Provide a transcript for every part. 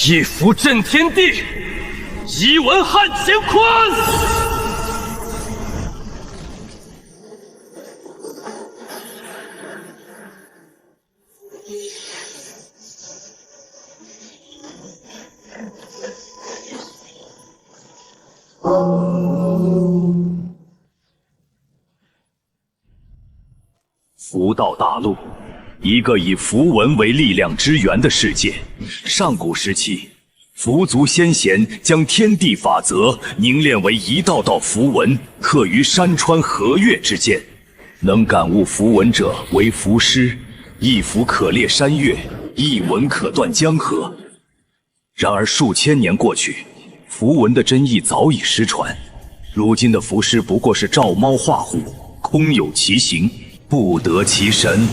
一符震天地，一文撼乾坤。符道大陆，一个以符文为力量之源的世界。上古时期，符族先贤将天地法则凝练为一道道符文，刻于山川河岳之间。能感悟符文者为符师，一符可裂山岳，一文可断江河。然而数千年过去，符文的真意早已失传。如今的符师不过是照猫画虎，空有其形，不得其神，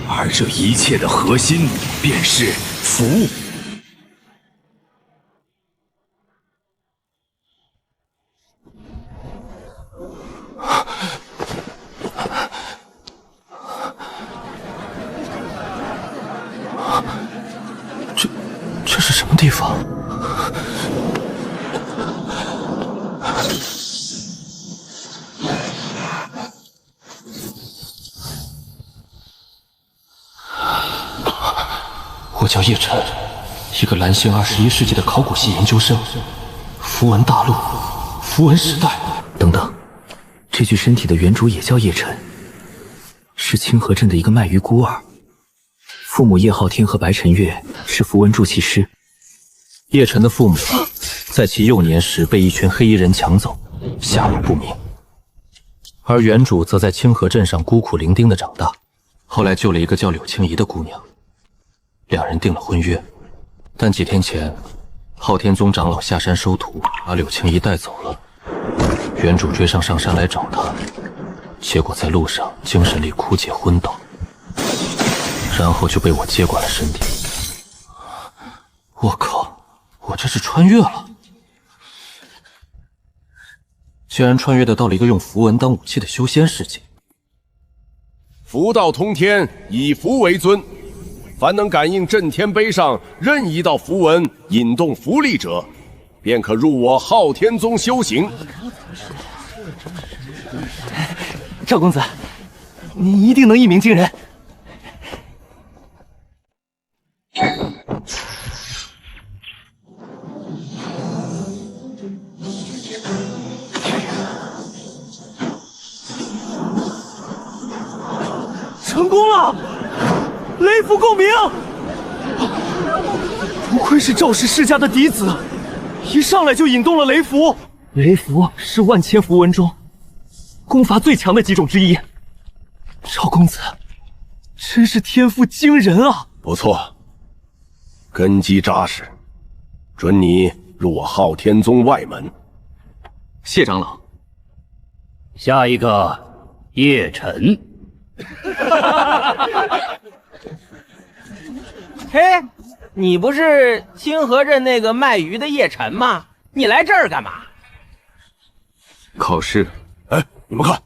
而这一切的核心便是符。这是什么地方？我叫叶晨，一个蓝星21世纪的考古系研究生。符文大陆，符文时代。等等，这具身体的原主也叫叶晨，是清河镇的一个卖鱼孤儿。父母叶浩天和白晨月是符文筑器师。叶晨的父母在其幼年时被一群黑衣人抢走，下落不明。而原主则在清河镇上孤苦伶仃的长大，后来救了一个叫柳青怡的姑娘，两人订了婚约。但几天前，昊天宗长老下山收徒，把柳青怡带走了。原主追上山来找她，结果在路上精神力枯竭昏倒，然后就被我接管了身体。我靠，我这是穿越了！竟然穿越得到了一个用符文当武器的修仙世界。符道通天，以符为尊。凡能感应震天碑上任一道符文，引动符力者，便可入我昊天宗修行。赵公子，你一定能一鸣惊人。成功了！雷符共鸣！不愧是赵氏世家的嫡子，一上来就引动了雷符。雷符是万千符文中功法最强的几种之一。赵公子，真是天赋惊人啊！不错，根基扎实，准你入我昊天宗外门。谢长老。下一个，叶晨。嘿，你不是清河镇那个卖鱼的叶晨吗？你来这儿干嘛？考试。哎，你们看，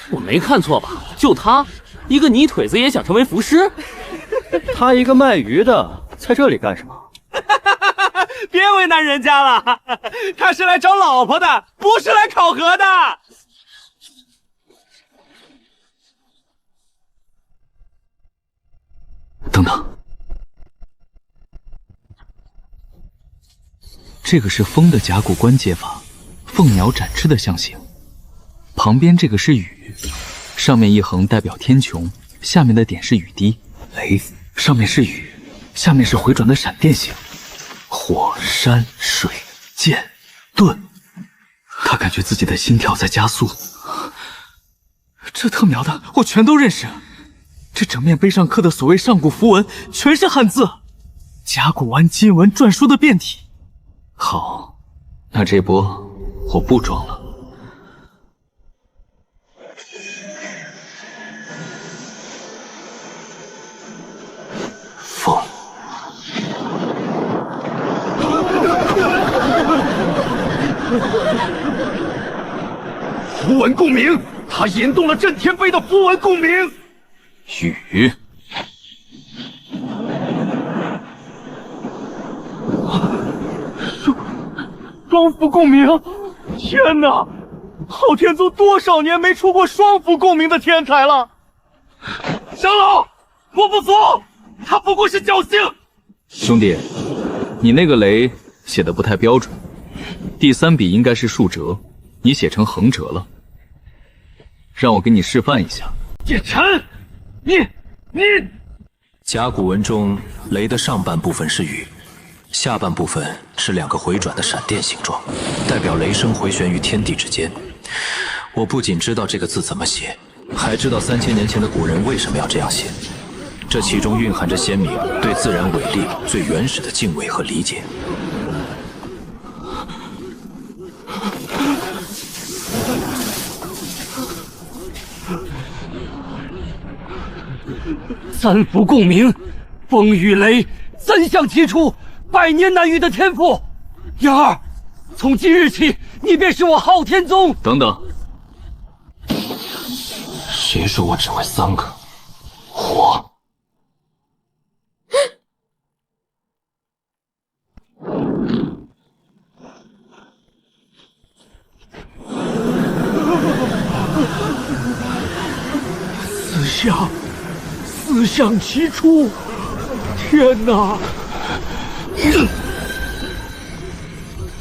我没看错吧？就他一个泥腿子也想成为符师？他一个卖鱼的在这里干什么？别为难人家了，他是来找老婆的，不是来考核的。等等，这个是风的甲骨关节法，凤鸟展翅的象形。旁边这个是雨，上面一横代表天穹，下面的点是雨滴。雷，上面是雨，下面是回转的闪电形。火、山、水、剑、盾，他感觉自己的心跳在加速。这特喵的，我全都认识。这整面碑上刻的所谓上古符文，全是汉字，甲骨文、金文篆书的变体。好，那这波我不装了。风，符文共鸣，他引动了震天碑的符文共鸣。雨，双符共鸣！天哪，昊天宗多少年没出过双符共鸣的天才了！长老，我不服，他不过是侥幸。兄弟，你那个雷写的不太标准，第3笔应该是竖折，你写成横折了。让我给你示范一下。叶晨，你。甲骨文中雷的上半部分是雨，下半部分是2个回转的闪电形状，代表雷声回旋于天地之间。我不仅知道这个字怎么写，还知道3000年前的古人为什么要这样写。这其中蕴含着先民对自然伟力最原始的敬畏和理解。3符共鸣，风与雷3相齐出，100年难遇的天赋。燕儿，从今日起，你便是我昊天宗。等等，谁说我只会3个？火。4相齐出！天哪！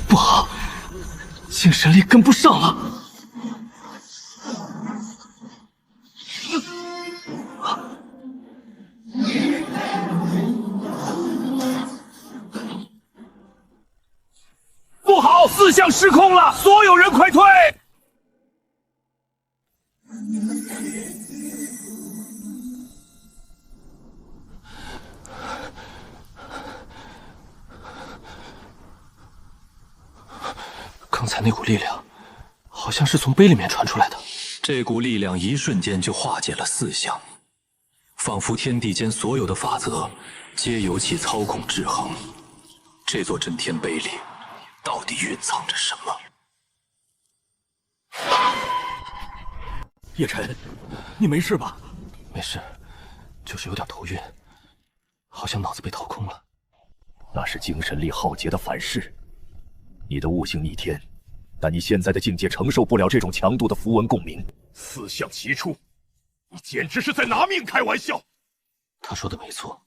不好，精神力跟不上了。不好，4相失控了，所有人快退！刚才那股力量，好像是从碑里面传出来的。这股力量一瞬间就化解了4相，仿佛天地间所有的法则，皆由其操控制衡。这座真天碑里，到底蕴藏着什么？叶晨，你没事吧？没事，就是有点头晕，好像脑子被掏空了。那是精神力耗竭的反噬。你的悟性逆天，但你现在的境界承受不了这种强度的符文共鸣。4相齐出，你简直是在拿命开玩笑！他说的没错，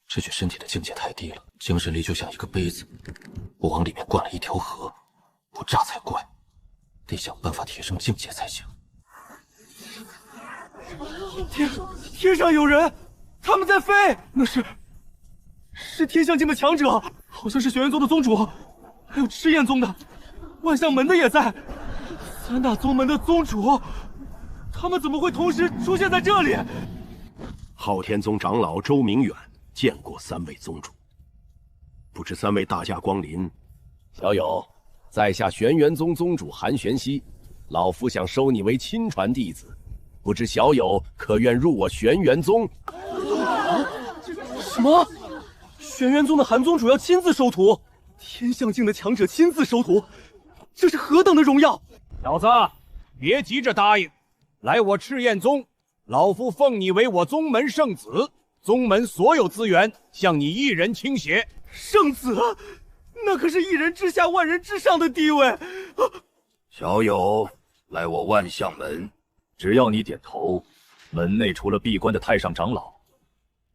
这具身体的境界太低了，精神力就像一个杯子，我往里面灌了一条河，不炸才怪。得想办法提升境界才行。天上有人，他们在飞，那是天象境的强者，好像是玄元宗的宗主，还有赤焰宗的、万象门的也在。3大宗门的宗主，他们怎么会同时出现在这里？昊天宗长老周明远见过3位宗主，不知3位大驾光临。小友，在下玄元宗宗主韩玄熙，老夫想收你为亲传弟子，不知小友可愿入我玄元宗？什么？玄元宗的韩宗主要亲自收徒？天象境的强者亲自收徒，这是何等的荣耀！小子，别急着答应，来我赤焰宗，老夫奉你为我宗门圣子，宗门所有资源向你一人倾斜。圣子，那可是一人之下万人之上的地位。小友，来我万象门，只要你点头，门内除了闭关的太上长老，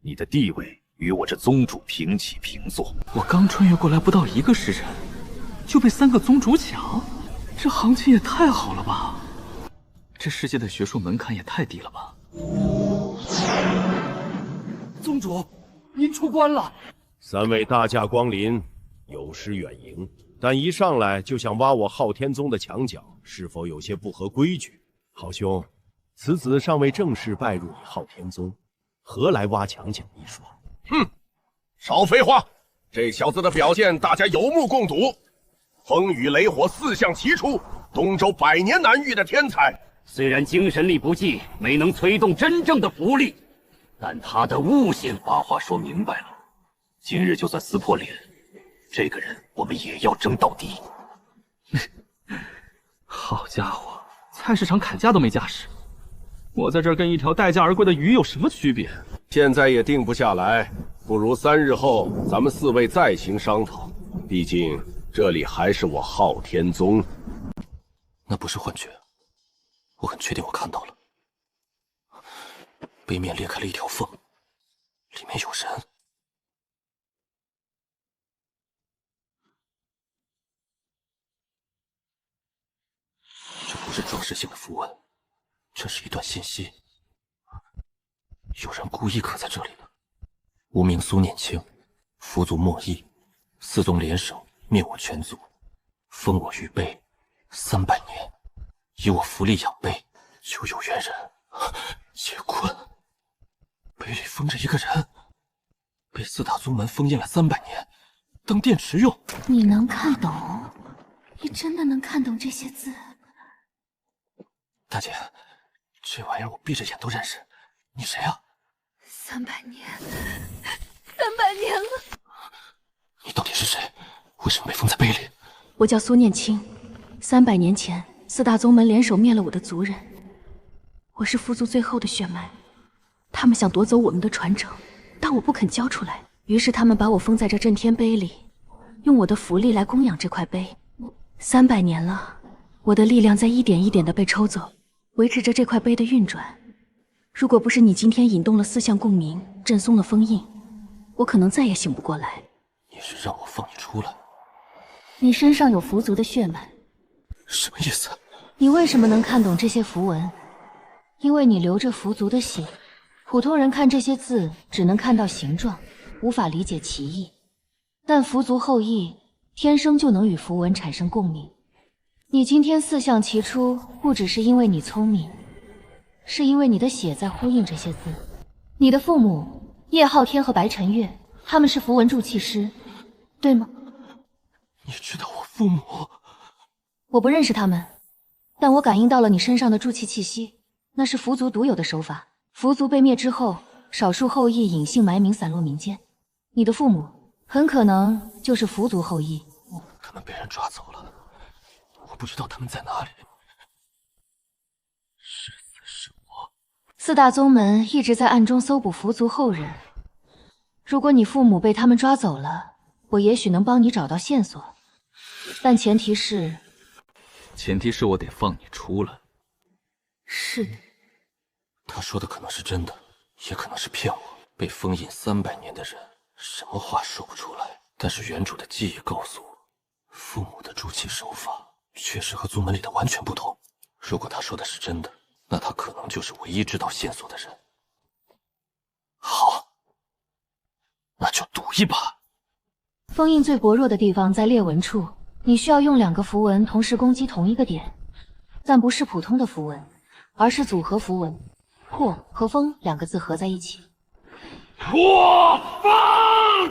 你的地位与我这宗主平起平坐。我刚穿越过来不到1个时辰，就被3个宗主抢，这行情也太好了吧！这世界的学术门槛也太低了吧！宗主，您出关了。 3位大驾光临，有失远迎，但一上来就想挖我昊天宗的墙角，是否有些不合规矩？好兄，此子尚未正式拜入你昊天宗，何来挖墙角一说？哼，少废话！这小子的表现，大家有目共睹。风雨雷火4相齐出，东周100年难遇的天才。虽然精神力不济，没能催动真正的符力，但他的悟性，把话说明白了。 今日就算撕破脸，这个人我们也要争到底。好家伙，菜市场砍价都没架势，我在这儿跟一条待价而归的鱼有什么区别？现在也定不下来，不如3日后咱们4位再行商讨。毕竟这里还是我昊天宗。那不是幻觉，我很确定我看到了，杯面裂开了一条缝，里面有人。这不是装饰性的符文，这是一段信息。有人故意刻在这里的。无名苏念清，佛祖莫弈，四宗联手灭我全族，封我于碑300年，以我符力养碑，就有缘人结棍。碑里封着一个人，被四大宗门封印了300年，当电池用。你能看懂？你真的能看懂这些字？大姐，这玩意儿我闭着眼都认识，你谁啊？300年，300年了！你到底是谁？为什么被封在碑里？我叫苏念清，300年前四大宗门联手灭了我的族人，我是佛族最后的血脉，他们想夺走我们的传承，但我不肯交出来，于是他们把我封在这震天碑里，用我的符力来供养这块碑。300年了，我的力量在一点一点的被抽走，维持着这块碑的运转。如果不是你今天引动了4项共鸣，震松了封印，我可能再也醒不过来。你是让我放你出来？你身上有佛族的血脉。什么意思？你为什么能看懂这些符文？因为你流着佛族的血。普通人看这些字，只能看到形状，无法理解其意。但佛族后裔天生就能与符文产生共鸣。你今天4项齐出，不只是因为你聪明，是因为你的血在呼应这些字。你的父母叶昊天和白晨月，他们是符文铸器师，对吗？你知道我父母？我不认识他们，但我感应到了你身上的铸器气息，那是佛族独有的手法。佛族被灭之后，少数后裔隐姓埋名，散落民间。你的父母很可能就是佛族后裔。他们被人抓走了，我不知道他们在哪里。是死是活4大宗门一直在暗中搜捕佛族后人，如果你父母被他们抓走了，我也许能帮你找到线索，但前提是我得放你出来。是的。他说的可能是真的，也可能是骗我。被封印300年的人，什么话说不出来。但是原主的记忆告诉我，父母的铸器手法确实和宗门里的完全不同。如果他说的是真的，那他可能就是唯一知道线索的人。好，那就赌一把。封印最薄弱的地方在裂纹处，你需要用2个符文同时攻击同一个点，但不是普通的符文，而是组合符文。破和封2个字合在一起。破封！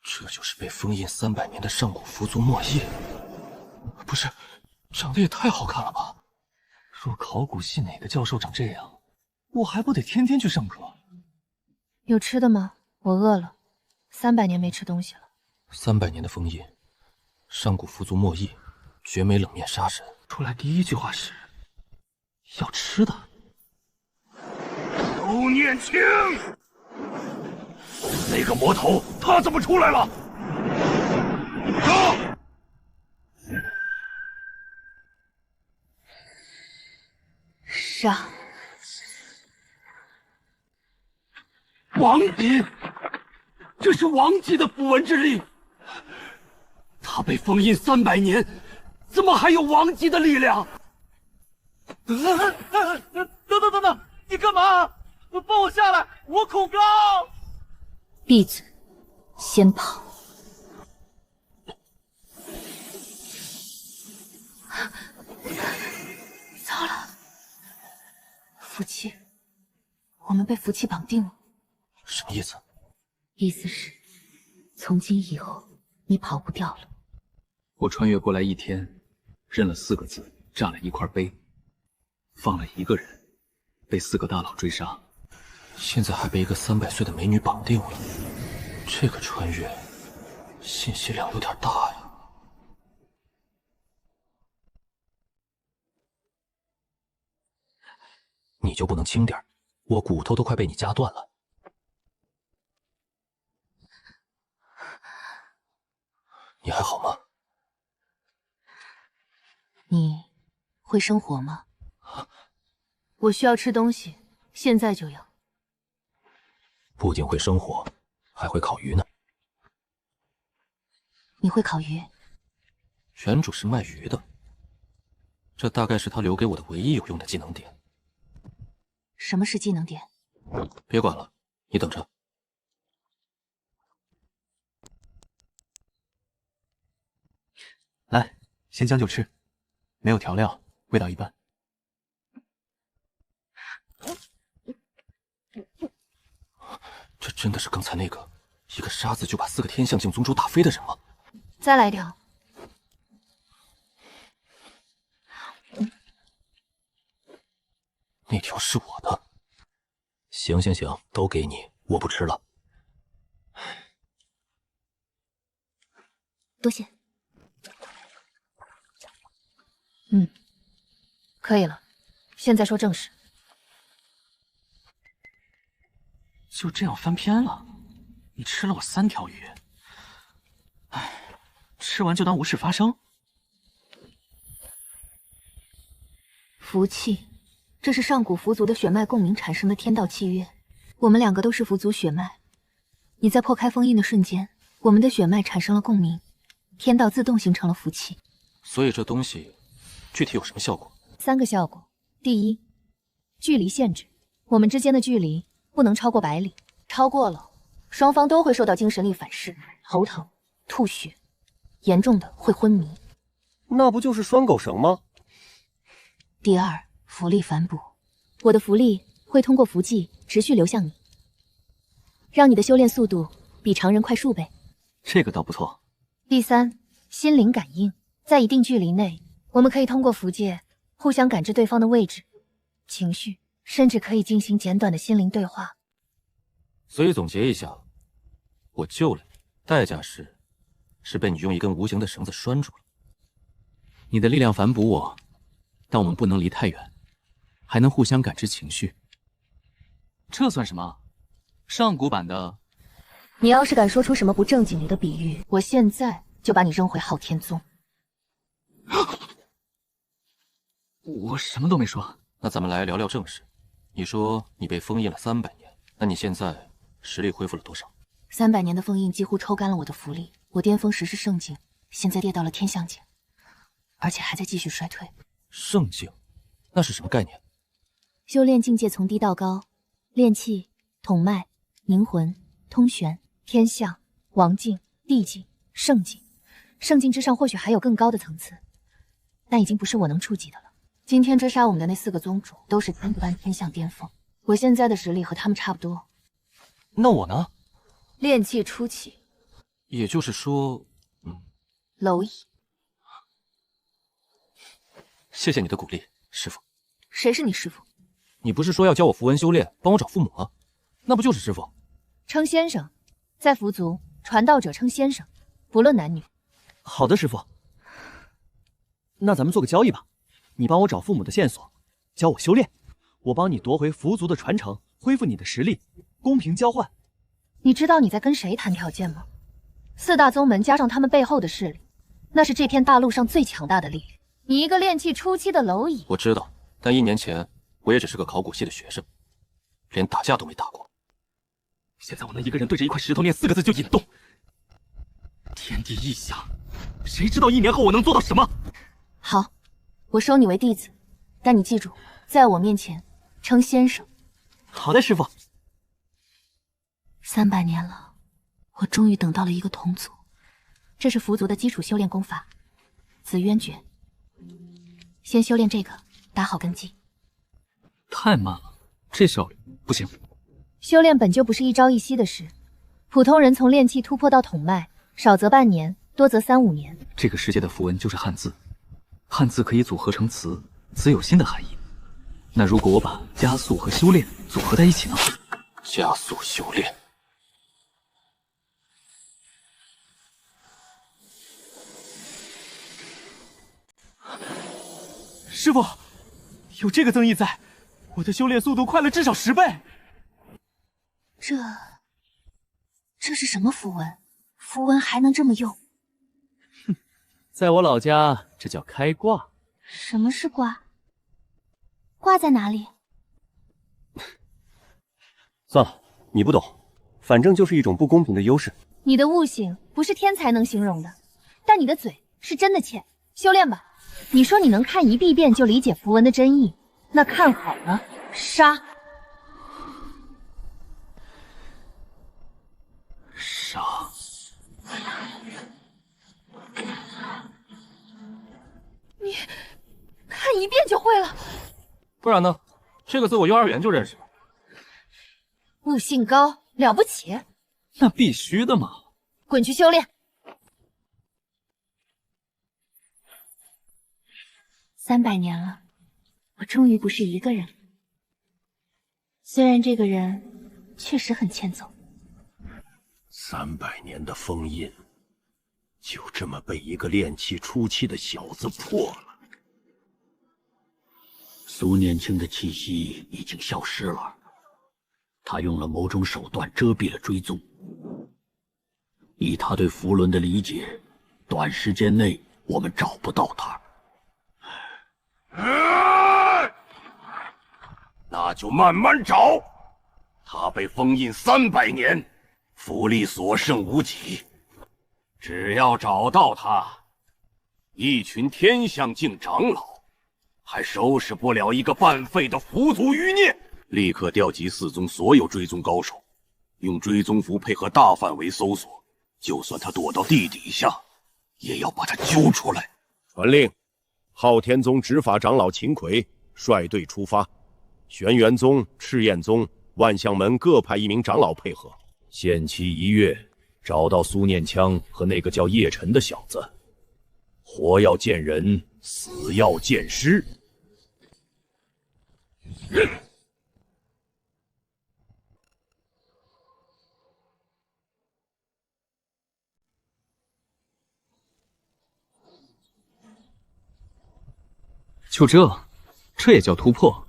这就是被封印300年的上古佛族莫弈。不是，长得也太好看了吧！若考古系哪个教授长这样，我还不得天天去上课？有吃的吗？我饿了，300年没吃东西了。300年的封印，上古佛族莫弈，绝美冷面杀神。出来第一句话是要吃的。苏念清，那个魔头他怎么出来了？杀！杀！王级，这是王级的符文之力。他被封印300年，怎么还有王级的力量？等，你干嘛？放我下来，我恐高！闭嘴，先跑！糟了，符气，我们被符气绑定了。什么意思？意思是，从今以后你跑不掉了。我穿越过来1天，认了4个字，炸了一块碑，放了1个人，被4个大佬追杀。现在还被一个300岁的美女绑定了，这个穿越信息量有点大呀。你就不能轻点？我骨头都快被你夹断了。你还好吗？你会生火吗？我需要吃东西，现在就要。不仅会生火，还会烤鱼呢。你会烤鱼？原主是卖鱼的，这大概是他留给我的唯一有用的技能点。什么是技能点？别管了，你等着。来，先将就吃，没有调料，味道一般。这真的是刚才那个一个沙子就把4个天象境宗主打飞的人吗？再来条。那条是我的。行行行，都给你，我不吃了。多谢。可以了。现在说正事。就这样翻篇了？你吃了我3条鱼，唉，吃完就当无事发生。福气，这是上古佛族的血脉共鸣产生的天道契约。我们2个都是佛族血脉，你在破开封印的瞬间，我们的血脉产生了共鸣，天道自动形成了福气。所以这东西具体有什么效果？3个效果。第一，距离限制，我们之间的距离不能超过100里，超过了，双方都会受到精神力反噬，头疼、吐血，严重的会昏迷。那不就是拴狗绳吗？第二，符力反哺，我的符力会通过符技持续流向你，让你的修炼速度比常人快数倍。这个倒不错。第三，心灵感应，在一定距离内，我们可以通过符界互相感知对方的位置、情绪，甚至可以进行简短的心灵对话。所以总结一下，我救了你，代价是被你用一根无形的绳子拴住了。你的力量反哺我，但我们不能离太远，还能互相感知情绪。这算什么？上古版的？你要是敢说出什么不正经的比喻，我现在就把你扔回昊天宗。我什么都没说。那咱们来聊聊正事。你说你被封印了300年，那你现在实力恢复了多少？300年的封印几乎抽干了我的符力，我巅峰时是圣境，现在跌到了天象境，而且还在继续衰退。圣境？那是什么概念？修炼境界从低到高，炼气、统脉、凝魂、通玄、天象、王境、地境、圣境。圣境之上或许还有更高的层次，但已经不是我能触及的了。今天追杀我们的那4个宗主都是3班天象巅峰，我现在的实力和他们差不多。那我呢？炼气初期。也就是说，蝼蚁。谢谢你的鼓励，师傅。谁是你师傅？你不是说要教我符文修炼，帮我找父母吗？那不就是师傅？称先生，在佛族，传道者称先生，不论男女。好的，师傅。那咱们做个交易吧，你帮我找父母的线索，教我修炼，我帮你夺回佛族的传承，恢复你的实力，公平交换。你知道你在跟谁谈条件吗？4大宗门加上他们背后的势力，那是这片大陆上最强大的力量。你一个炼气初期的蝼蚁。我知道，但1年前我也只是个考古系的学生，连打架都没打过。现在我能一个人对着一块石头念4个字就引动，天地异象，谁知道1年后我能做到什么？好，我收你为弟子，但你记住，在我面前称先生。好的，师傅。300年了，我终于等到了一个同族。这是佛族的基础修炼功法，紫渊诀。先修炼这个，打好根基。太慢了，这效率不行。修炼本就不是一朝一夕的事，普通人从炼气突破到统脉，少则半年，多则3、5年。这个世界的符文就是汉字，汉字可以组合成词，词有新的含义。那如果我把加速和修炼组合在一起呢？加速修炼。师傅，有这个增益在，我的修炼速度快了至少10倍。这是什么符文？符文还能这么用？在我老家，这叫开挂。什么是挂？挂在哪里？算了，你不懂，反正就是一种不公平的优势。你的悟性不是天才能形容的，但你的嘴是真的欠。修炼吧。你说你能看一币遍就理解符文的真意，那看好了，杀！杀！你看一遍就会了？不然呢？这个字我幼儿园就认识。悟性高，了不起。那必须的嘛。滚去修炼。300年了，我终于不是一个人了。虽然这个人确实很欠揍。300年的封印，就这么被一个炼气初期的小子破了。苏念青的气息已经消失了，他用了某种手段遮蔽了追踪。以他对符轮的理解，短时间内我们找不到他。那就慢慢找。他被封印300年，符力所剩无几。只要找到他，一群天象境长老还收拾不了一个半废的符族余孽。立刻调集4宗所有追踪高手，用追踪符配合大范围搜索，就算他躲到地底下，也要把他揪出来。传令，昊天宗执法长老秦奎率队出发，玄元宗、赤焰宗、万象门各派1名长老配合，限期1月，找到苏念羌和那个叫叶晨的小子。活要见人，死要见尸。就这也叫突破？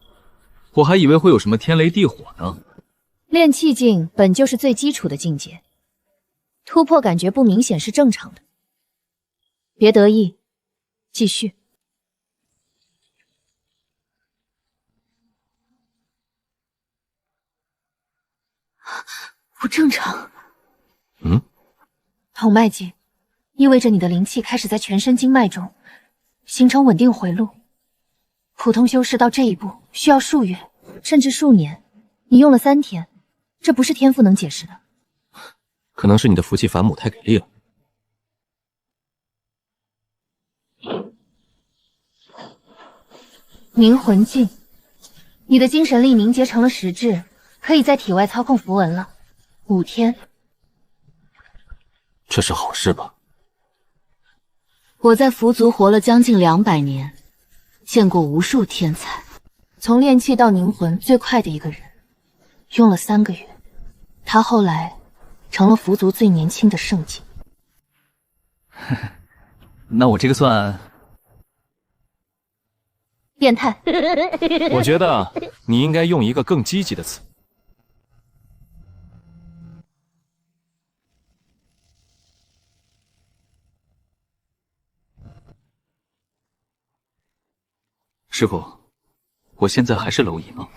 我还以为会有什么天雷地火呢。炼气境本就是最基础的境界，突破感觉不明显是正常的。别得意，继续。不正常。统脉境意味着你的灵气开始在全身经脉中形成稳定回路。普通修士到这一步需要数月，甚至数年，你用了3天，这不是天赋能解释的。可能是你的符气反母太给力了。凝魂境，你的精神力凝结成了实质，可以在体外操控符文了。5天，这是好事吧？我在符族活了将近200年，见过无数天才，从炼气到凝魂最快的一个人，用了3个月。他后来成了符族最年轻的圣境。那我这个算变态。我觉得你应该用一个更积极的词。师傅，我现在还是蝼蚁吗？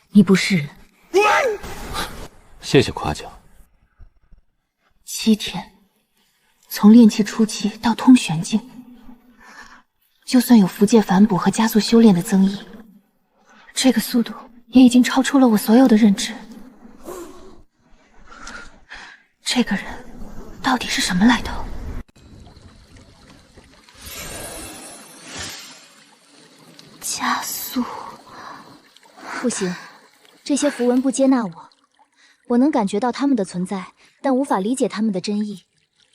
你不是人。谢谢夸奖。7天，从炼气初期到通玄境，就算有符界反哺和加速修炼的增益，这个速度也已经超出了我所有的认知。这个人到底是什么来头？加速。不行，这些符文不接纳我。我能感觉到他们的存在，但无法理解他们的真意，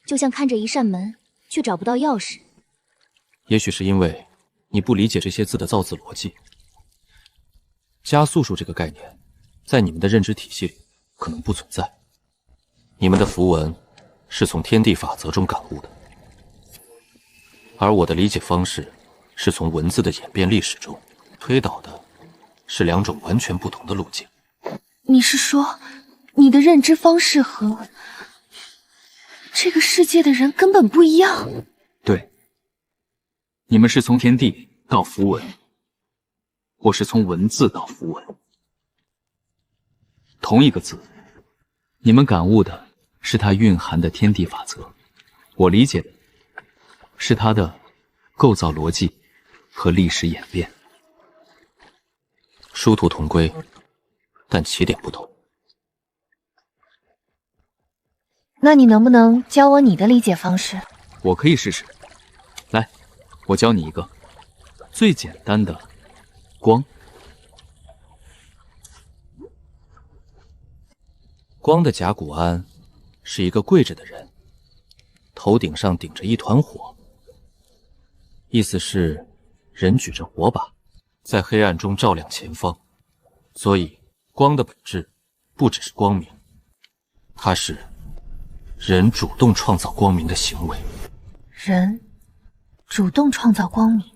就像看着一扇门，却找不到钥匙。也许是因为你不理解这些字的造字逻辑。加速术这个概念，在你们的认知体系里可能不存在。你们的符文是从天地法则中感悟的，而我的理解方式是从文字的演变历史中推导的，是两种完全不同的路径。你是说，你的认知方式和这个世界的人根本不一样？对，你们是从天地到符文，我是从文字到符文。同一个字，你们感悟的是它蕴含的天地法则，我理解的是它的构造逻辑和历史演变。殊途同归，但起点不同。那你能不能教我你的理解方式？我可以试试。来，我教你一个最简单的光。光的甲骨安是一个跪着的人，头顶上顶着一团火，意思是人举着火把，在黑暗中照亮前方。所以光的本质不只是光明，它是人主动创造光明的行为。人主动创造光明。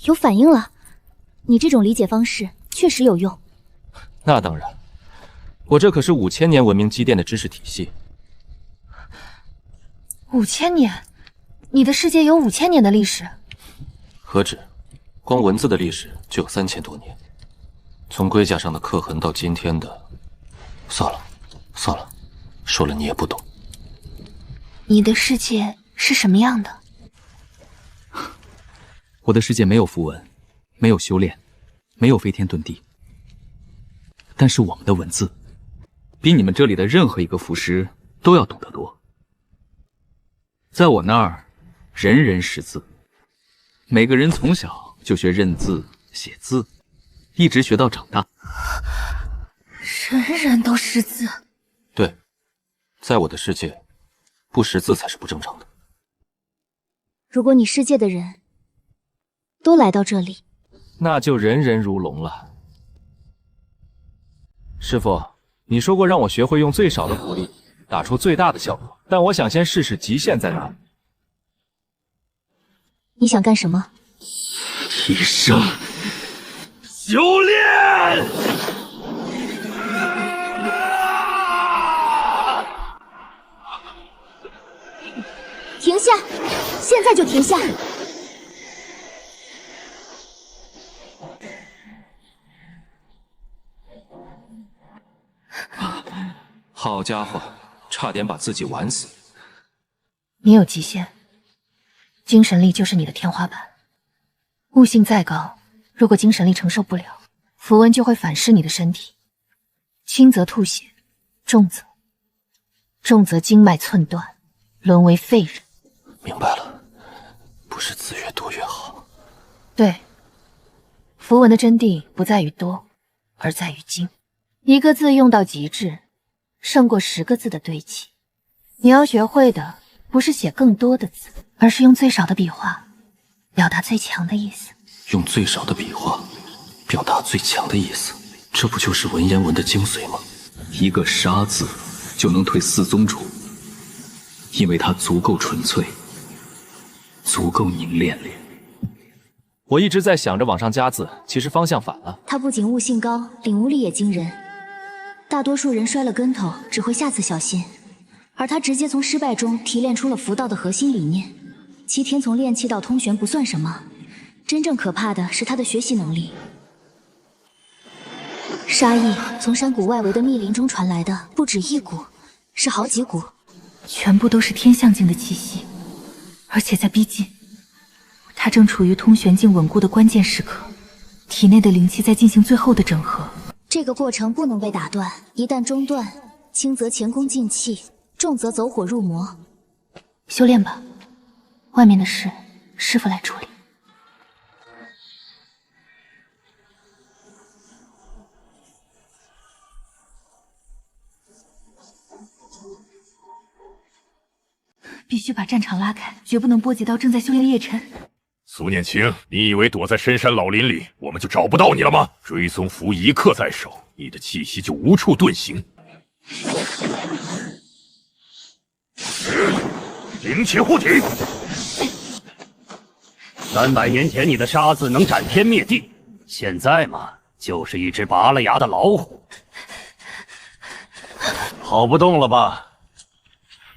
有反应了，你这种理解方式确实有用。那当然，我这可是5000年文明积淀的知识体系。5000年？你的世界有5000年的历史？何止，光文字的历史就有3000多年，从龟甲上的刻痕到今天的……算了，说了你也不懂。你的世界是什么样的？我的世界没有符文，没有修炼，没有飞天遁地，但是我们的文字比你们这里的任何一个符师都要懂得多。在我那儿，人人识字，每个人从小就学认字写字，一直学到长大。人人都识字？对，在我的世界，不识字才是不正常的。如果你世界的人都来到这里，那就人人如龙了。师傅，你说过让我学会用最少的符力打出最大的效果，但我想先试试极限在哪。你想干什么？提升修炼。停下！现在就停下！好家伙，差点把自己玩死。你有极限，精神力就是你的天花板。悟性再高，如果精神力承受不了，符文就会反噬你的身体，轻则吐血，重则经脉寸断，沦为废人。明白了，不是字越多越好。对，符文的真谛不在于多，而在于精。一个字用到极致，胜过10个字的堆砌。你要学会的不是写更多的字，而是用最少的笔画表达最强的意思。用最少的笔画表达最强的意思，这不就是文言文的精髓吗？一个杀字就能退4宗主，因为它足够纯粹，足够凝练。我一直在想着往上加字，其实方向反了。他不仅悟性高，领悟力也惊人。大多数人摔了跟头只会下次小心，而他直接从失败中提炼出了符道的核心理念。7天从炼气到通玄不算什么，真正可怕的是他的学习能力。杀意从山谷外围的密林中传来的不止1股，是好几股，全部都是天象境的气息，而且在逼近。他正处于通玄境稳固的关键时刻，体内的灵气在进行最后的整合。这个过程不能被打断，一旦中断，轻则前功尽弃，重则走火入魔。修炼吧，外面的事师傅来处理。必须把战场拉开，绝不能波及到正在修炼的叶晨。苏念青，你以为躲在深山老林里，我们就找不到你了吗？追踪符一刻在手，你的气息就无处遁形。灵气护体， 300年前你的沙子能斩天灭地，现在嘛，就是一只拔了牙的老虎。跑不动了吧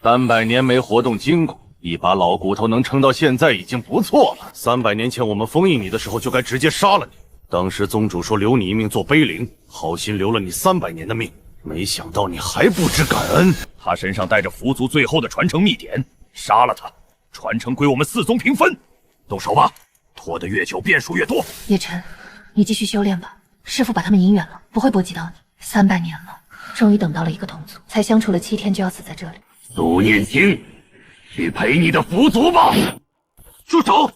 ？300年没活动筋骨，一把老骨头能撑到现在已经不错了。300年前我们封印你的时候，就该直接杀了你。当时宗主说留你一命做碑灵，好心留了你300年的命，没想到你还不知感恩。他身上带着佛族最后的传承秘典，杀了他，传承归我们4宗平分。动手吧，拖得越久变数越多。叶晨，你继续修炼吧，师父把他们引远了，不会波及到你。300年了，终于等到了一个同族，才相处了7天就要死在这里。苏念青，去陪你的佛族吧。住手！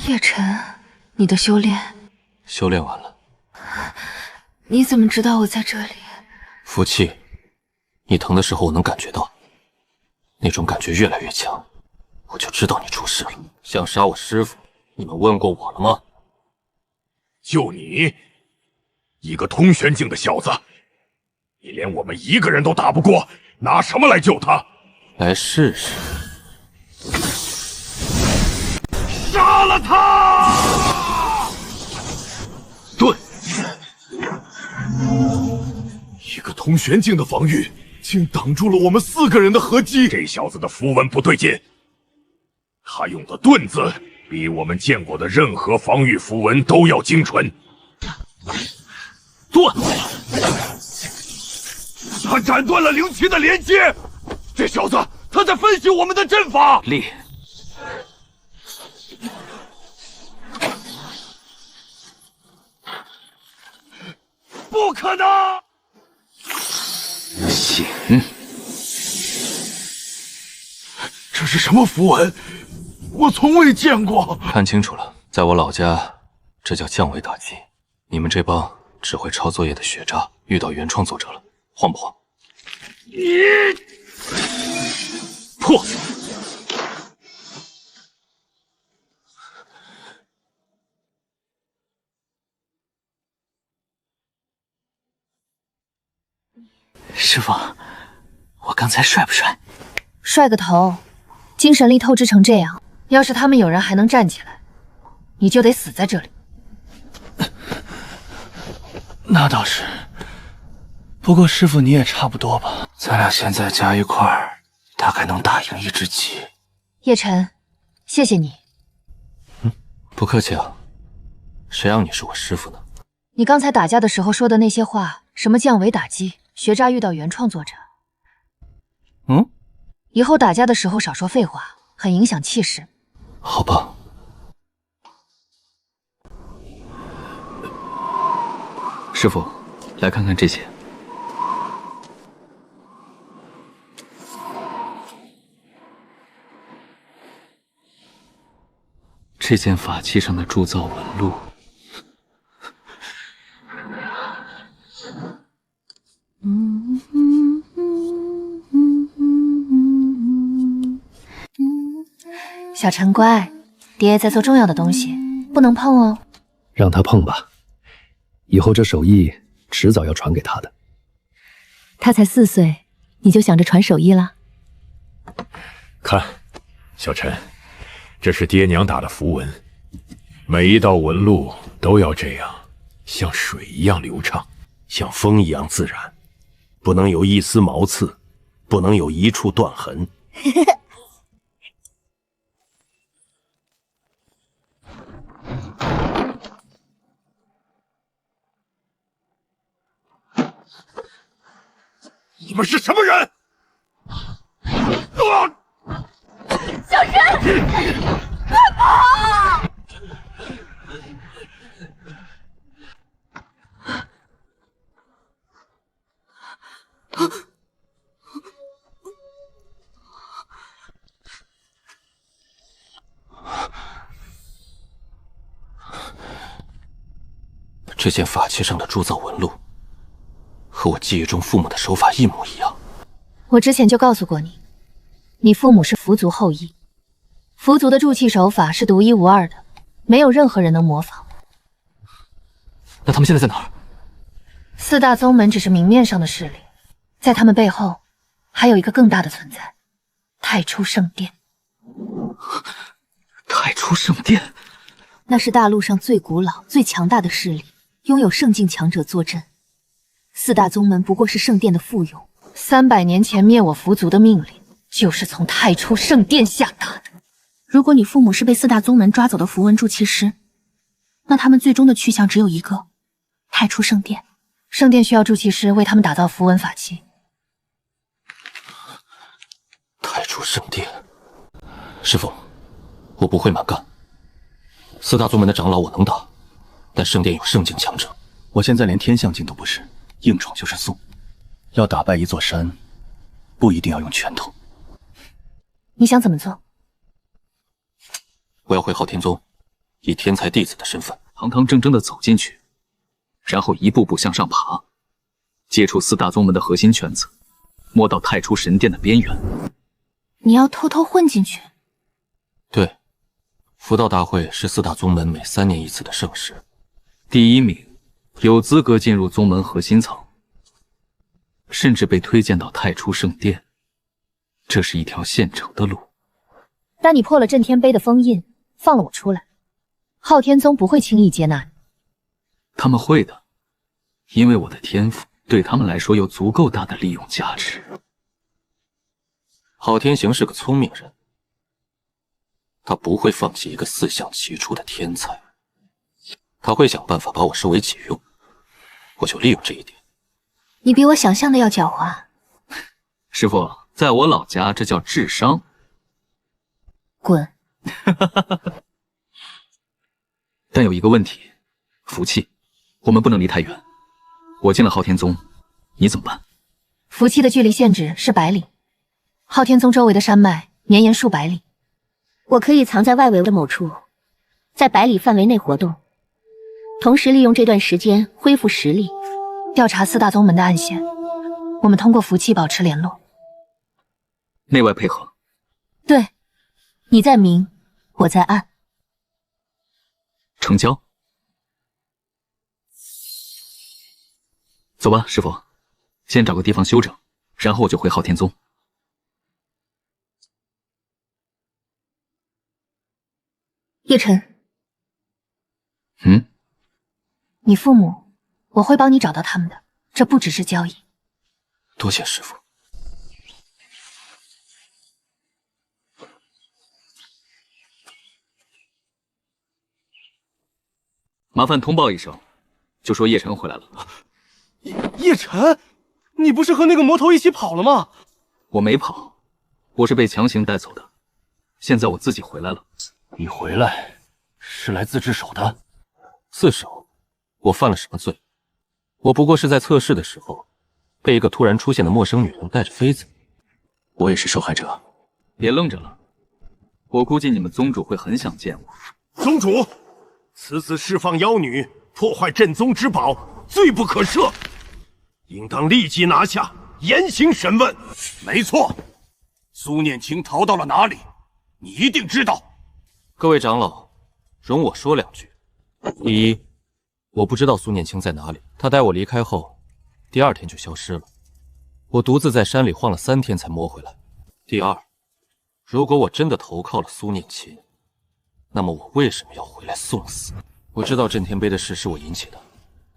叶晨，你的修炼完了。你怎么知道我在这里？福气，你疼的时候我能感觉到，那种感觉越来越强，我就知道你出事了。想杀我师父，你们问过我了吗？就你一个通玄境的小子，你连我们一个人都打不过，拿什么来救他？来试试。杀了他！对，一个通玄境的防御，竟挡住了我们4个人的合击。这小子的符文不对劲，他用的盾字比我们见过的任何防御符文都要精纯。盾，他斩断了灵气的连接。这小子他在分析我们的阵法。力。不可能！行，这是什么符文？我从未见过。看清楚了，在我老家，这叫降维打击。你们这帮只会抄作业的学渣，遇到原创作者了，慌不慌？你破！师傅，我刚才帅不帅？帅个头！精神力透支成这样，要是他们有人还能站起来，你就得死在这里。那倒是，不过师傅你也差不多吧？咱俩现在加一块儿，大概能打赢一只鸡。叶晨，谢谢你。不客气啊，谁让你是我师傅呢？你刚才打架的时候说的那些话，什么降维打击，学渣遇到原创作者。以后打架的时候少说废话，很影响气势。好吧。师傅，来看看这些。这件法器上的铸造纹路，小陈乖，爹在做重要的东西，不能碰哦。让他碰吧，以后这手艺迟早要传给他的。他才4岁，你就想着传手艺了？看，小陈，这是爹娘打的符文，每一道纹路都要这样，像水一样流畅，像风一样自然，不能有一丝毛刺，不能有一处断痕。你们是什么人？小陈，快跑！这件法器上的铸造纹路，和我记忆中父母的手法一模一样。我之前就告诉过你，你父母是佛族后裔，佛族的铸器手法是独一无二的，没有任何人能模仿。那他们现在在哪儿？ 4大宗门只是明面上的势力，在他们背后，还有一个更大的存在——太初圣殿。太初圣殿，那是大陆上最古老、最强大的势力，拥有圣境强者坐镇。四大宗门不过是圣殿的附庸。300年前灭我伏族的命令，就是从太初圣殿下达的。如果你父母是被四大宗门抓走的符文筑气师，那他们最终的去向只有一个：太初圣殿。圣殿需要筑气师为他们打造符文法器。太初圣殿，师父，我不会蛮干。四大宗门的长老我能打，但圣殿有圣境强者，我现在连天象境都不是，硬闯就是送。要打败一座山，不一定要用拳头。你想怎么做？我要回昊天宗，以天才弟子的身份，堂堂正正的走进去，然后一步步向上爬，接触四大宗门的核心圈子，摸到太初神殿的边缘。你要偷偷混进去？对，符道大会是四大宗门每3年一次的盛事，第1名有资格进入宗门核心层，甚至被推荐到太初圣殿。这是一条现成的路。但你破了震天碑的封印，放了我出来，昊天宗不会轻易接纳你。他们会的，因为我的天赋对他们来说有足够大的利用价值。昊天行是个聪明人，他不会放弃一个4项齐出的天才，他会想办法把我收为己用，我就利用这一点。你比我想象的要狡猾。师父，在我老家这叫智商。滚！但有一个问题，福气，我们不能离太远。我进了昊天宗，你怎么办？符气的距离限制是100里，昊天宗周围的山脉绵延数百里。我可以藏在外围的某处，在100里范围内活动，同时利用这段时间恢复实力，调查四大宗门的暗线。我们通过符气保持联络，内外配合。对，你在明，我在暗。成交。走吧，师傅，先找个地方休整，然后我就回昊天宗。叶晨，你父母，我会帮你找到他们的，这不只是交易。多谢师父。麻烦通报一声，就说叶晨回来了。叶晨，你不是和那个魔头一起跑了吗？我没跑，我是被强行带走的。现在我自己回来了。你回来是来自制手的？自首？我犯了什么罪？我不过是在测试的时候，被一个突然出现的陌生女人带着妃子。我也是受害者。别愣着了，我估计你们宗主会很想见我。宗主，此子释放妖女，破坏镇宗之宝，罪不可赦，应当立即拿下，严刑审问。没错，苏念青逃到了哪里？你一定知道。各位长老，容我说2句。第一，我不知道苏念青在哪里，他带我离开后，第2天就消失了。我独自在山里晃了3天才摸回来。第二，如果我真的投靠了苏念青，那么我为什么要回来送死？我知道震天碑的事是我引起的，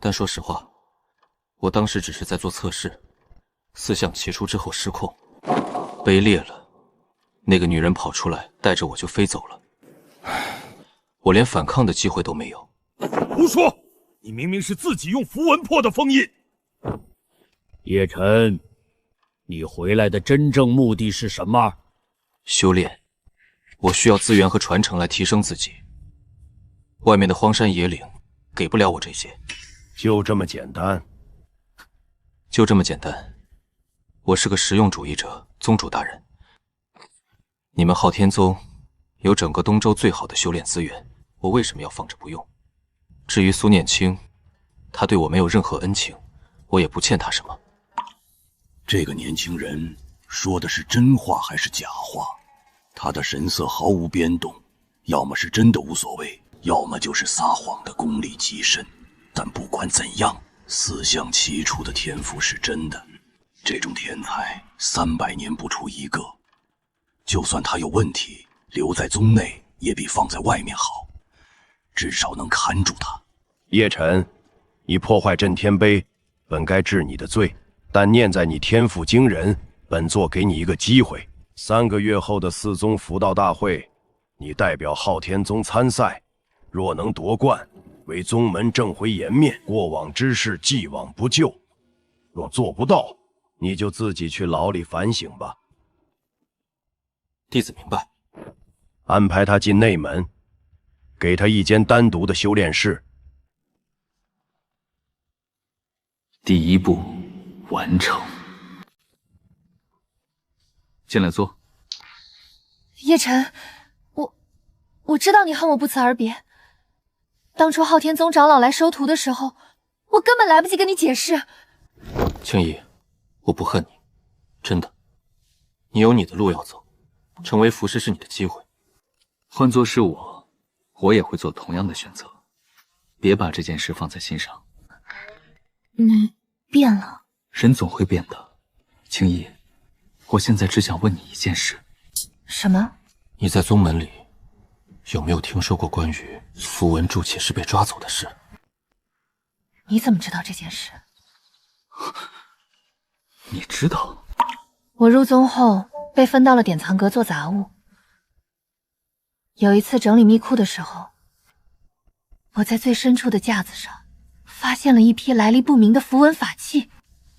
但说实话，我当时只是在做测试，4项齐出之后失控，碑裂了，那个女人跑出来，带着我就飞走了，我连反抗的机会都没有。胡说！你明明是自己用符文破的封印。叶晨，你回来的真正目的是什么？修炼，我需要资源和传承来提升自己。外面的荒山野岭给不了我这些。就这么简单？就这么简单。我是个实用主义者，宗主大人。你们昊天宗有整个东周最好的修炼资源，我为什么要放着不用？至于苏念青，他对我没有任何恩情，我也不欠他什么。这个年轻人说的是真话还是假话？他的神色毫无变动，要么是真的无所谓，要么就是撒谎的功力极深。但不管怎样，4项齐出的天赋是真的。这种天才300年不出一个，就算他有问题，留在宗内也比放在外面好，至少能看住他。叶晨，你破坏震天碑，本该治你的罪，但念在你天赋惊人，本座给你一个机会。3个月后的4宗福道大会，你代表昊天宗参赛，若能夺冠，为宗门正回颜面，过往之事既往不咎。若做不到，你就自己去牢里反省吧。弟子明白。安排他进内门，给他一间单独的修炼室。第一步完成。进来坐。叶晨，我知道你恨我不辞而别。当初昊天宗长老来收徒的时候，我根本来不及跟你解释。青衣，我不恨你，真的。你有你的路要走，成为符师是你的机会。换作是我也会做同样的选择。别把这件事放在心上。你变了。人总会变的。青衣，我现在只想问你一件事。什么？你在宗门里有没有听说过关于符文筑起师被抓走的事？你怎么知道这件事？你知道？我入宗后被分到了典藏阁做杂物。有一次整理密库的时候，我在最深处的架子上发现了一批来历不明的符文法器。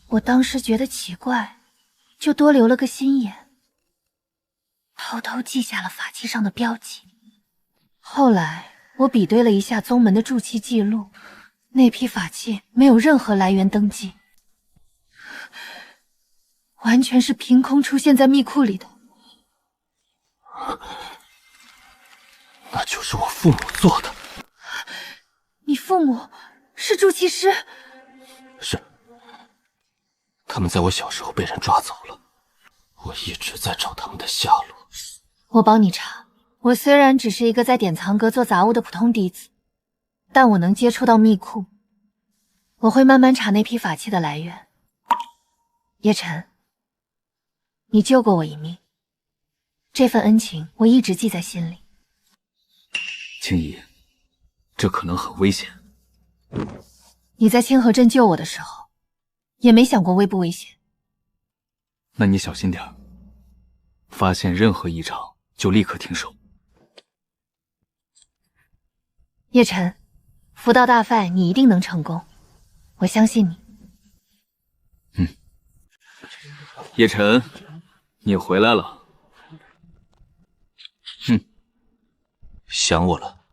我当时觉得奇怪，就多留了个心眼，偷偷记下了法器上的标记。后来我比对了一下宗门的筑器记录，那批法器没有任何来源登记，完全是凭空出现在密库里的。那就是我父母做的。你父母是筑器师？是。他们在我小时候被人抓走了，我一直在找他们的下落。我帮你查。我虽然只是一个在典藏阁做杂物的普通弟子，但我能接触到密库。我会慢慢查那批法器的来源。叶晨，你救过我一命，这份恩情我一直记在心里。青衣，这可能很危险。你在清河镇救我的时候，也没想过危不危险。那你小心点儿，发现任何异常就立刻停手。叶晨，福道大赛你一定能成功，我相信你。叶晨，你回来了。想我了。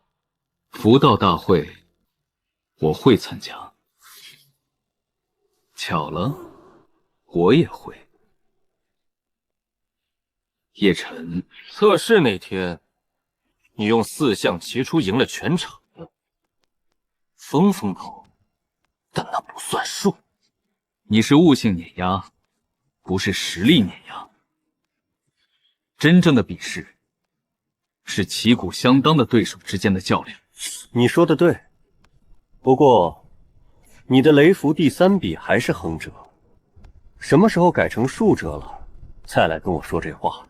福道大会我会参加。巧了，我也会。叶晨，测试那天，你用4象齐出赢了全场，风风头，但那不算数。你是悟性碾压，不是实力碾压。真正的比试是旗鼓相当的对手之间的较量。你说的对，不过你的雷符第3笔还是横折，什么时候改成竖折了，再来跟我说这话。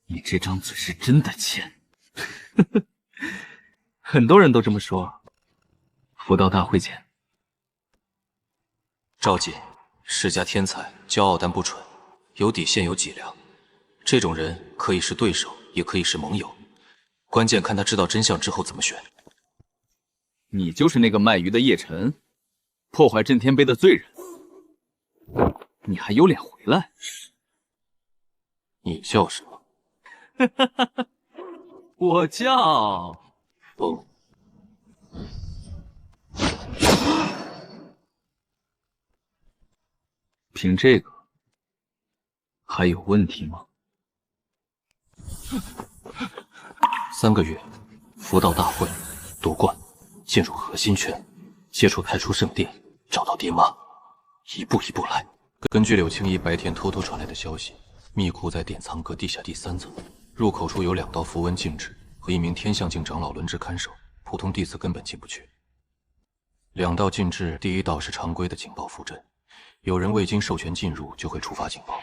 你这张嘴是真的欠。很多人都这么说。福道大会见。赵锦，世家天才，骄傲但不蠢，有底线有脊梁。这种人可以是对手，也可以是盟友，关键看他知道真相之后怎么选。你就是那个卖鱼的叶晨，破坏震天碑的罪人。你还有脸回来？你叫什么？我叫……不。凭这个，还有问题吗？3个月，福道大会夺冠，进入核心圈，接触太初圣殿，找到爹妈，一步一步来。根据柳青衣白天偷偷传来的消息，密库在典藏阁地下第3层，入口处有2道符文禁制和1名天象境长老轮值看守，普通弟子根本进不去。2道禁制，第1道是常规的警报符阵，有人未经授权进入，就会触发警报。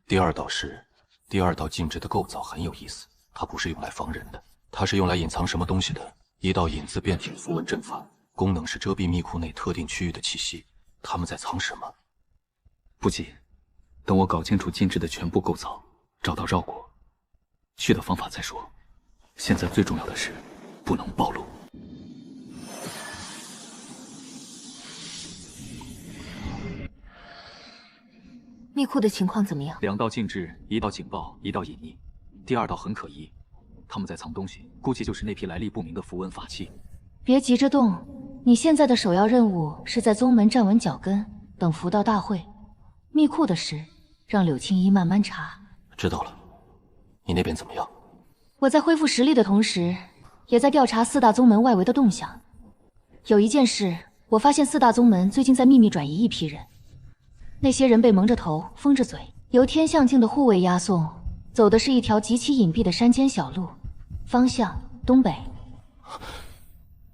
第二道禁制的构造很有意思，它不是用来防人的，它是用来隐藏什么东西的。一道引字变体符文阵法，功能是遮蔽密库内特定区域的气息。他们在藏什么？不急，等我搞清楚禁制的全部构造，找到绕过去的方法再说。现在最重要的是不能暴露。密库的情况怎么样？2道禁制，1道警报，1道隐匿。第2道很可疑，他们在藏东西，估计就是那批来历不明的符文法器。别急着动，你现在的首要任务是在宗门站稳脚跟，等符道大会。密库的事，让柳青衣慢慢查。知道了，你那边怎么样？我在恢复实力的同时，也在调查4大宗门外围的动向。有一件事，我发现4大宗门最近在秘密转移一批人。那些人被蒙着头，封着嘴，由天象境的护卫押送，走的是一条极其隐蔽的山间小路，方向东北。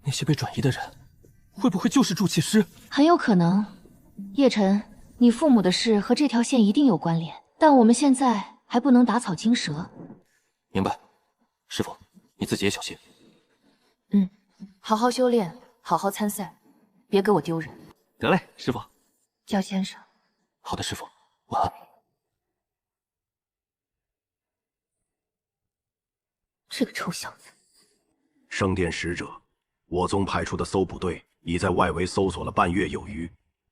那些被转移的人，会不会就是筑气师？很有可能。叶晨，你父母的事和这条线一定有关联，但我们现在还不能打草惊蛇。明白，师傅，你自己也小心。好好修炼，好好参赛，别给我丢人。得嘞，师傅。叫先生。好的，师傅，晚安。这个臭小子！圣殿使者，我宗派出的搜捕队已在外围搜索了半月有余，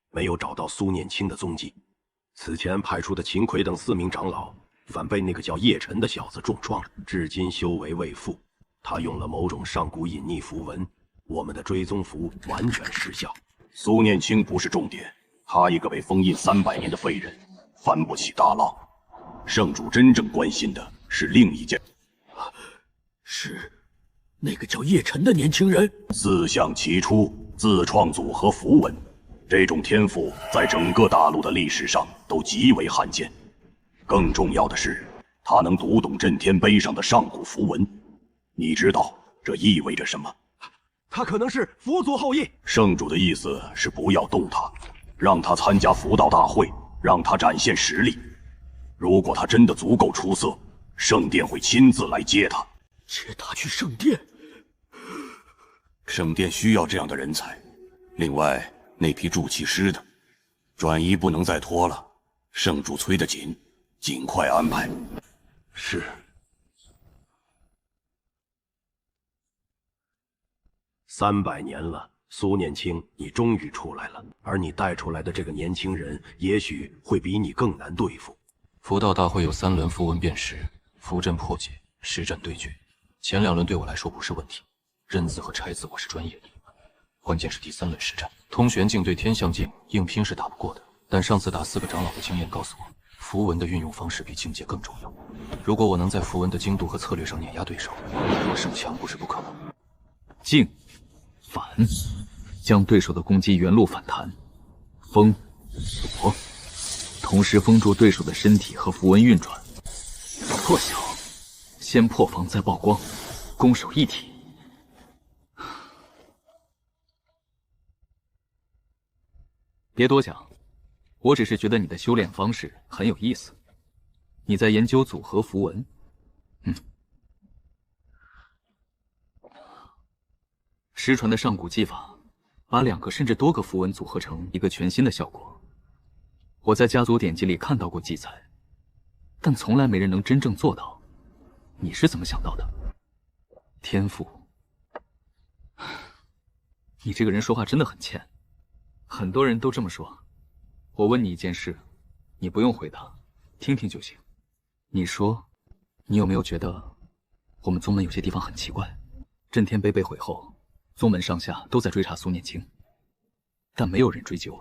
没有找到苏念清的踪迹。此前派出的秦奎等4名长老，反被那个叫叶晨的小子重创，至今修为未复。他用了某种上古隐匿符文，我们的追踪符完全失效。苏念清不是重点。他一个被封印300年的废人，翻不起大浪。圣主真正关心的是另一件，是那个叫叶晨的年轻人。自向其出，自创组合符文，这种天赋在整个大陆的历史上都极为罕见。更重要的是，他能读懂震天碑上的上古符文。你知道这意味着什么？他可能是佛祖后裔。圣主的意思是不要动他。让他参加符道大会，让他展现实力。如果他真的足够出色，圣殿会亲自来接他。接他去圣殿？圣殿需要这样的人才。另外，那批筑气师的转移不能再拖了，圣主催得紧，尽快安排。是。300年了。苏念清，你终于出来了，而你带出来的这个年轻人，也许会比你更难对付。符道大会有3轮符文辨识、符阵破解、实战对决，前2轮对我来说不是问题，认字和拆字我是专业的。关键是第3轮实战，通玄境对天象境硬拼是打不过的，但上次打4个长老的经验告诉我，符文的运用方式比境界更重要。如果我能在符文的精度和策略上碾压对手，弱胜强不是不可能。静。反，将对手的攻击原路反弹，封锁，同时封住对手的身体和符文运转。破晓，先破防再曝光，攻守一体。别多讲，我只是觉得你的修炼方式很有意思。你在研究组合符文？失传的上古技法，把2个甚至多个符文组合成一个全新的效果。我在家族典籍里看到过记载，但从来没人能真正做到。你是怎么想到的？天赋。你这个人说话真的很欠，很多人都这么说。我问你一件事，你不用回答，听听就行。你说，你有没有觉得我们宗门有些地方很奇怪？震天碑被毁后，宗门上下都在追查苏念清，但没有人追究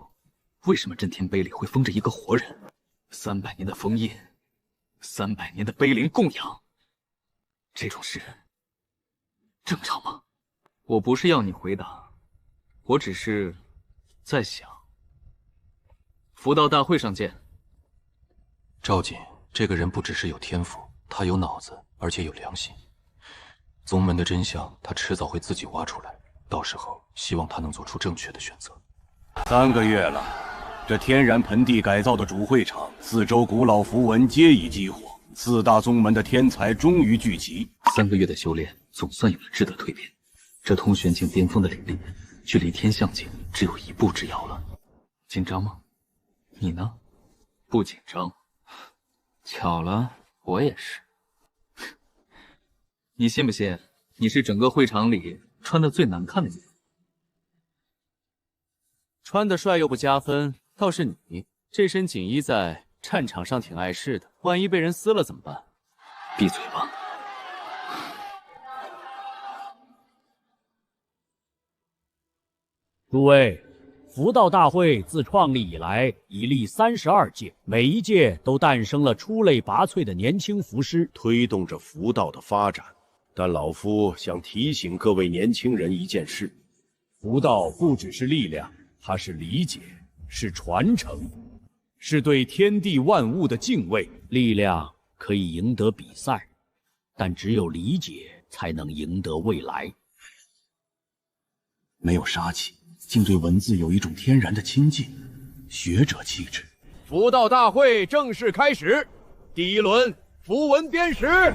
为什么震天碑里会封着一个活人。300年的封印，300年的碑灵供养，这种事正常吗？我不是要你回答，我只是在想。符道大会上见。赵锦，这个人不只是有天赋，他有脑子，而且有良心。宗门的真相，他迟早会自己挖出来。到时候，希望他能做出正确的选择。3个月了，这天然盆地改造的主会场，四周古老符文皆已激活，四大宗门的天才终于聚齐。3个月的修炼，总算有了质的蜕变。这通玄境巅峰的领力，距离天象境只有1步之遥了。紧张吗？你呢？不紧张。巧了，我也是。你信不信？你是整个会场里穿的最难看的衣服。穿得帅又不加分，倒是你这身锦衣在战场上挺碍事的，万一被人撕了怎么办？闭嘴吧。诸位，符道大会自创立以来，已历32届，每一届都诞生了出类拔萃的年轻符师，推动着符道的发展。但老夫想提醒各位年轻人一件事：符道不只是力量，它是理解，是传承，是对天地万物的敬畏。力量可以赢得比赛，但只有理解才能赢得未来。没有杀气，竟对文字有一种天然的亲近，学者气质。符道大会正式开始，第1轮符文编识。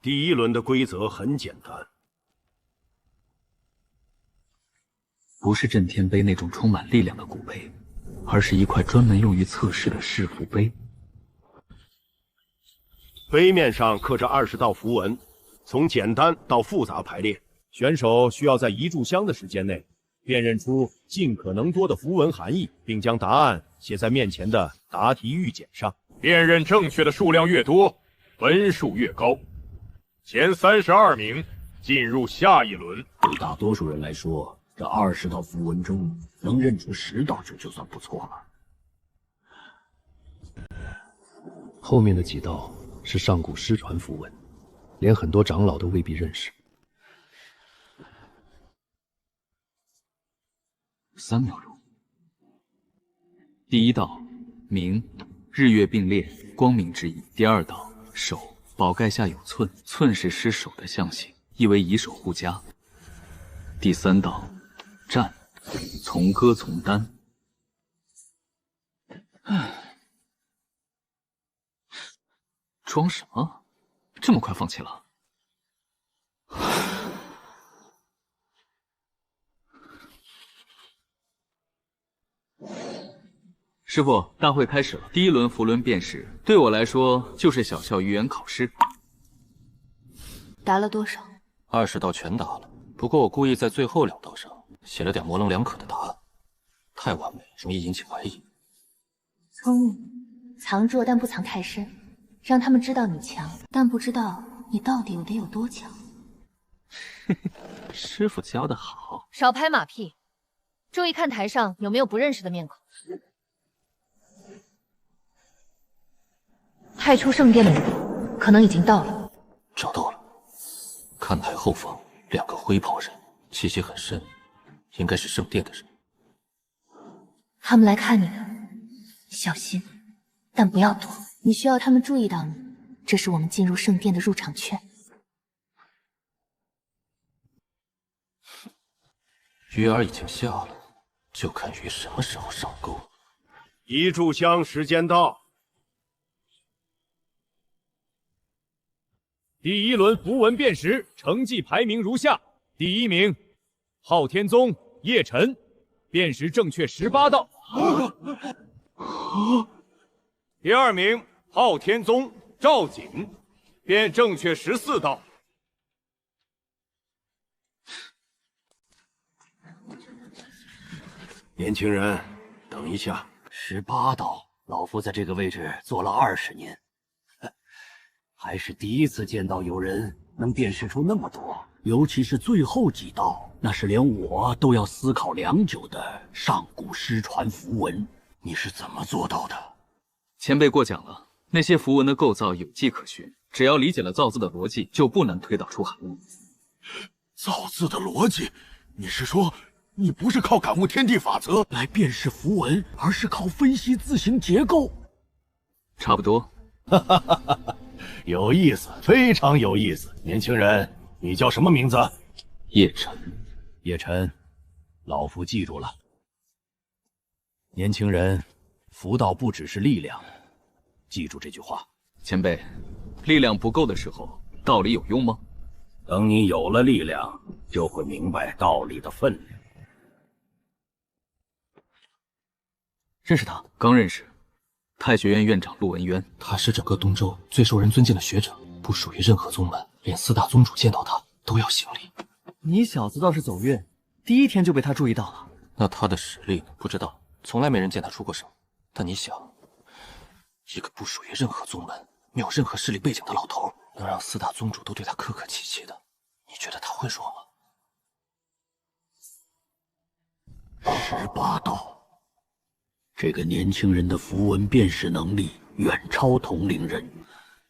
第1轮的规则很简单，不是震天碑那种充满力量的古碑，而是一块专门用于测试的试符碑。碑面上刻着20道符文，从简单到复杂排列。选手需要在1炷香的时间内辨认出尽可能多的符文含义，并将答案写在面前的答题玉简上。辨认正确的数量越多，分数越高。前32名进入下一轮。对大多数人来说，这20道符文中能认出10道，这就算不错了。后面的几道是上古失传符文，连很多长老都未必认识。3秒钟。第1道，明，日月并列，光明之意。第2道，守，宝盖下有寸，寸是失守的象形，意为以守护家。第3道，战，从歌从丹。装什么？这么快放弃了？师傅，大会开始了。第1轮符轮辨识，对我来说就是小校语言考试。答了多少？20道全答了，不过我故意在最后2道上写了点模棱两可的答案，太完美容易引起怀疑。聪明，藏弱但不藏太深，让他们知道你强，但不知道你到底有多强。师傅教得好。少拍马屁，注意看台上有没有不认识的面孔。派出圣殿的人可能已经到了。找到了，看台后方2个灰袍人，气息很深，应该是圣殿的人。他们来看你了，小心，但不要躲。你需要他们注意到你，这是我们进入圣殿的入场券。鱼饵已经下了，就看鱼什么时候上钩。1炷香时间到。第1轮符文辨识成绩排名如下：第1名，昊天宗叶晨，辨识正确18道；第2名，昊天宗赵景，辨正确14道。年轻人，等一下。18道，老夫在这个位置坐了20年。还是第一次见到有人能辨识出那么多，尤其是最后几道，那是连我都要思考良久的上古失传符文。你是怎么做到的？前辈过奖了，那些符文的构造有迹可循，只要理解了造字的逻辑，就不难推导出含义。造字的逻辑？你是说你不是靠感悟天地法则来辨识符文，而是靠分析字形结构？差不多。有意思，非常有意思。年轻人，你叫什么名字？叶晨。叶晨，老夫记住了。年轻人，符道不只是力量，记住这句话。前辈，力量不够的时候，道理有用吗？等你有了力量，就会明白道理的分量。认识他？刚认识。太学院院长陆文渊，他是整个东周最受人尊敬的学者，不属于任何宗门，连四大宗主见到他都要行礼。你小子倒是走运，第一天就被他注意到了。那他的实力呢？不知道，从来没人见他出过手。但你想，一个不属于任何宗门、没有任何势力背景的老头，能让四大宗主都对他客客气气的，你觉得他会弱吗？18道。这个年轻人的符文辨识能力远超同龄人，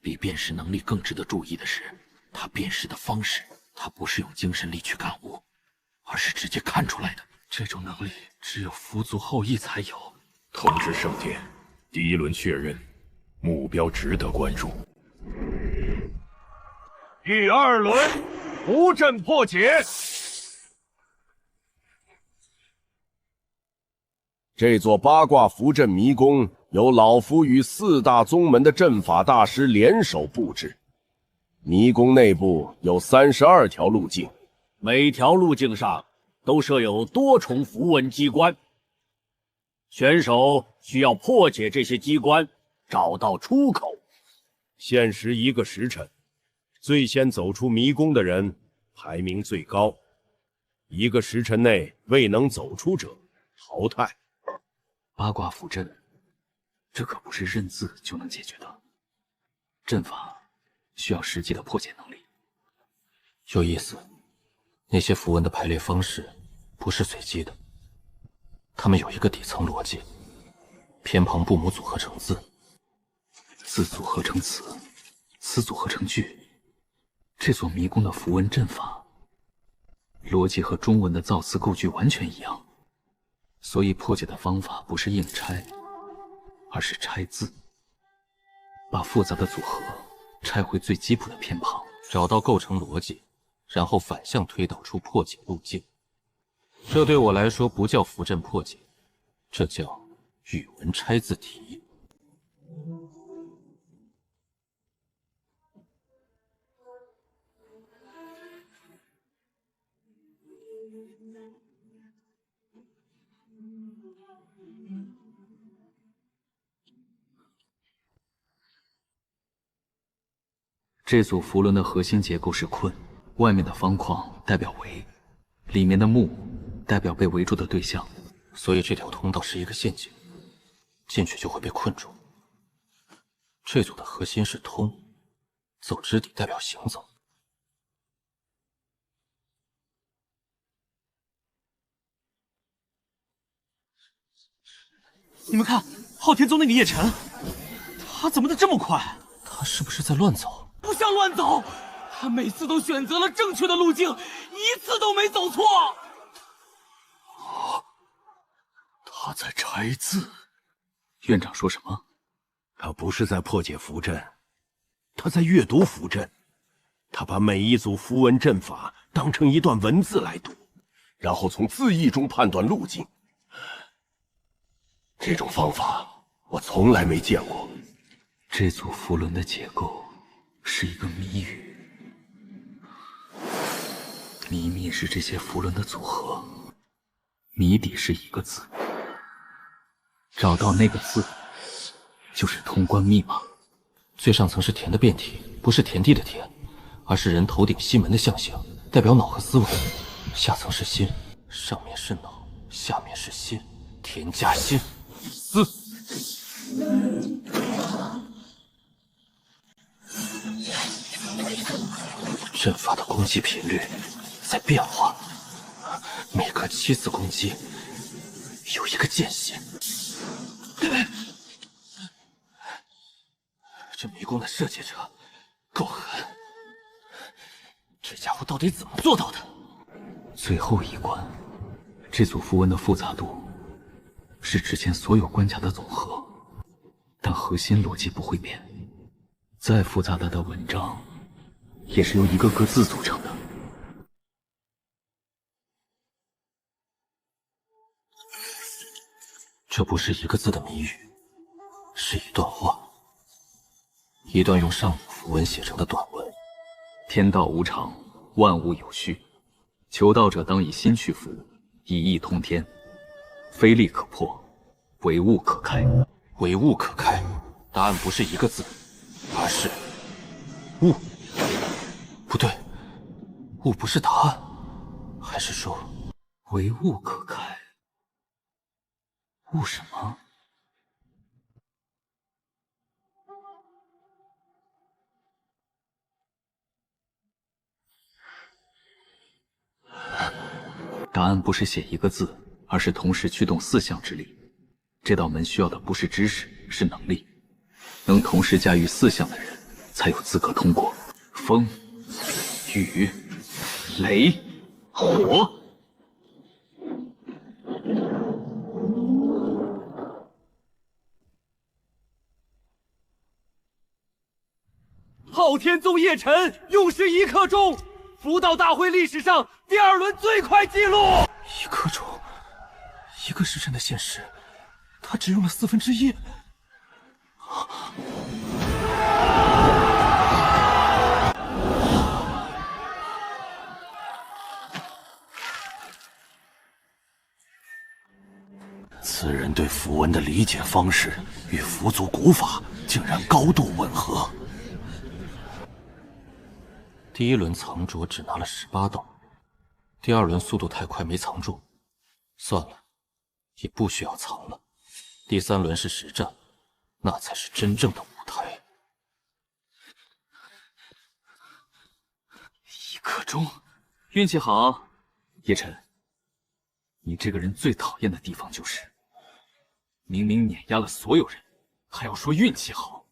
比辨识能力更值得注意的是，他辨识的方式，他不是用精神力去感悟，而是直接看出来的。这种能力只有符族后裔才有。统治圣殿，第1轮确认，目标值得关注。第2轮，符阵破解。这座八卦符阵迷宫由老夫与4大宗门的阵法大师联手布置。迷宫内部有32条路径，每条路径上都设有多重符文机关。选手需要破解这些机关，找到出口。限时1个时辰，最先走出迷宫的人排名最高。1个时辰内未能走出者淘汰。八卦符阵，这可不是认字就能解决的。阵法需要实际的破解能力。有意思，那些符文的排列方式不是随机的，它们有一个底层逻辑：偏旁部母组合成字，字组合成词，词组合成句。这座迷宫的符文阵法逻辑和中文的造词构句完全一样。所以破解的方法不是硬拆，而是拆字，把复杂的组合拆回最基础的偏旁，找到构成逻辑，然后反向推导出破解路径。这对我来说不叫符阵破解，这叫语文拆字题。这组符轮的核心结构是困，外面的方框代表围，里面的木代表被围住的对象，所以这条通道是一个陷阱，进去就会被困住。这组的核心是通，走之底代表行走。你们看，昊天宗那个叶晨，他怎么能这么快？他是不是在乱走？不像乱走，他每次都选择了正确的路径，一次都没走错。他在拆字。院长说什么？他不是在破解符阵，他在阅读符阵。他把每一组符文阵法当成一段文字来读，然后从字义中判断路径。这种方法我从来没见过。这组符轮的结构是一个谜语，谜面是这些符轮的组合，谜底是一个字，找到那个字就是通关密码。最上层是田的变体，不是田地的田，而是人头顶西门的象形，代表脑和思维。下层是心，上面是脑，下面是心，田加心思。阵法的攻击频率在变化，每隔7次攻击有一个间隙。这迷宫的设计者够狠，这家伙到底怎么做到的？最后一关，这组符文的复杂度是之前所有关卡的总和，但核心逻辑不会变。再复杂的文章也是由一个个字组成的。这不是一个字的谜语，是一段话，一段用上古符文写成的短文。天道无常，万物有序，求道者当以心去服，以意通天。非力可破，唯物可开。唯物可开，答案不是一个字，而是物。不对，物不是答案，还是说唯物可开？物什么？答案不是写一个字，而是同时驱动4项之力。这道门需要的不是知识，是能力。能同时驾驭4项的人，才有资格通过。风、雨、雷、火。昊天宗叶辰用时1刻钟，符道大会历史上第2轮最快纪录。1刻钟，1个时辰的限时，他只用了1/4。此人对符文的理解方式与符族古法竟然高度吻合。第1轮藏拙只拿了18道，第2轮速度太快没藏住，算了，也不需要藏了。第3轮是实战，那才是真正的舞台。1刻钟，运气好，叶辰。你这个人最讨厌的地方就是，明明碾压了所有人，还要说运气好。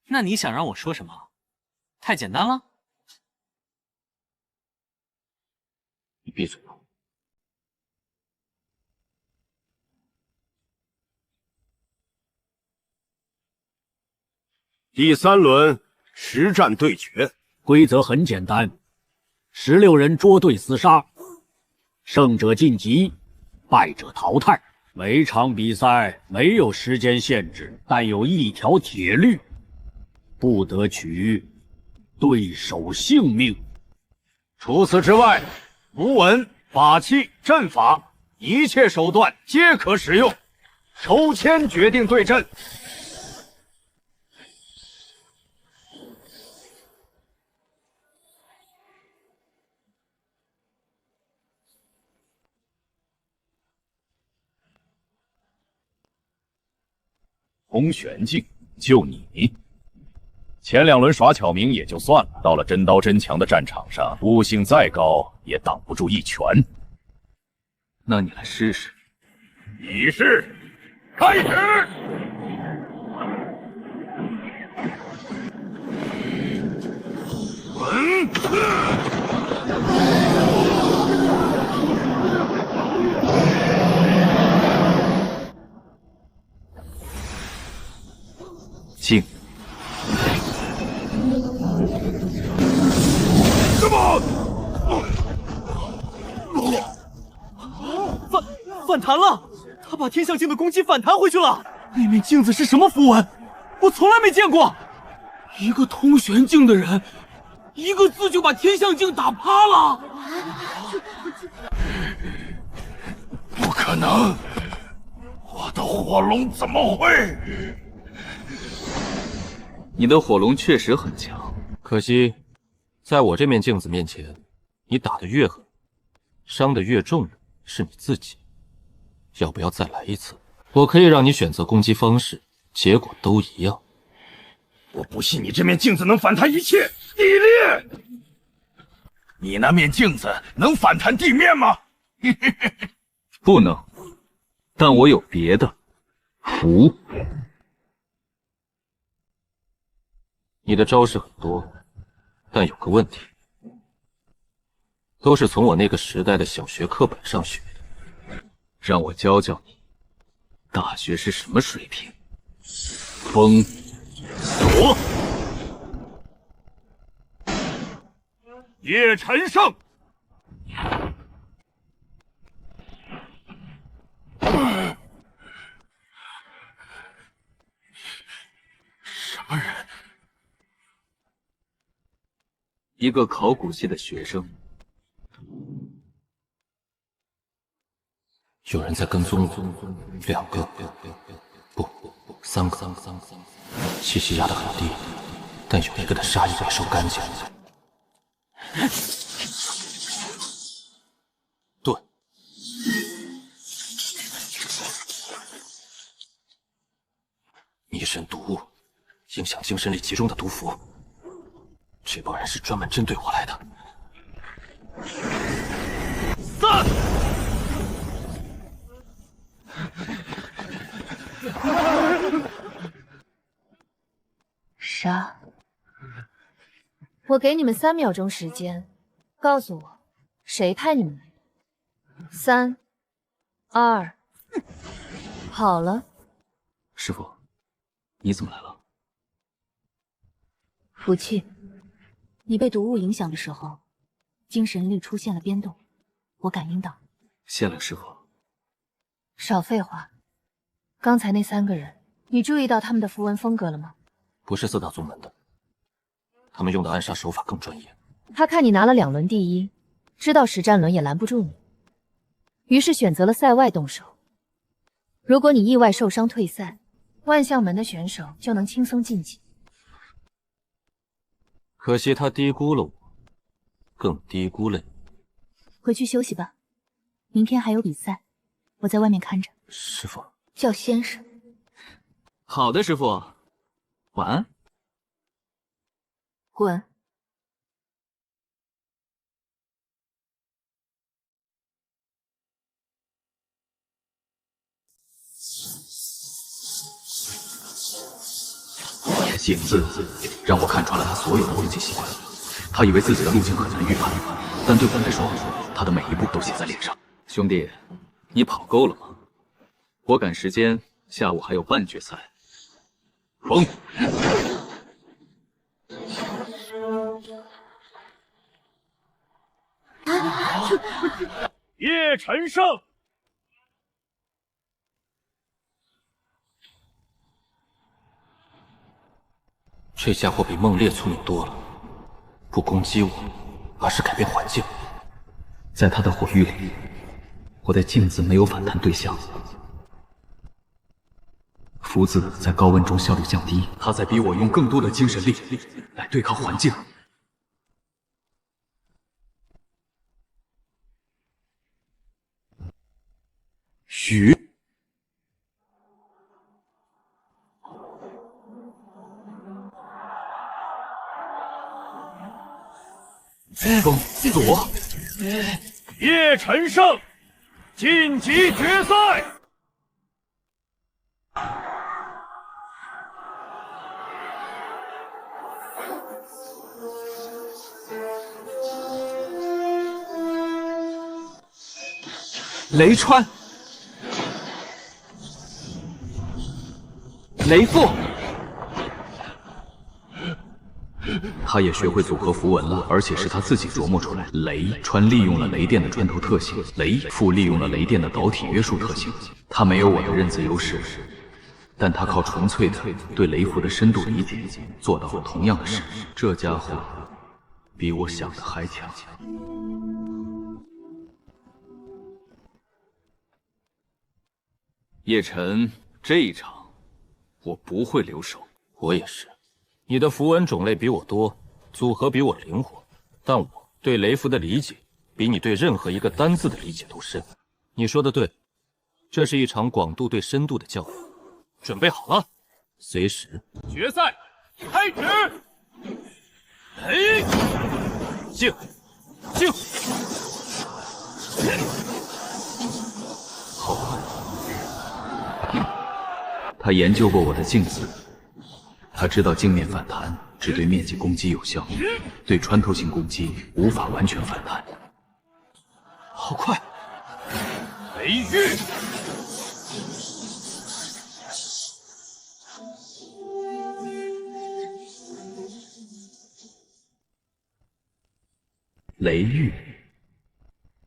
那你想让我说什么？太简单了。你闭嘴吧。第3轮实战对决，规则很简单，16人捉对厮杀，胜者晋级，败者淘汰。每场比赛没有时间限制，但有一条铁律：不得取对手性命。除此之外，符文、法器、阵法，一切手段皆可使用。抽签决定对阵。空玄境，就你。前2轮耍巧明也就算了，到了真刀真枪的战场上，悟性再高也挡不住一拳。那你来试试。比试开始。静。反弹了！他把天象镜的攻击反弹回去了。那面镜子是什么符文？我从来没见过。一个通玄境的人，一个字就把天象镜打趴了。不可能！我的火龙怎么会？你的火龙确实很强，可惜，在我这面镜子面前，你打得越狠，伤得越重的是你自己。要不要再来一次？我可以让你选择攻击方式，结果都一样。我不信你这面镜子能反弹一切。地裂！你那面镜子能反弹地面吗？不能，但我有别的符。你的招式很多，但有个问题，都是从我那个时代的小学课本上学的。让我教教你，大学是什么水平？封锁。叶辰胜。一个考古系的学生。有人在跟踪我，2个，不，3个。气息压得很低，但有一个的杀意未收干净。盾，迷神毒物，影响精神力集中的毒符。这帮人是专门针对我来的。散！杀！我给你们3秒钟时间，告诉我谁派你们来的。3、2，好了。师傅，你怎么来了？不去。你被毒物影响的时候，精神力出现了变动，我感应到。谢了，师傅。少废话。刚才那3个人，你注意到他们的符文风格了吗？不是4大宗门的，他们用的暗杀手法更专业。他看你拿了2轮第1，知道实战轮也拦不住你，于是选择了赛外动手。如果你意外受伤退赛，万象门的选手就能轻松晋级。可惜他低估了我，更低估了你。回去休息吧，明天还有比赛，我在外面看着。师傅，叫先生。好的，师傅，晚安。滚。影子让我看穿了他所有的攻击习惯。他以为自己的路径很难预判，但对我来说，他的每一步都写在脸上。兄弟，你跑够了吗？我赶时间，下午还有半决赛。疯！叶晨胜。这家伙比孟烈聪明多了，不攻击我，而是改变环境。在他的火域里，我的镜子没有反弹对象，符子在高温中效率降低，他在逼我用更多的精神力来对抗环境。雨。风左，叶晨胜晋级决赛。雷川，雷父。他也学会组合符文了，而且是他自己琢磨出来。雷川利用了雷电的穿透特性，雷父利用了雷电的导体约束特性。他没有我的认字优势，但他靠纯粹的对雷符的深度理解，做到了同样的事。这家伙比我想的还强。叶晨，这一场我不会留手。我也是。你的符文种类比我多，组合比我灵活，但我对雷符的理解比你对任何一个单字的理解都深。你说的对，这是一场广度对深度的较量。准备好了，随时。决赛开始。静，好。他研究过我的镜子。他知道镜面反弹只对面积攻击有效，对穿透性攻击无法完全反弹。好快！雷玉，雷玉，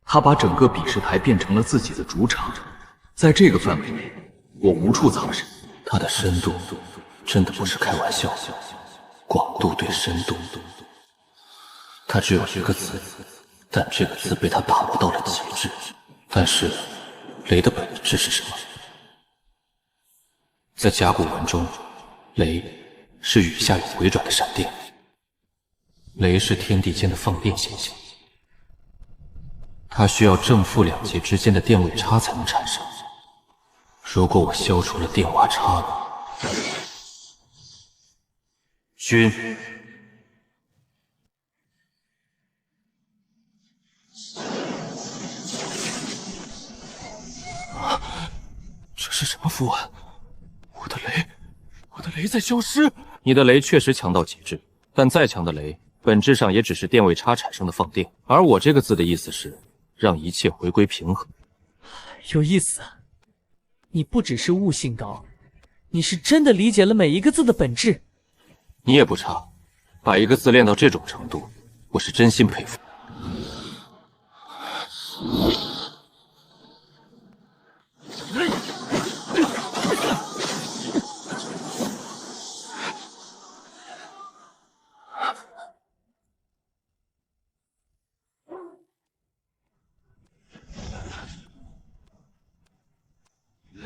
他把整个比试台变成了自己的主场，在这个范围内，我无处藏身。他的深度真的不是开玩笑。广度对深度，他只有一个字，但这个字被他打磨到了极致。但是，雷的本质是什么？在甲骨文中，雷是雨下有回转的闪电，雷是天地间的放电现象，它需要正负两极之间的电位差才能产生。如果我消除了电瓦差，君，这是什么符文？我的雷在消失。你的雷确实强到极致，但再强的雷，本质上也只是电位差产生的放电。而我这个字的意思是，让一切回归平衡。有意思，你不只是悟性高，你是真的理解了每一个字的本质。你也不差，把一个字练到这种程度，我是真心佩服。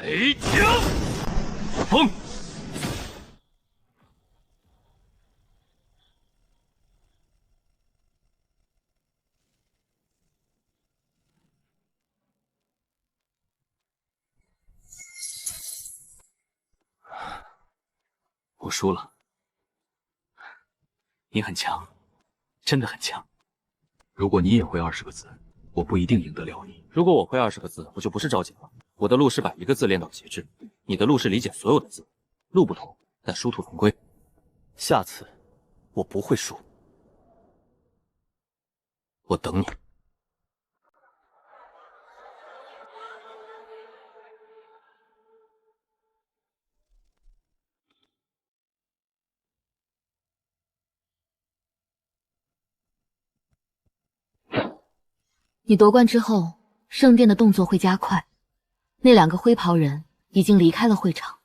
雷霆风。我输了，你很强，真的很强。如果你也会20个字，我不一定赢得了你。如果我会20个字，我就不是赵景了。我的路是把一个字练到极致，你的路是理解所有的字，路不同，但殊途同归。下次我不会输，我等你。你夺冠之后，圣殿的动作会加快。那2个灰袍人已经离开了会场，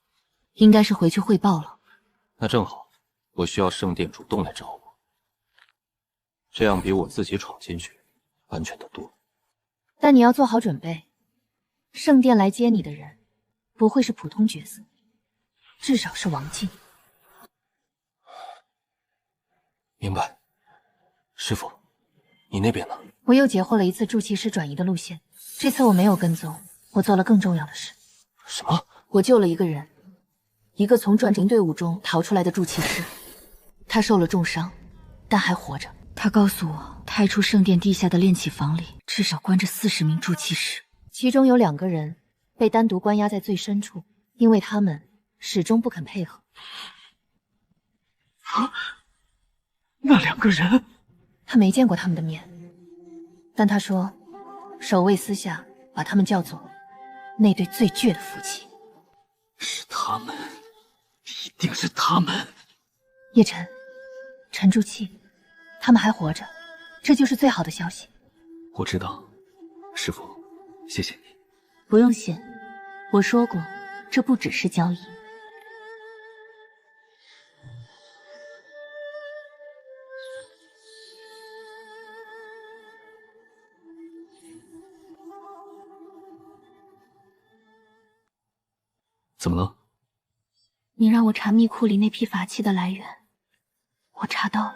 应该是回去汇报了。那正好，我需要圣殿主动来找我，这样比我自己闯进去安全得多。但你要做好准备，圣殿来接你的人不会是普通角色，至少是王静。明白。师傅，你那边呢？我又截获了一次筑气师转移的路线，这次我没有跟踪，我做了更重要的事。什么？我救了一个人，一个从转营队伍中逃出来的筑气师，他受了重伤，但还活着。他告诉我，太初圣殿地下的炼气房里至少关着40名筑气师，其中有2个人被单独关押在最深处，因为他们始终不肯配合。那2个人，他没见过他们的面，但他说，守卫私下把他们叫做那对最倔的夫妻。是他们，一定是他们。叶晨、陈筑气，他们还活着，这就是最好的消息。我知道，师傅，谢谢你。不用谢，我说过，这不只是交易。怎么了？你让我查密库里那批法器的来源，我查到了。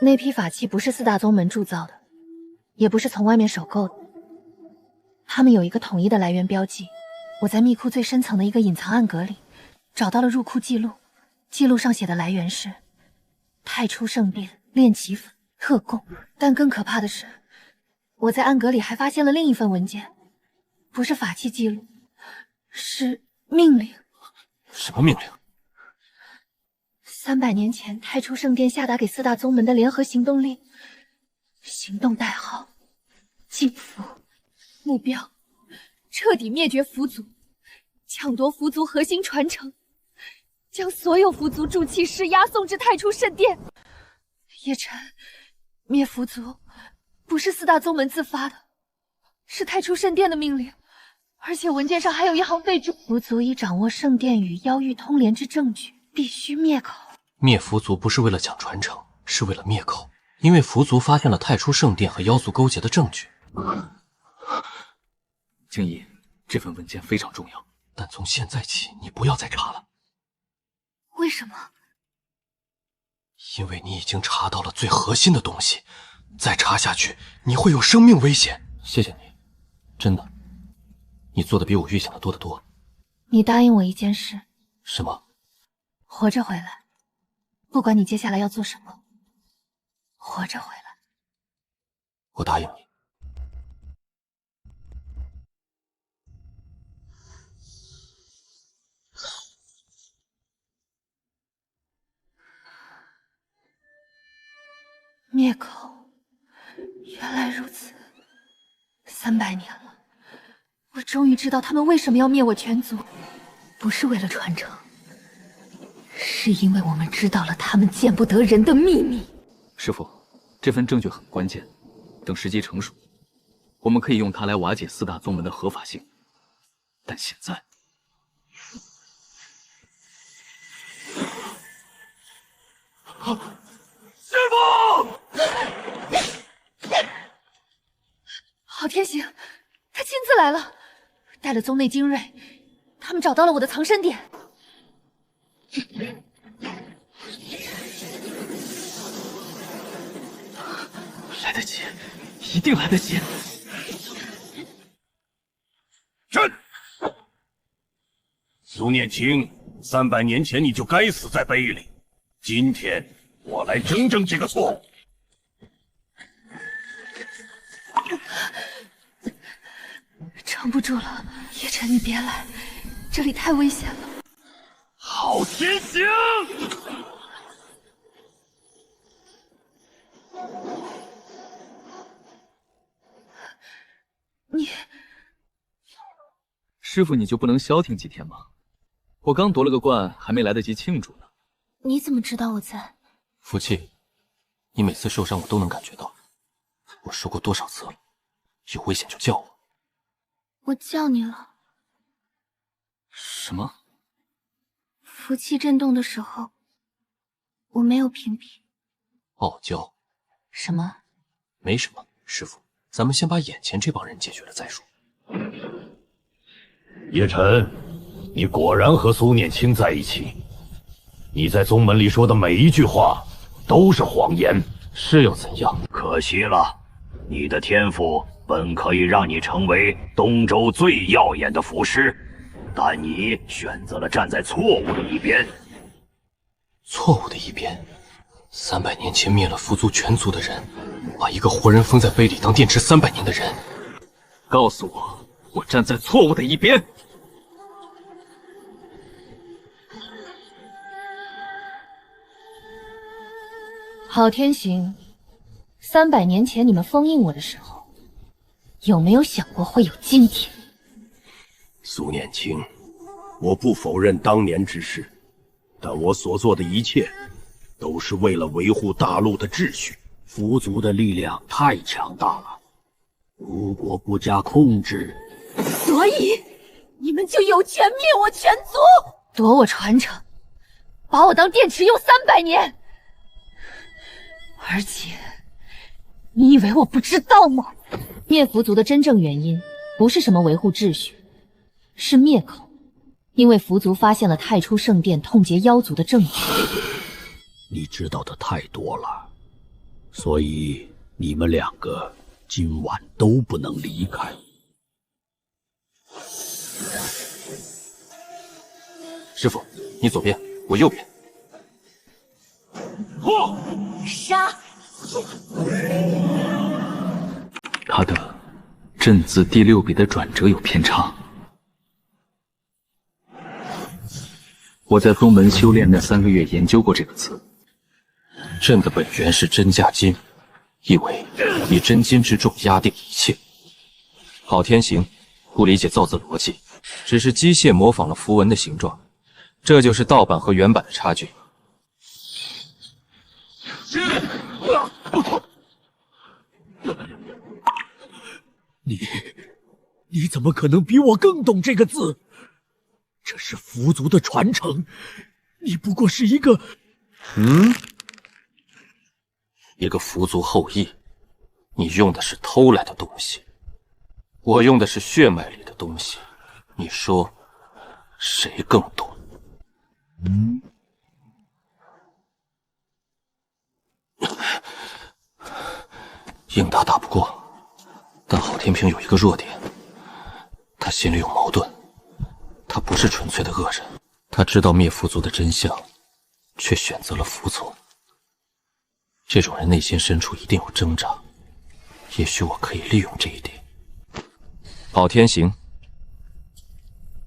那批法器不是4大宗门铸造的，也不是从外面首购的，他们有一个统一的来源标记。我在密库最深层的一个隐藏暗格里找到了入库记录，记录上写的来源是太初圣殿炼气粉特供。但更可怕的是，我在暗格里还发现了另一份文件，不是法器记录，是命令。什么命令？300年前太初圣殿下达给4大宗门的联合行动令，行动代号禁服，目标彻底灭绝符族，抢夺符族核心传承，将所有符族筑气师押送至太初圣殿。叶晨，灭符族不是4大宗门自发的，是太初圣殿的命令。而且文件上还有一行备注：狐族已掌握圣殿与妖域通联之证据，必须灭口。灭狐族不是为了抢传承，是为了灭口。因为狐族发现了太初圣殿和妖族勾结的证据。静怡，这份文件非常重要，但从现在起，你不要再查了。为什么？因为你已经查到了最核心的东西，再查下去，你会有生命危险。谢谢你，真的，你做的比我预想的多得多。你答应我一件事。什么？活着回来，不管你接下来要做什么，活着回来。我答应你。灭口，原来如此。300年了，我终于知道他们为什么要灭我全族，不是为了传承，是因为我们知道了他们见不得人的秘密。师父，这份证据很关键，等时机成熟，我们可以用它来瓦解4大宗门的合法性。但现在，师父！郝天行，他亲自来了，带了宗内精锐，他们找到了我的藏身点。来得及，一定来得及。朕，苏念青，300年前你就该死在碑里，今天我来更正这个错误。撑不住了，叶晨，你别来，这里太危险了。郝天行，你，师父你就不能消停几天吗？我刚夺了个冠，还没来得及庆祝呢。你怎么知道我在？福气，你每次受伤我都能感觉到。我说过多少次了，有危险就叫我。我叫你了。什么？符气震动的时候，我没有屏蔽。傲娇？什么？没什么，师父，咱们先把眼前这帮人解决了再说。叶晨，你果然和苏念青在一起。你在宗门里说的每一句话都是谎言，是又怎样？可惜了，你的天赋本可以让你成为东周最耀眼的符师，但你选择了站在错误的一边。错误的一边？300年前灭了符族全族的人，把一个活人封在碑里当电池300年的人，告诉我，我站在错误的一边。郝天行，300年前你们封印我的时候，有没有想过会有今天？苏念青，我不否认当年之事，但我所做的一切，都是为了维护大陆的秩序。符族的力量太强大了，如果不加控制，所以你们就有权灭我全族，夺我传承，把我当电池用300年。而且，你以为我不知道吗？灭符族的真正原因不是什么维护秩序，是灭口。因为符族发现了太初圣殿痛结妖族的证据。你知道的太多了，所以你们2个今晚都不能离开。师父，你左边，我右边。杀！他的震字第6笔的转折有偏差。我在宗门修炼那3个月研究过这个词。朕的本源是真价金，意为以真金之重压定一切。郝天行不理解造字逻辑，只是机械模仿了符文的形状，这就是盗版和原版的差距。你你怎么可能比我更懂这个字？这是符族的传承，你不过是一个……一个符族后裔，你用的是偷来的东西，我用的是血脉里的东西，你说谁更懂？应答打不过，但郝天平有一个弱点，他心里有矛盾，他不是纯粹的恶人，他知道灭符族的真相，却选择了服从。这种人内心深处一定有挣扎，也许我可以利用这一点。郝天行，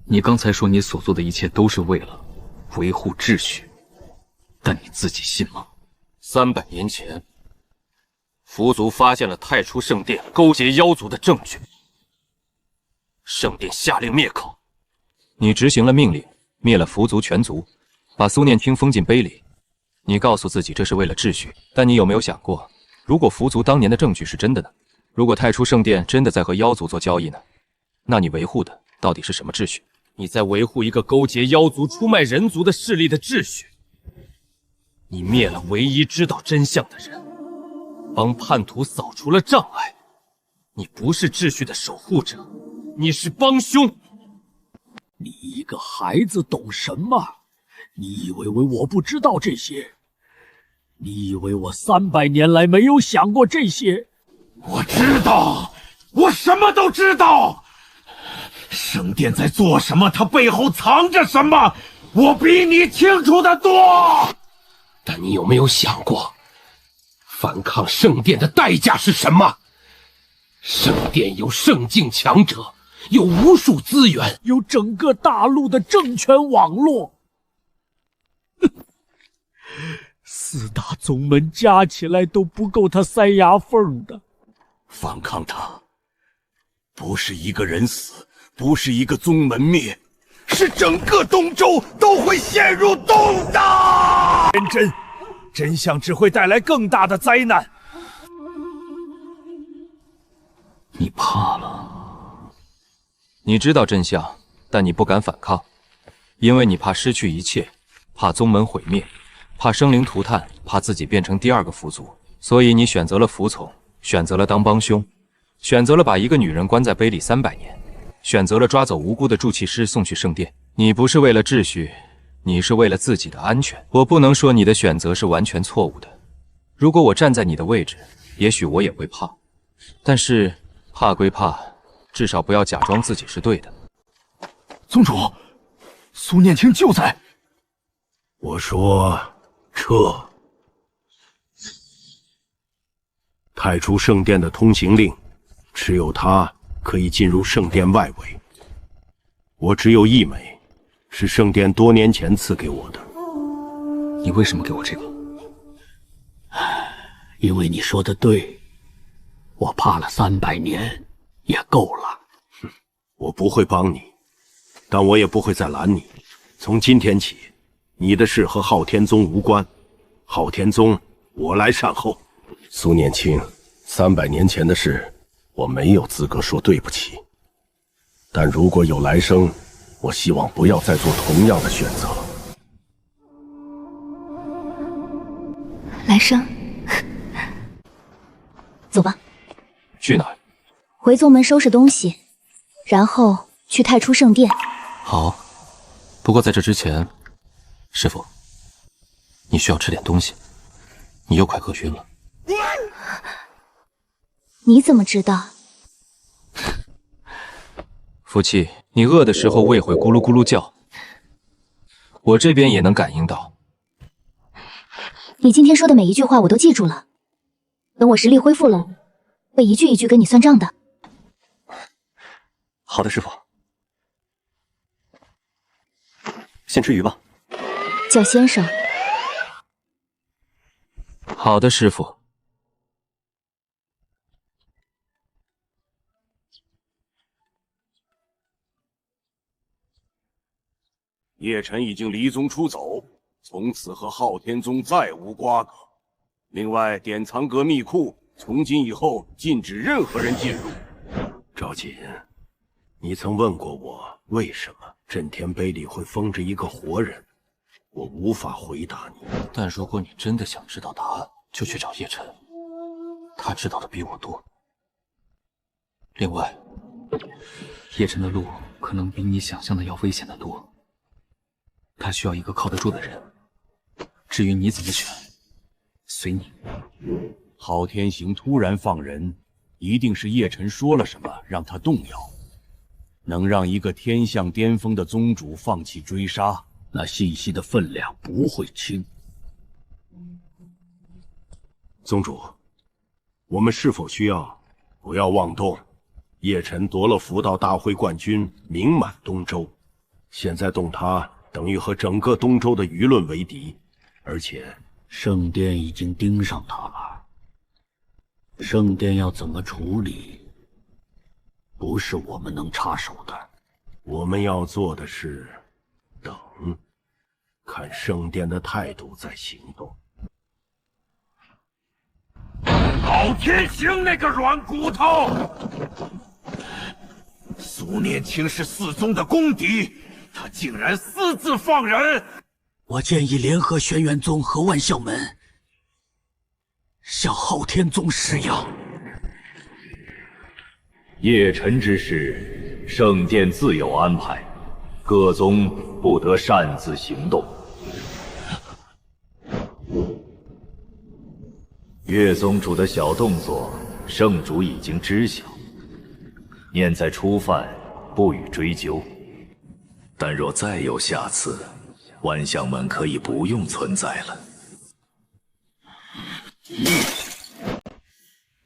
你刚才说你所做的一切都是为了维护秩序，但你自己信吗？300年前，符族发现了太初圣殿勾结妖族的证据，圣殿下令灭口，你执行了命令，灭了符族全族，把苏念青封进碑里。你告诉自己这是为了秩序，但你有没有想过，如果符族当年的证据是真的呢？如果太初圣殿真的在和妖族做交易呢？那你维护的到底是什么秩序？你在维护一个勾结妖族、出卖人族的势力的秩序。你灭了唯一知道真相的人，帮叛徒扫除了障碍。你不是秩序的守护者，你是帮凶。你一个孩子懂什么？你以为我不知道这些？你以为我300年来没有想过这些？我知道，我什么都知道。圣殿在做什么？它背后藏着什么？我比你清楚得多。但你有没有想过，反抗圣殿的代价是什么？圣殿有圣境强者，有无数资源，有整个大陆的政权网络。4大宗门加起来都不够他塞牙缝的。反抗他，不是一个人死，不是一个宗门灭，是整个东周都会陷入动荡。真相只会带来更大的灾难。你怕了？你知道真相，但你不敢反抗，因为你怕失去一切，怕宗门毁灭，怕生灵涂炭，怕自己变成第2个符族，所以你选择了服从，选择了当帮凶，选择了把一个女人关在碑里300年，选择了抓走无辜的筑气师送去圣殿。你不是为了秩序，你是为了自己的安全。我不能说你的选择是完全错误的。如果我站在你的位置，也许我也会怕，但是怕归怕，至少不要假装自己是对的。宗主，苏念青就在。我说撤。太初圣殿的通行令，只有他可以进入圣殿外围。我只有1枚，是圣殿多年前赐给我的。你为什么给我这个？因为你说的对，我怕了300年也够了。我不会帮你，但我也不会再拦你。从今天起，你的事和昊天宗无关，昊天宗我来善后。苏念青，300年前的事，我没有资格说对不起。但如果有来生，我希望不要再做同样的选择。来生，走吧。去哪儿？回宗门收拾东西，然后去太初圣殿。好，不过在这之前，师傅，你需要吃点东西，你又快饿晕了。你怎么知道？福气，你饿的时候胃会咕噜咕噜叫，我这边也能感应到。你今天说的每一句话我都记住了，等我实力恢复了，会一句一句跟你算账的。好的，师傅。先吃鱼吧。叫先生。好的，师傅。叶晨已经离宗出走，从此和昊天宗再无瓜葛。另外，典藏阁秘库从今以后禁止任何人进入。赵瑾，你曾问过我，为什么震天碑里会封着一个活人？我无法回答你。但如果你真的想知道答案，就去找叶晨，他知道的比我多。另外，叶晨的路可能比你想象的要危险得多，他需要一个靠得住的人。至于你怎么选，随你。昊天行突然放人，一定是叶晨说了什么让他动摇。能让一个天象巅峰的宗主放弃追杀，那信息的分量不会轻。宗主，我们是否需要不要妄动？叶晨夺了福道大会冠军，名满东周，现在动他，等于和整个东周的舆论为敌，而且圣殿已经盯上他了。圣殿要怎么处理，不是我们能插手的。我们要做的是等，看圣殿的态度再行动。昊天行那个软骨头！苏念青是四宗的公敌，他竟然私自放人！我建议联合轩辕宗和万象门，向昊天宗施压。叶晨之事，圣殿自有安排，各宗不得擅自行动。岳宗主的小动作，圣主已经知晓，念在初犯，不予追究。但若再有下次，万象门可以不用存在了。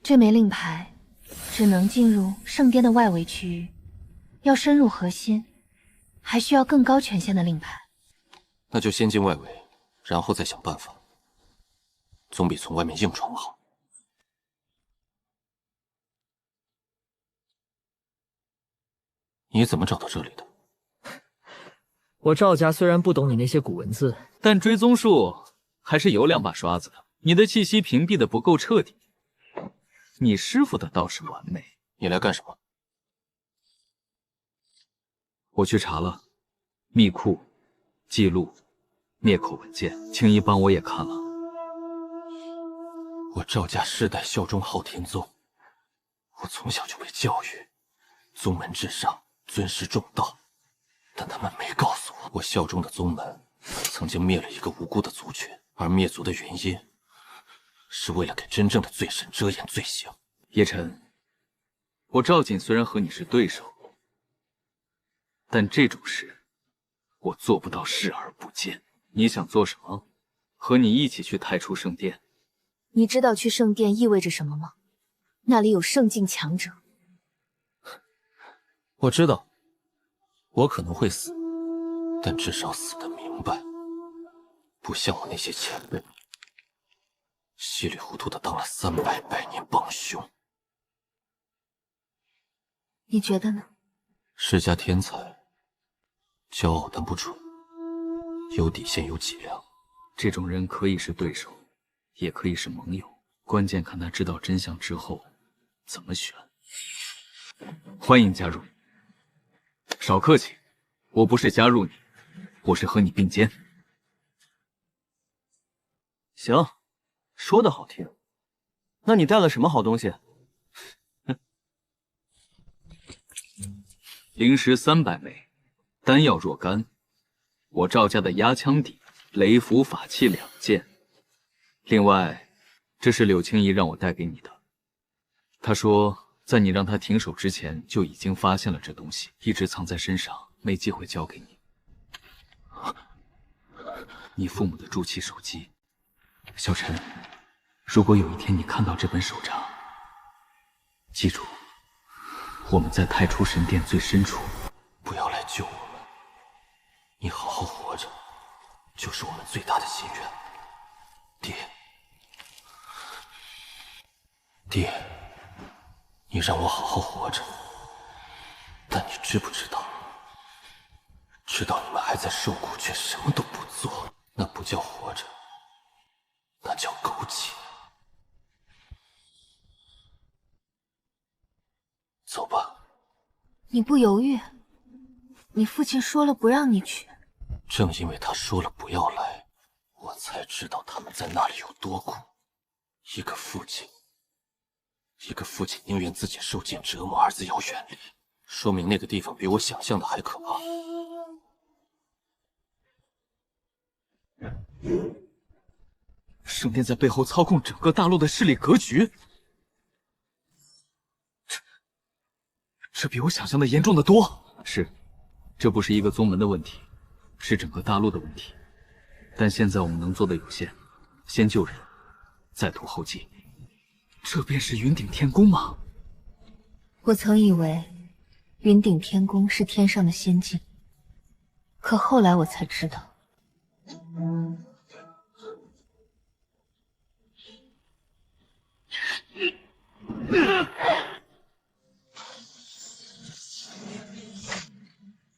这枚令牌只能进入圣殿的外围区域，要深入核心，还需要更高权限的令牌。那就先进外围，然后再想办法，总比从外面硬闯好。你怎么找到这里的？我赵家虽然不懂你那些古文字，但追踪术还是有2把刷子的。你的气息屏蔽的不够彻底，你师傅的倒是完美。你来干什么？我去查了密库、记录、灭口文件，青衣帮我也看了。我赵家世代效忠昊天宗，我从小就被教育，宗门至上，尊师重道。但他们没告诉我，我效忠的宗门曾经灭了一个无辜的族群，而灭族的原因是为了给真正的罪神遮掩罪行。叶晨，我赵锦虽然和你是对手，但这种事我做不到视而不见。你想做什么？和你一起去太初圣殿。你知道去圣殿意味着什么吗？那里有圣境强者。我知道，我可能会死，但至少死得明白，不像我那些前辈稀里糊涂的当了300百年帮凶。你觉得呢？世家天才，骄傲但不蠢，有底线有脊梁。这种人可以是对手，也可以是盟友，关键看他知道真相之后怎么选。欢迎加入。少客气，我不是加入你，我是和你并肩。行，说的好听。那你带了什么好东西？灵石300枚，丹药若干，我赵家的压枪底、雷符法器2件。另外，这是柳青怡让我带给你的。她说，在你让她停手之前，就已经发现了这东西，一直藏在身上，没机会交给你。你父母的铸器手机，小陈，如果有一天你看到这本手札，记住，我们在太初神殿最深处，不要来救我们。你好好活着，就是我们最大的心愿。爹，你让我好好活着，但你知不知道？知道你们还在受苦，却什么都不做，那不叫活着，那叫苟且。走吧。你不犹豫？你父亲说了不让你去。正因为他说了不要来，我才知道他们在那里有多苦。一个父亲宁愿自己受尽折磨，儿子要远离，说明那个地方比我想象的还可怕。圣殿在背后操控整个大陆的势力格局，这比我想象的严重的多。是，这不是一个宗门的问题，是整个大陆的问题。但现在我们能做的有限，先救人，再图后继。这便是云顶天宫吗？我曾以为云顶天宫是天上的仙境，可后来我才知道。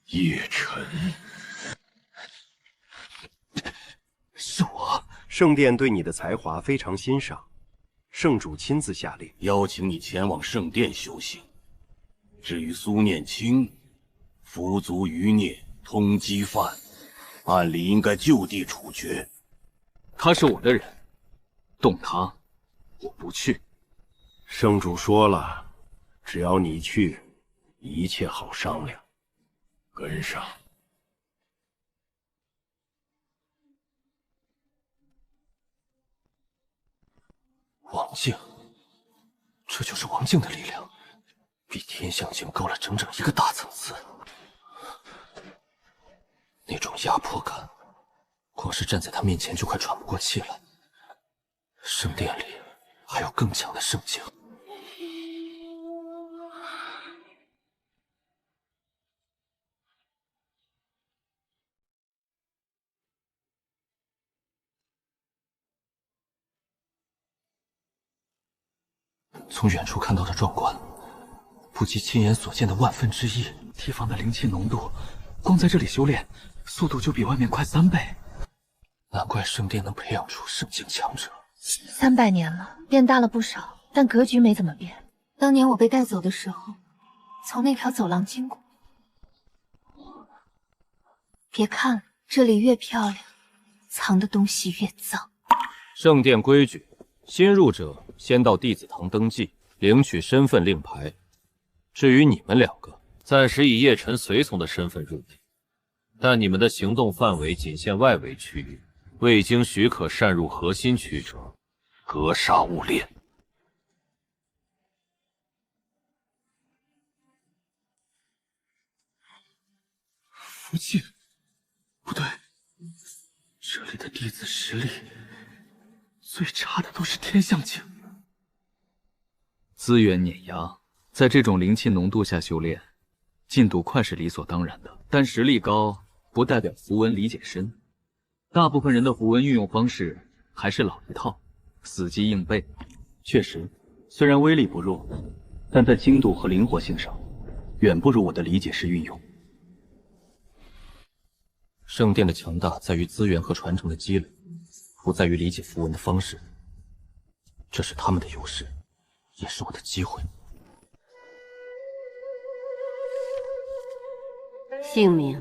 叶晨，是我。圣殿对你的才华非常欣赏，圣主亲自下令邀请你前往圣殿修行。至于苏念清，服族余孽，通缉犯，按理应该就地处决。他是我的人，动他，我不去。圣主说了，只要你去，一切好商量。跟上。王境，这就是王境的力量，比天象境高了整整一个大层次。那种压迫感，光是站在他面前就快喘不过气来。圣殿里还有更强的圣境。从远处看到的壮观，不及亲眼所见的1/1000。地方的灵气浓度，光在这里修炼，速度就比外面快3倍。难怪圣殿能培养出圣境强者。300年了，变大了不少，但格局没怎么变。当年我被带走的时候，从那条走廊经过。别看了，这里越漂亮，藏的东西越脏。圣殿规矩，新入者先到弟子堂登记，领取身份令牌。至于你们2个，暂时以叶晨随从的身份入内，但你们的行动范围仅限外围区域，未经许可擅入核心区者，格杀勿练。福晋，不对，这里的弟子实力最差的都是天象境。资源碾压，在这种灵气浓度下修炼，进度快是理所当然的，但实力高不代表符文理解深。大部分人的符文运用方式还是老一套，死记硬背。确实，虽然威力不弱，但在精度和灵活性上，远不如我的理解式运用。圣殿的强大在于资源和传承的积累，不在于理解符文的方式。这是他们的优势，也是我的机会。姓名：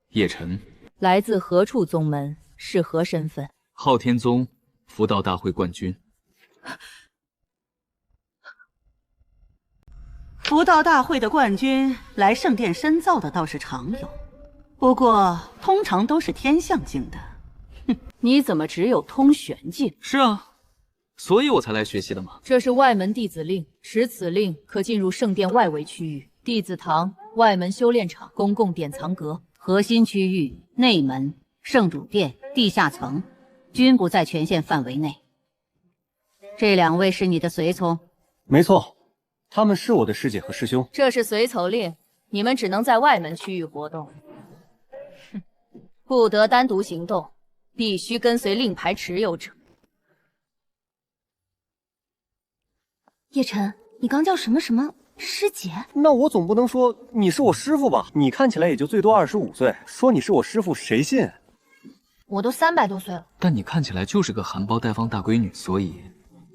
叶晨，来自何处宗门？是何身份？昊天宗福道大会冠军。福道大会的冠军来圣殿深造的倒是常有，不过通常都是天象境的。哼，你怎么只有通玄境？是啊，所以我才来学习的嘛。这是外门弟子令，持此令可进入圣殿外围区域、弟子堂、外门修炼场、公共典藏阁、核心区域、内门、圣主殿、地下层，均不在权限范围内。这2位是你的随从？没错，他们是我的师姐和师兄。这是随从令，你们只能在外门区域活动，不得单独行动，必须跟随令牌持有者。叶晨，你刚叫什么什么师姐？那我总不能说你是我师傅吧？你看起来也就最多25岁，说你是我师傅，谁信？我都300多岁了。但你看起来就是个含苞待放大闺女，所以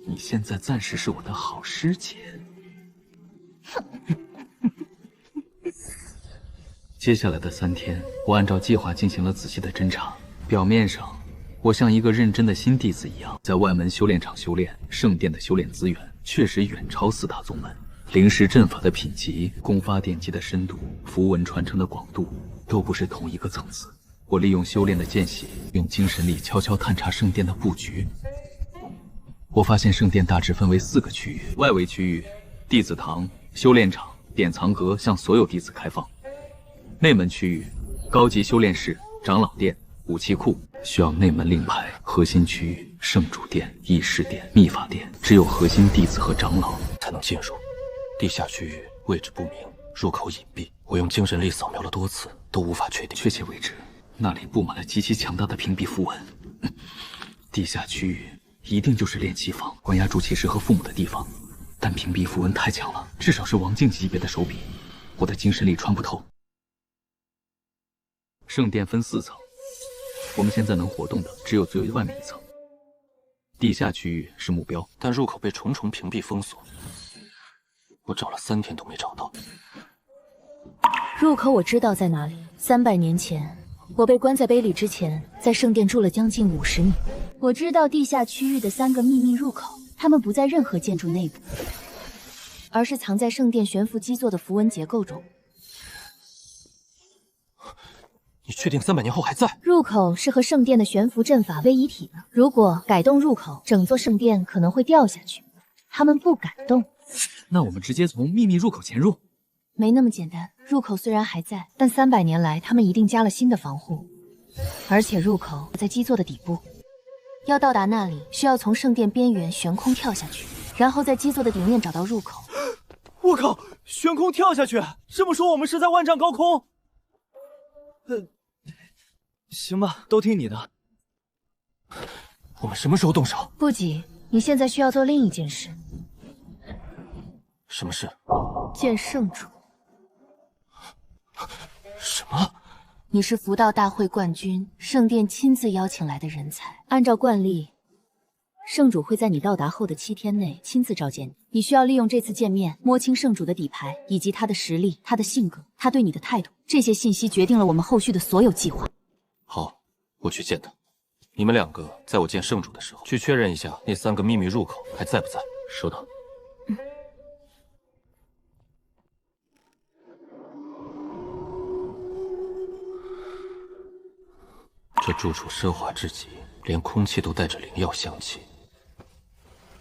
你现在暂时是我的好师姐。接下来的3天，我按照计划进行了仔细的侦查。表面上，我像一个认真的新弟子一样，在外门修炼场修炼。圣殿的修炼资源确实远超4大宗门，灵石阵法的品级、功法典籍的深度、符文传承的广度，都不是同一个层次。我利用修炼的间隙，用精神力悄悄探查圣殿的布局。我发现圣殿大致分为4个区域，外围区域、弟子堂、修炼场、典藏阁向所有弟子开放；内门区域、高级修炼室、长老殿、武器库需要内门令牌；核心区域、圣主殿、议事殿、秘法殿，只有核心弟子和长老才能进入。地下区域位置不明，入口隐蔽，我用精神力扫描了多次，都无法确定确切位置。那里布满了极其强大的屏蔽符文。地下区域一定就是炼器坊、关押住骑士和父母的地方，但屏蔽符文太强了，至少是王境级别的手笔，我的精神力穿不透。圣殿分4层，我们现在能活动的只有最外面1层。地下区域是目标，但入口被重重屏蔽封锁，我找了3天都没找到。入口我知道在哪里。300年前，我被关在碑里之前，在圣殿住了将近50年。我知道地下区域的3个秘密入口，它们不在任何建筑内部，而是藏在圣殿悬浮基座的符文结构中。你确定300年后还在？入口是和圣殿的悬浮阵法为一体的，如果改动入口，整座圣殿可能会掉下去。他们不敢动。那我们直接从秘密入口潜入？没那么简单。入口虽然还在，但300年来他们一定加了新的防护，而且入口在基座的底部。要到达那里，需要从圣殿边缘悬空跳下去，然后在基座的顶面找到入口。我靠！悬空跳下去，这么说我们是在万丈高空？行吧，都听你的。我们什么时候动手？不急，你现在需要做另一件事。什么事？见圣主。什么？你是符道大会冠军，圣殿亲自邀请来的人才。按照惯例，圣主会在你到达后的7天内亲自召见你。你需要利用这次见面，摸清圣主的底牌，以及他的实力、他的性格、他对你的态度。这些信息决定了我们后续的所有计划。好，我去见他。你们2个在我见圣主的时候，去确认一下那3个秘密入口还在不在。收到。这住处奢华至极，连空气都带着灵药香气。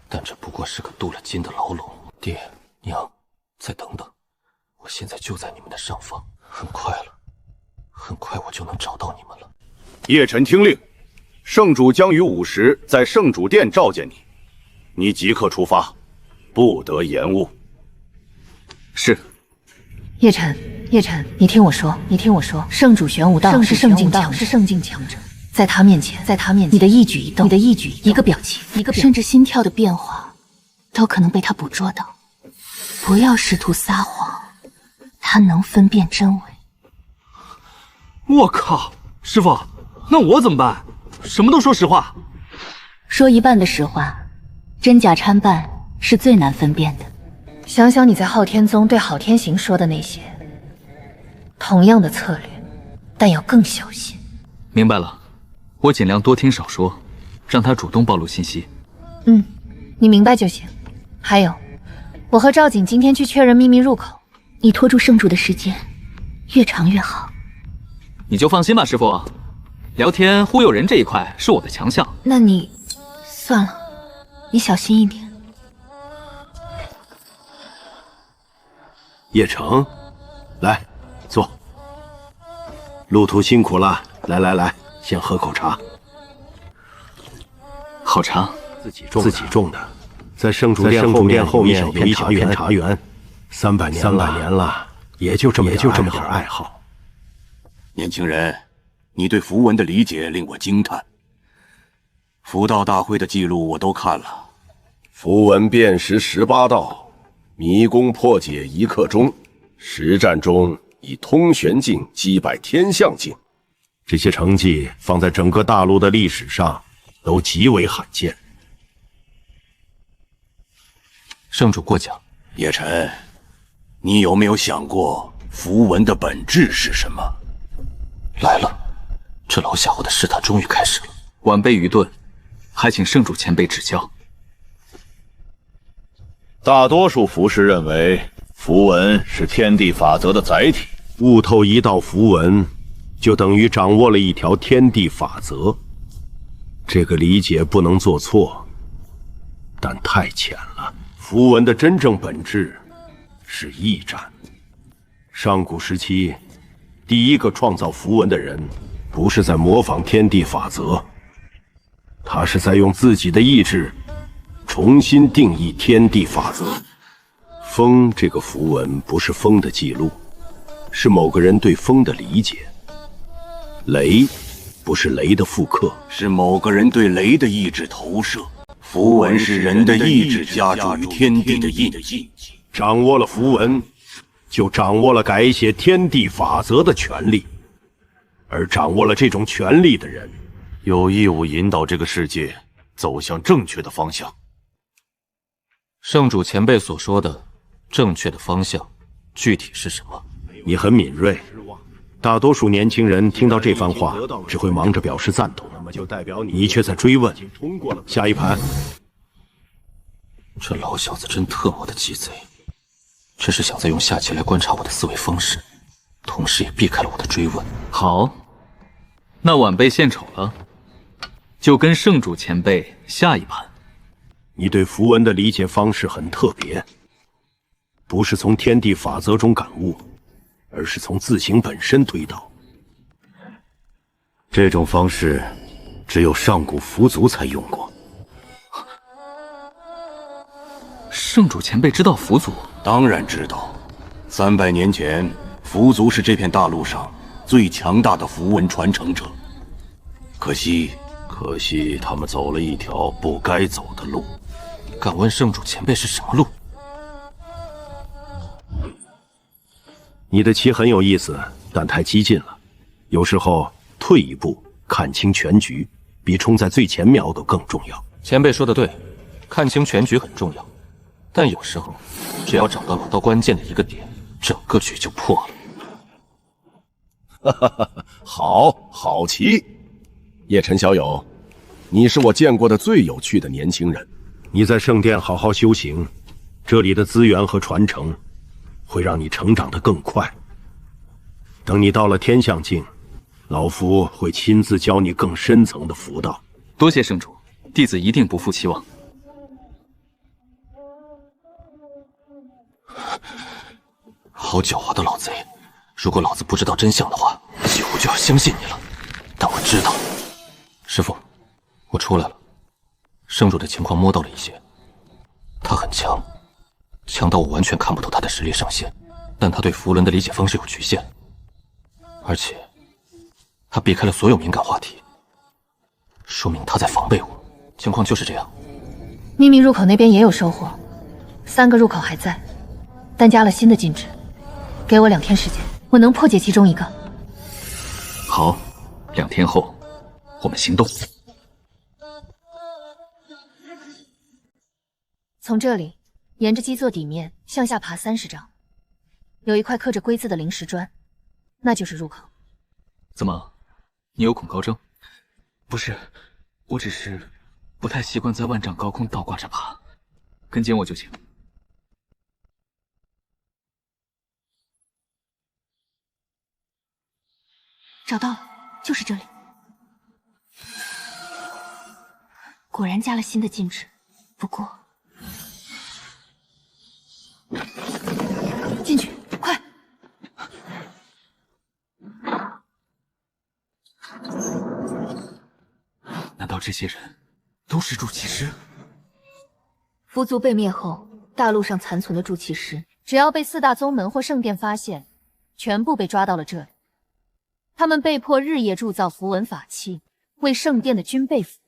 但这不过是个镀了金的牢笼。爹娘，再等等，我现在就在你们的上方，很快我就能找到你们了。叶晨听令，圣主将于午时在圣主殿召见你，你即刻出发，不得延误。是。叶晨，你听我说，圣主玄武道是圣境强者，在他面前，你的一举一动，一个表情，甚至心跳的变化，都可能被他捕捉到。不要试图撒谎，他能分辨真伪。我靠，师傅，那我怎么办？什么都说实话。说一半的实话，真假参半是最难分辨的。想想你在昊天宗对郝天行说的那些，同样的策略，但要更小心。明白了，我尽量多听少说，让他主动暴露信息。你明白就行。还有，我和赵景今天去确认秘密入口，你拖住圣主的时间越长越好。你就放心吧，师傅，聊天忽悠人这一块是我的强项。那你算了，你小心一点。叶城，来，坐。路途辛苦了，来，先喝口茶。好茶，自己种的，在圣主殿后面有一小片茶园，300年了，也就这么点爱好。年轻人，你对符文的理解令我惊叹。符道大会的记录我都看了，符文辨识18道。迷宫破解1刻钟，实战中以通玄境击败天象境，这些成绩放在整个大陆的历史上都极为罕见。圣主过奖。叶晨，你有没有想过，符文的本质是什么？来了，这老家伙的试探终于开始了。晚辈愚钝，还请圣主前辈指教。大多数符师认为，符文是天地法则的载体。悟透一道符文，就等于掌握了一条天地法则。这个理解不能做错，但太浅了。符文的真正本质是意战。上古时期，第一个创造符文的人，不是在模仿天地法则，他是在用自己的意志重新定义天地法则。风这个符文不是风的记录，是某个人对风的理解。雷不是雷的复刻，是某个人对雷的意志投射。符文是人的意志加注于天地的印记。掌握了符文，就掌握了改写天地法则的权利。而掌握了这种权利的人，有义务引导这个世界走向正确的方向。圣主前辈所说的正确的方向，具体是什么？你很敏锐。大多数年轻人听到这番话，只会忙着表示赞同，你却在追问。下一盘。这老小子真特么的鸡贼，这是想再用下棋来观察我的思维方式，同时也避开了我的追问。好，那晚辈献丑了，就跟圣主前辈下一盘。你对符文的理解方式很特别，不是从天地法则中感悟，而是从字形本身推导。这种方式只有上古符族才用过。圣主前辈知道符族？当然知道。300年前，符族是这片大陆上最强大的符文传承者。可惜他们走了一条不该走的路。敢问圣主前辈是什么路？你的棋很有意思，但太激进了。有时候退一步，看清全局，比冲在最前瞄都更重要。前辈说的对，看清全局很重要，但有时候只要找到老刀关键的一个点，整个局就破了。哈哈，好棋！叶晨小友，你是我见过的最有趣的年轻人。你在圣殿好好修行，这里的资源和传承会让你成长得更快。等你到了天象境，老夫会亲自教你更深层的符道。多谢圣主，弟子一定不负期望。好狡猾的老贼！如果老子不知道真相的话，几乎就要相信你了。但我知道，师父，我出来了。圣主的情况摸到了一些，他很强，强到我完全看不透他的实力上限。但他对符文的理解方式有局限，而且他避开了所有敏感话题，说明他在防备我。情况就是这样。秘密入口那边也有收获，3个入口还在，但加了新的禁制。给我2天时间，我能破解其中一个。好，2天后我们行动。从这里沿着基座底面向下爬30丈，有一块刻着龟字的灵石砖，那就是入口。怎么，你有恐高症？不是，我只是不太习惯在万丈高空倒挂着爬，跟紧我就行。找到了，就是这里。果然加了新的禁制，不过进去，快！难道这些人都是筑气师？符族被灭后，大陆上残存的筑气师，只要被4大宗门或圣殿发现，全部被抓到了这里。他们被迫日夜铸造符文法器，为圣殿的军备服务。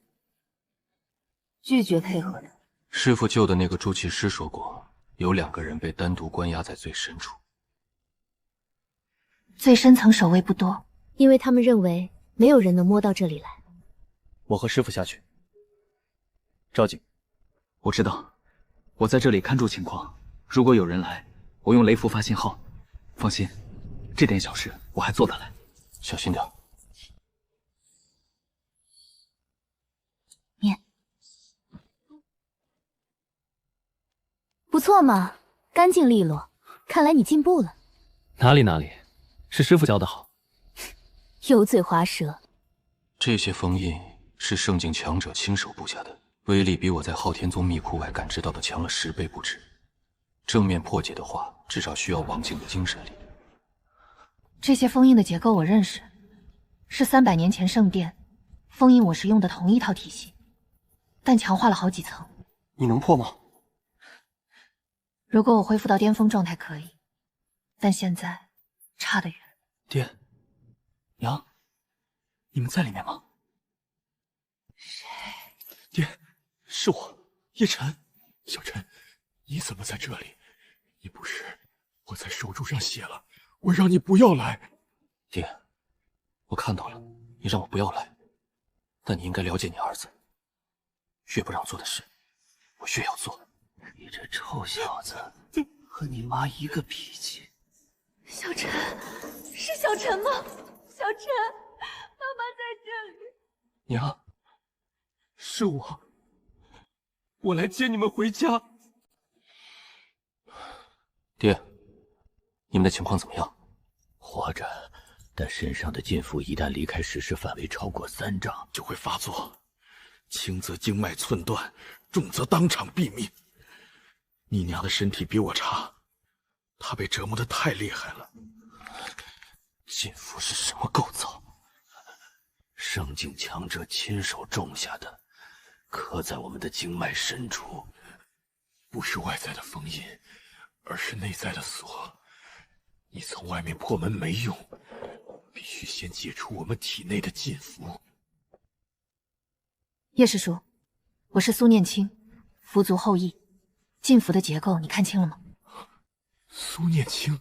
拒绝配合的，师父救的那个筑气师说过，有2个人被单独关押在最深处。最深层守卫不多，因为他们认为没有人能摸到这里来。我和师父下去。赵景，我知道，我在这里看住情况，如果有人来，我用雷符发信号。放心，这点小事我还做得来。小心点。念，不错嘛，干净利落，看来你进步了。哪里，是师傅教的好。油嘴滑舌。这些封印是圣境强者亲手布下的，威力比我在昊天宗密库外感知到的强了10倍不止。正面破解的话，至少需要王境的精神力。这些封印的结构我认识，是300年前圣殿封印我时用的同一套体系，但强化了好几层。你能破吗？如果我恢复到巅峰状态可以，但现在差得远。爹，娘，你们在里面吗？谁？爹，是我，叶晨。小晨，你怎么在这里？你不是我在手柱上写了，我让你不要来。爹，我看到了，你让我不要来，但你应该了解你儿子，越不让做的事，我越要做。你这臭小子，和你妈一个脾气。小晨，是小晨吗？小晨，妈妈在这里。娘，是我来接你们回家。爹，你们的情况怎么样？活着，但身上的劲符一旦离开实施范围超过3丈，就会发作，轻则经脉寸断，重则当场毙命。你娘的身体比我差，她被折磨得太厉害了。劲符是什么构造？圣境强者亲手种下的，刻在我们的经脉深处。不是外在的封印，而是内在的锁。你从外面破门没用，必须先解除我们体内的禁符。叶师叔，我是苏念青，符族后裔。禁符的结构你看清了吗？苏念青，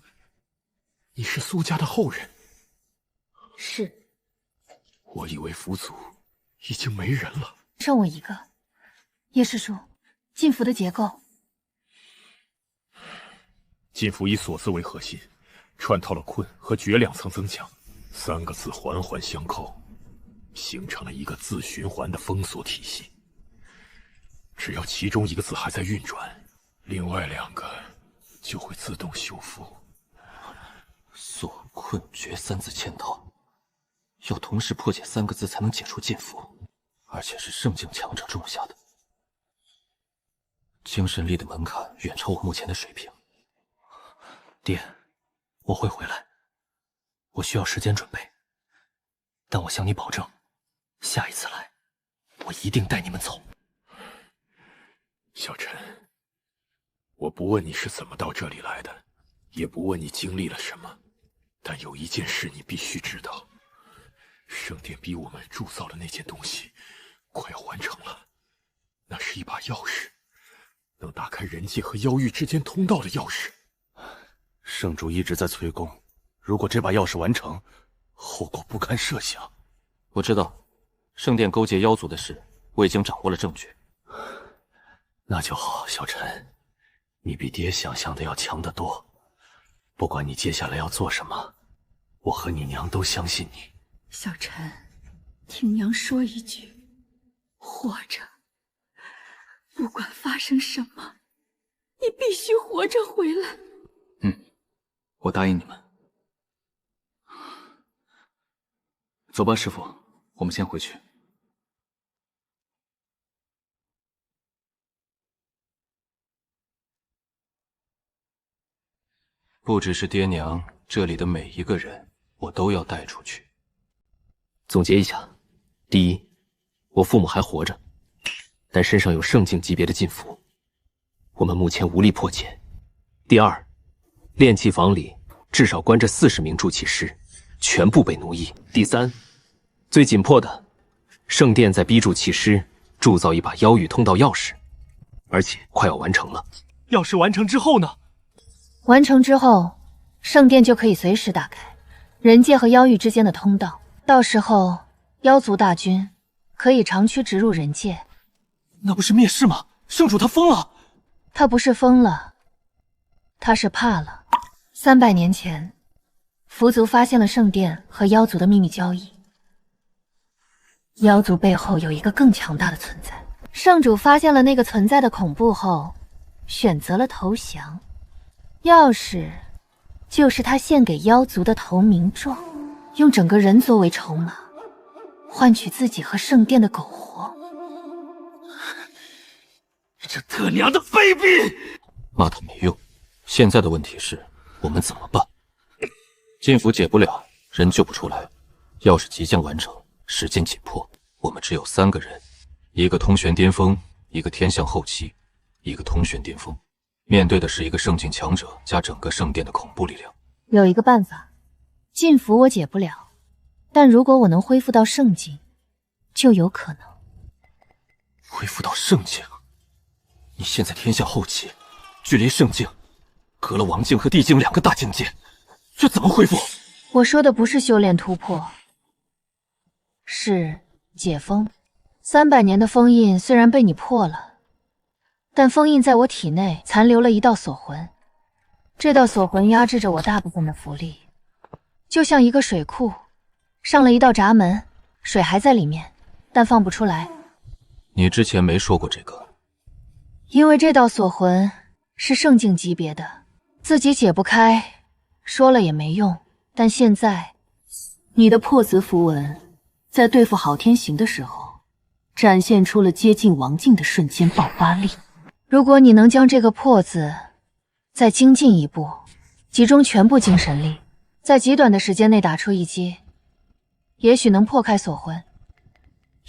你是苏家的后人？是。我以为符族已经没人了。剩我一个。叶师叔，禁符的结构。禁符以锁字为核心，穿透了困和绝2层增强，3个字环环相扣，形成了一个自循环的封锁体系。只要其中一个字还在运转，另外2个就会自动修复。锁、困、绝3字嵌套，要同时破解3个字才能解除禁符，而且是圣境强者种下的，精神力的门槛远超我目前的水平。爹，我会回来，我需要时间准备，但我向你保证，下一次来，我一定带你们走。小陈，我不问你是怎么到这里来的，也不问你经历了什么，但有一件事你必须知道：圣殿逼我们铸造的那件东西快要完成了，那是一把钥匙，能打开人界和妖域之间通道的钥匙。圣主一直在催宫，如果这把钥匙完成，后果不堪设想。我知道，圣殿勾结妖族的事，我已经掌握了证据。那就好，小陈，你比爹想象的要强得多。不管你接下来要做什么，我和你娘都相信你。小陈，听娘说一句，活着，不管发生什么，你必须活着回来。我答应你们。走吧，师傅，我们先回去。不只是爹娘，这里的每一个人，我都要带出去。总结一下：第一，我父母还活着，但身上有圣境级别的禁符，我们目前无力破解。第二，炼器房里至少关着40名筑器师，全部被奴役。第三，最紧迫的，圣殿在逼筑器师铸造一把妖域通道钥匙，而且快要完成了。钥匙完成之后呢？完成之后，圣殿就可以随时打开人界和妖域之间的通道，到时候妖族大军可以长驱直入人界。那不是灭世吗？圣主他疯了！他不是疯了，他是怕了。300年前，狐族发现了圣殿和妖族的秘密交易，妖族背后有一个更强大的存在。圣主发现了那个存在的恐怖后，选择了投降。钥匙就是他献给妖族的投名状，用整个人作为筹码，换取自己和圣殿的苟活。这他娘的卑鄙！骂他没用，现在的问题是我们怎么办？禁符解不了，人救不出来，钥匙即将完成，时间紧迫，我们只有3个人，一个通玄巅峰，一个天象后期，一个通玄巅峰。面对的是一个圣境强者加整个圣殿的恐怖力量。有一个办法，禁符我解不了，但如果我能恢复到圣境，就有可能恢复到圣境。你现在天下后期，距离圣境隔了王境和地境2个大境界，这怎么恢复？我说的不是修炼突破，是解封。300年的封印虽然被你破了，但封印在我体内残留了一道锁魂，这道锁魂压制着我大部分的符力，就像一个水库，上了一道闸门，水还在里面，但放不出来。你之前没说过这个。因为这道锁魂是圣境级别的，自己解不开，说了也没用。但现在，你的破子符文在对付好天行的时候，展现出了接近王境的瞬间爆发力。如果你能将这个破子再精进一步，集中全部精神力，在极短的时间内打出一击，也许能破开锁魂。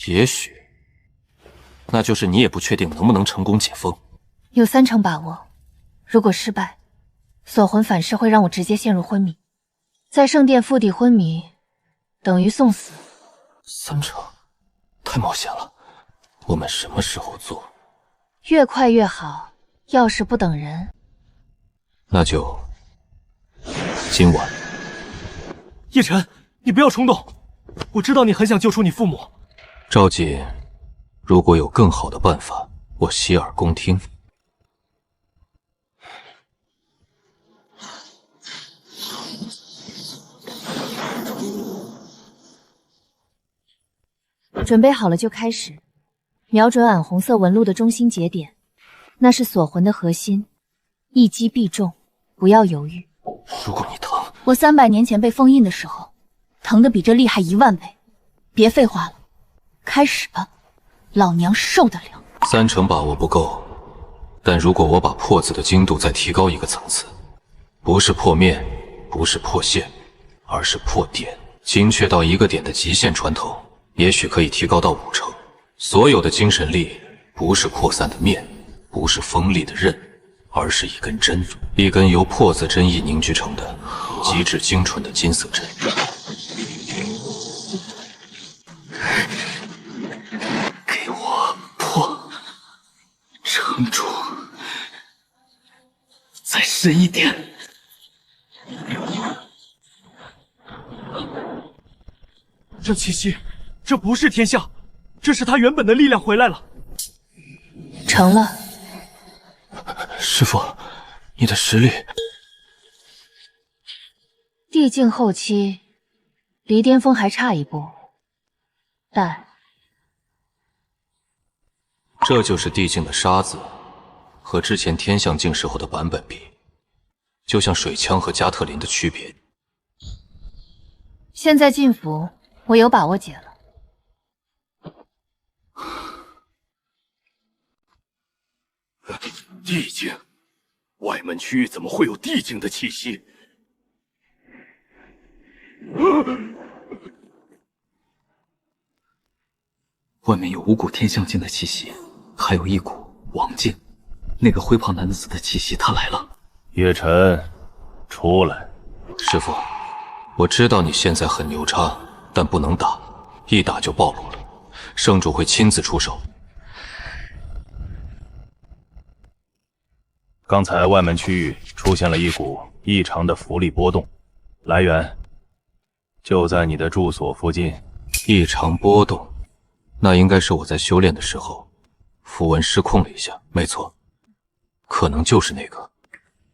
也许，那就是你也不确定能不能成功解封。有3成把握，如果失败，锁魂反噬会让我直接陷入昏迷，在圣殿腹地昏迷，等于送死。3成，太冒险了。我们什么时候做？越快越好，钥匙不等人。那就今晚。叶晨，你不要冲动，我知道你很想救出你父母。赵锦，如果有更好的办法，我洗耳恭听。准备好了就开始，瞄准暗红色纹路的中心节点，那是锁魂的核心，一击必中，不要犹豫。如果你疼，我300年前被封印的时候，疼得比这厉害1万倍。别废话了，开始吧，老娘受得了。3成把握不够，但如果我把破子的精度再提高一个层次，不是破面，不是破线，而是破点，精确到一个点的极限穿透，也许可以提高到5成。所有的精神力不是扩散的面，不是锋利的刃，而是一根针，一根由破子真意凝聚成的极致精纯的金色针。给我破，撑住，再深一点。这气息，这不是天象，这是他原本的力量回来了。成了。师父，你的实力……地境后期，离巅峰还差一步，但这就是地境的沙子，和之前天象境时候的版本比，就像水枪和加特林的区别。现在禁符，我有把握解了。地境，外门区域怎么会有地境的气息？外面有5股天象境的气息，还有1股王境。那个灰胖男子的气息，他来了。叶晨，出来。师父，我知道你现在很牛叉，但不能打，一打就暴露了。圣主会亲自出手。刚才外门区域出现了一股异常的符力波动，来源就在你的住所附近。异常波动，那应该是我在修炼的时候，符文失控了一下。没错，可能就是那个。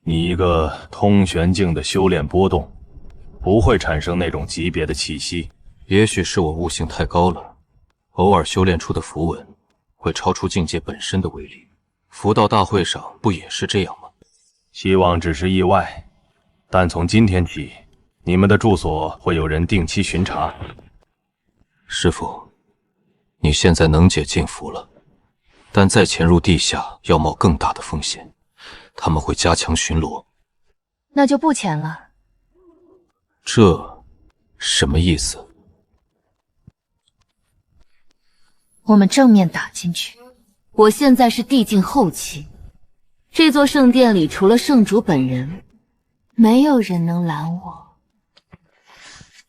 你一个通玄境的修炼波动，不会产生那种级别的气息。也许是我悟性太高了，偶尔修炼出的符文会超出境界本身的威力。符道大会上不也是这样吗？希望只是意外，但从今天起，你们的住所会有人定期巡查。师父，你现在能解禁符了，但再潜入地下要冒更大的风险，他们会加强巡逻。那就不潜了。这什么意思？我们正面打进去。我现在是地境后期，这座圣殿里除了圣主本人，没有人能拦我。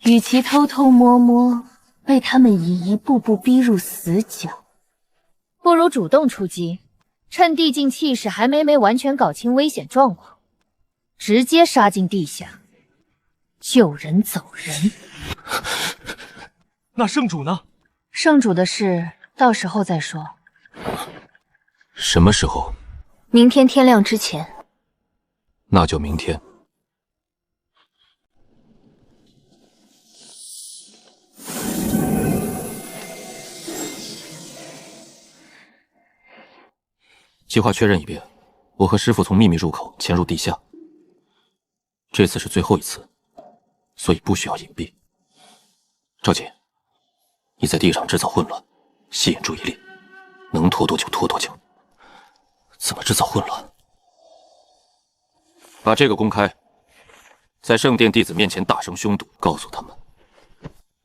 与其偷偷摸摸被他们一步步逼入死角，不如主动出击，趁地境气势还没完全搞清危险状况，直接杀进地下，救人走人。那圣主呢？圣主的事到时候再说。什么时候？明天天亮之前。那就明天。计划确认一遍，我和师父从秘密入口潜入地下。这次是最后一次，所以不需要隐蔽。赵姐，你在地上制造混乱，吸引注意力，能拖多久拖多久。怎么制造混乱？把这个公开，在圣殿弟子面前大声凶堵，告诉他们，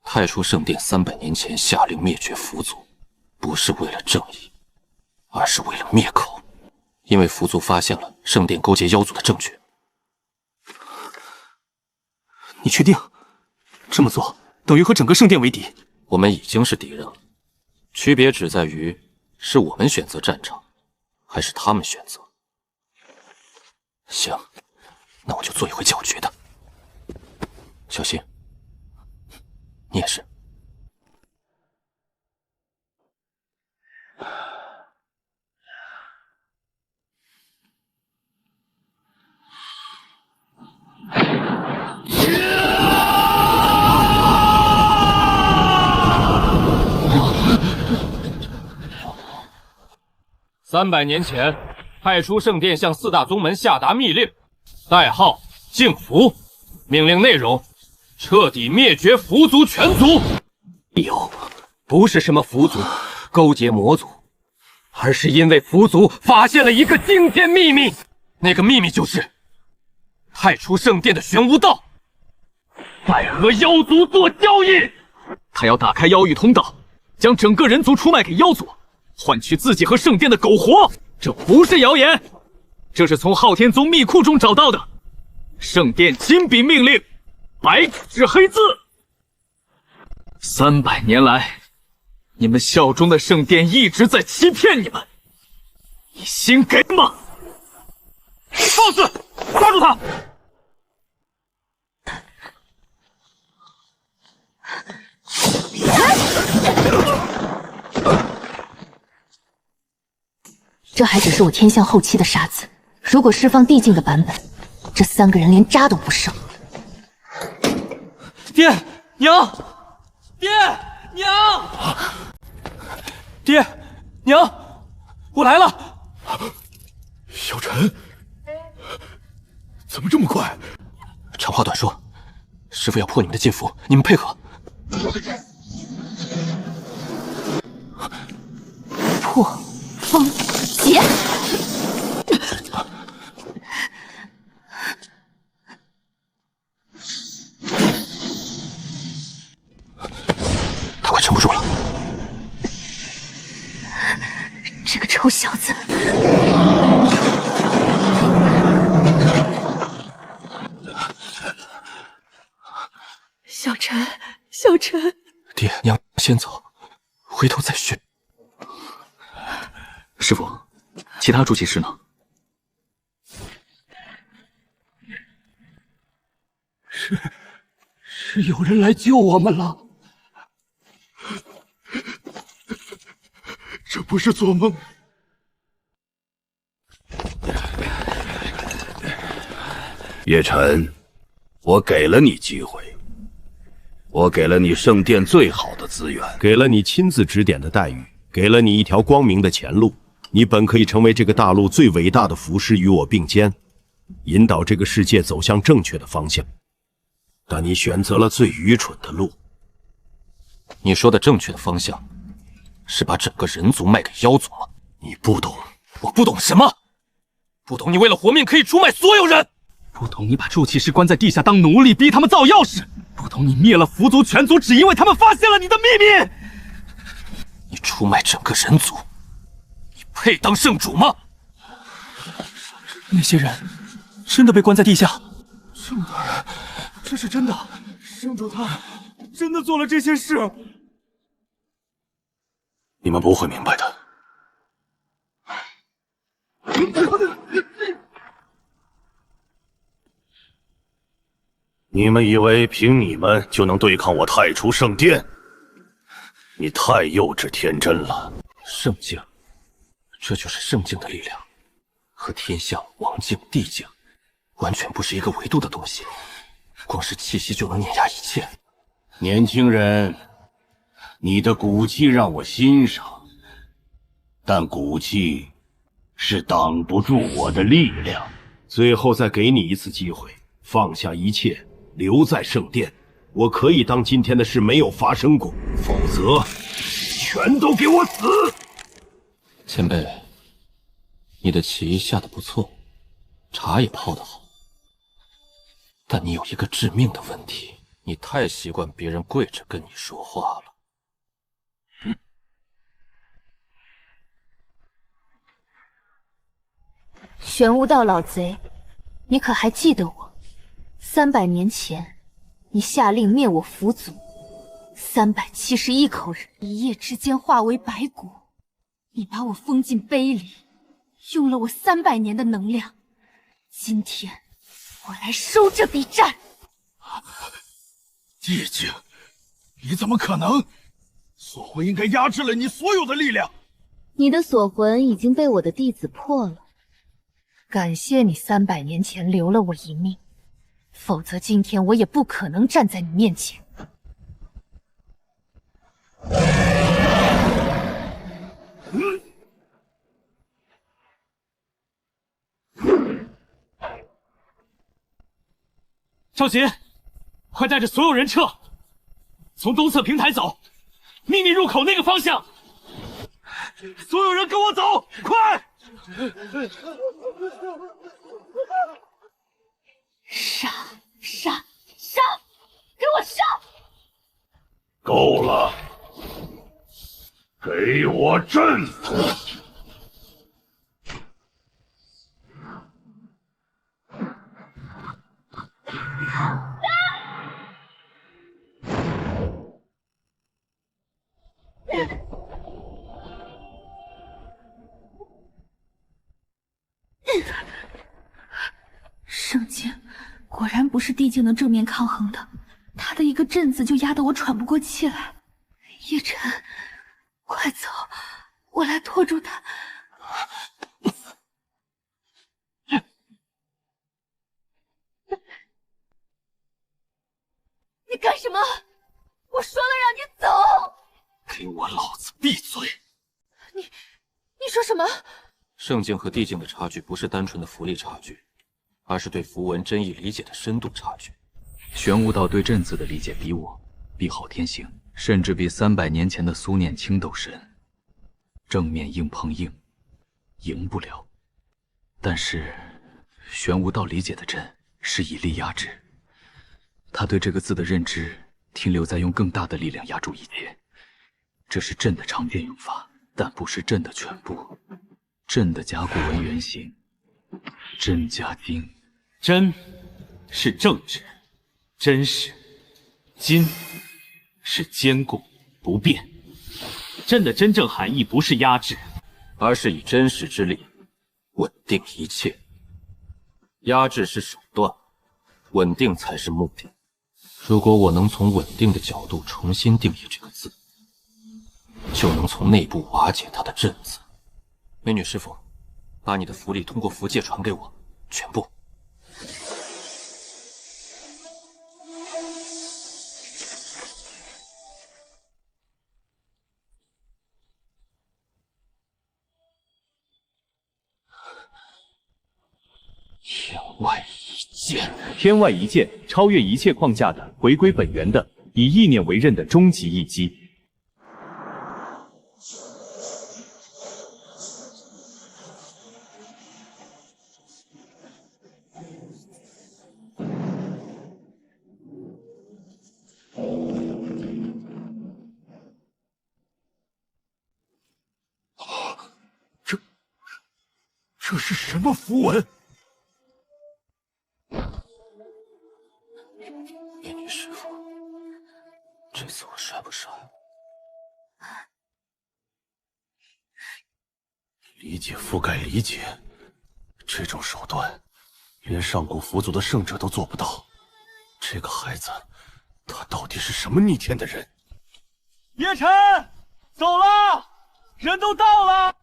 太初圣殿300年前下令灭绝符族，不是为了正义，而是为了灭口。因为符族发现了圣殿勾结妖族的证据。你确定这么做等于和整个圣殿为敌？我们已经是敌人了，区别只在于是我们选择战场，还是他们选择。行，那我就做一回搅局的。小心，你也是。300年前，太初圣殿向4大宗门下达密令，代号净符，命令内容：彻底灭绝符族全族。有，不是什么符族勾结魔族，而是因为符族发现了一个惊天秘密，那个秘密就是太初圣殿的玄武道在和妖族做交易。他要打开妖域通道，将整个人族出卖给妖族，换取自己和圣殿的苟活。这不是谣言，这是从昊天宗密库中找到的，圣殿亲笔命令，白纸黑字。300年来，你们效忠的圣殿一直在欺骗你们，你心给吗？boss，抓住他！这还只是我天象后期的沙子，如果释放地境的版本，这3个人连渣都不剩。爹娘，爹娘，爹娘，我来了。小陈，怎么这么快？长话短说，师父要破你们的禁符，你们配合。破风劫，他快撑不住了。这个臭小子！小陈，小陈，爹娘先走，回头再续。师父，其他助骑士呢？是有人来救我们了。这不是做梦。叶晨，我给了你机会，我给了你圣殿最好的资源，给了你亲自指点的待遇，给了你一条光明的前路。你本可以成为这个大陆最伟大的符师，与我并肩，引导这个世界走向正确的方向。但你选择了最愚蠢的路。你说的正确的方向，是把整个人族卖给妖族吗？你不懂。我不懂什么？不懂你为了活命可以出卖所有人？不懂你把筑气师关在地下当奴隶，逼他们造钥匙？不懂你灭了符族全族，只因为他们发现了你的秘密？你出卖整个人族，你配当圣主吗？那些人真的被关在地下？圣大人，这是真的，圣主他真的做了这些事。你们不会明白的。你们以为凭你们就能对抗我太初圣殿？你太幼稚天真了。圣境，这就是圣境的力量，和天象、王境、地境完全不是一个维度的东西。光是气息就能碾压一切。年轻人，你的骨气让我欣赏，但骨气是挡不住我的力量。最后再给你一次机会，放下一切，留在圣殿。我可以当今天的事没有发生过，否则全都给我死！前辈，你的棋下得不错，茶也泡得好，但你有一个致命的问题，你太习惯别人跪着跟你说话了。玄武道老贼，你可还记得我？300年前，你下令灭我符族，371口人一夜之间化为白骨。你把我封进碑里，用了我300年的能量。今天，我来收这笔债。地境，你怎么可能？锁魂应该压制了你所有的力量。你的锁魂已经被我的弟子破了。感谢你300年前留了我一命，否则今天我也不可能站在你面前。少杰，快带着所有人撤，从东侧平台走，秘密入口那个方向。所有人跟我走，快！杀！给我杀！够了，给我阵！圣境果然不是地境能正面抗衡的，他的一个阵子就压得我喘不过气来。叶晨，快走，我来拖住他。你干什么？我说了让你走。给我老子闭嘴！你说什么？圣境和地境的差距不是单纯的符力差距，而是对符文真意理解的深度差距。玄武道对阵字的理解比我，比郝天行，甚至比300年前的苏念青都深。正面硬碰硬，赢不了。但是玄武道理解的阵是以力压制，他对这个字的认知停留在用更大的力量压住一切。这是阵的常见用法，但不是阵的全部。阵的甲骨文原型，真加金。真是正直、真实，金是坚固不变。阵的真正含义不是压制，而是以真实之力稳定一切。压制是手段，稳定才是目的。如果我能从稳定的角度重新定义这个字，就能从内部瓦解它的阵字。美女师傅，把你的符力通过符戒传给我，全部。外一剑，天外一剑，超越一切框架的，回归本源的，以意念为刃的终极一击。这是什么符文？美女师傅，这次我帅不帅？理解覆盖理解，这种手段，连上古佛祖的圣者都做不到。这个孩子，他到底是什么逆天的人？叶晨，走了，人都到了。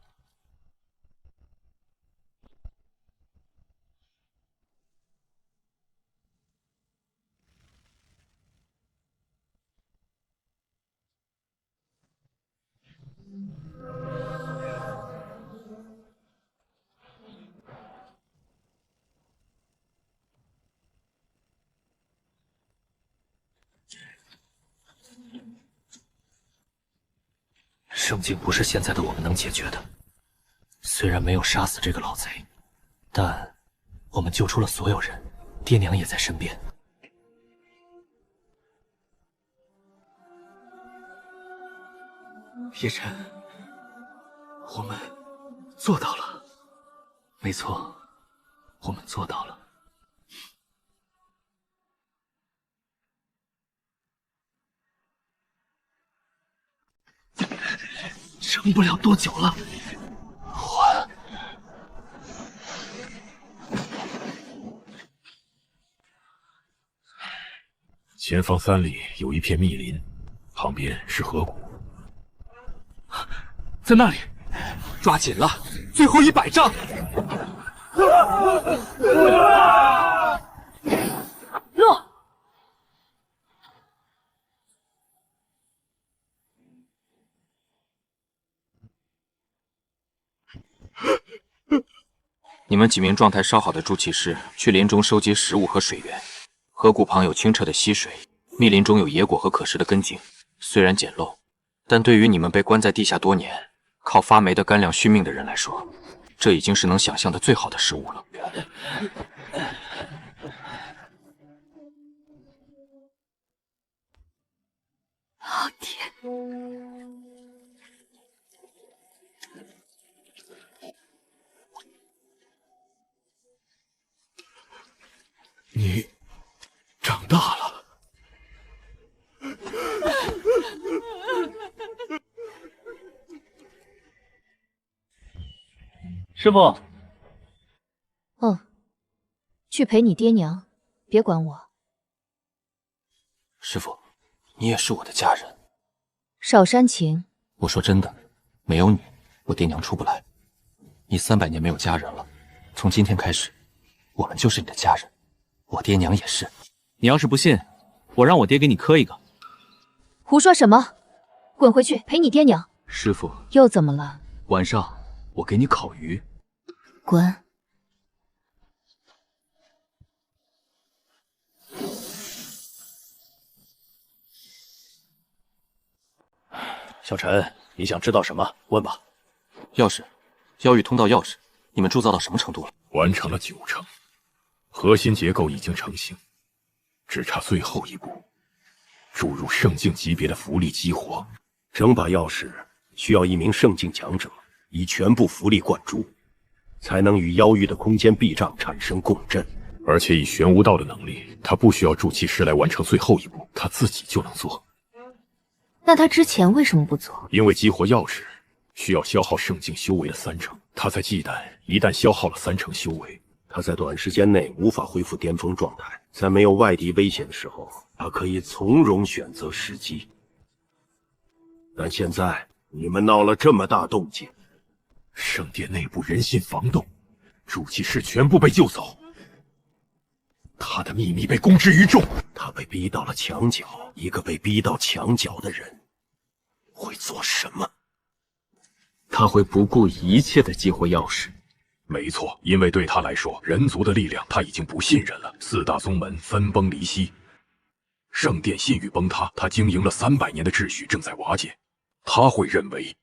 圣境不是现在的我们能解决的。虽然没有杀死这个老贼，但我们救出了所有人，爹娘也在身边。叶晨，我们做到了。没错，我们做到了。撑不了多久了。前方3里有一片密林，旁边是河谷。在那里，抓紧了，最后100丈。落。你们几名状态稍好的筑气师去林中收集食物和水源。河谷旁有清澈的溪水，密林中有野果和可食的根茎。虽然简陋，但对于你们被关在地下多年，靠发霉的干粮续命的人来说，这已经是能想象的最好的食物了。老天！你长大了。师傅。去陪你爹娘，别管我。师傅，你也是我的家人。少煽情。我说真的，没有你，我爹娘出不来。你300年没有家人了，从今天开始，我们就是你的家人，我爹娘也是。你要是不信，我让我爹给你磕一个。胡说什么？滚回去陪你爹娘。师傅，又怎么了？晚上我给你烤鱼。滚！小陈，你想知道什么？问吧。钥匙，妖域通道钥匙，你们铸造到什么程度了？完成了9成，核心结构已经成型，只差最后一步，注入圣境级别的符力激活。整把钥匙需要1名圣境强者以全部符力灌注，才能与妖域的空间壁障产生共振。而且以玄无道的能力，他不需要筑气师来完成最后一步，他自己就能做。那他之前为什么不做？因为激活钥匙需要消耗圣境修为的3成，他在忌惮一旦消耗了3成修为，他在短时间内无法恢复巅峰状态。在没有外敌危险的时候，他可以从容选择时机。但现在你们闹了这么大动静，圣殿内部人心防冻，筑气师全部被救走，他的秘密被公之于众，他被逼到了墙角。一个被逼到墙角的人会做什么？他会不顾一切的激活钥匙，没错，因为对他来说，人族的力量他已经不信任了。四大宗门分崩离析，圣殿信誉崩塌，他经营了300年的秩序正在瓦解。他会认为，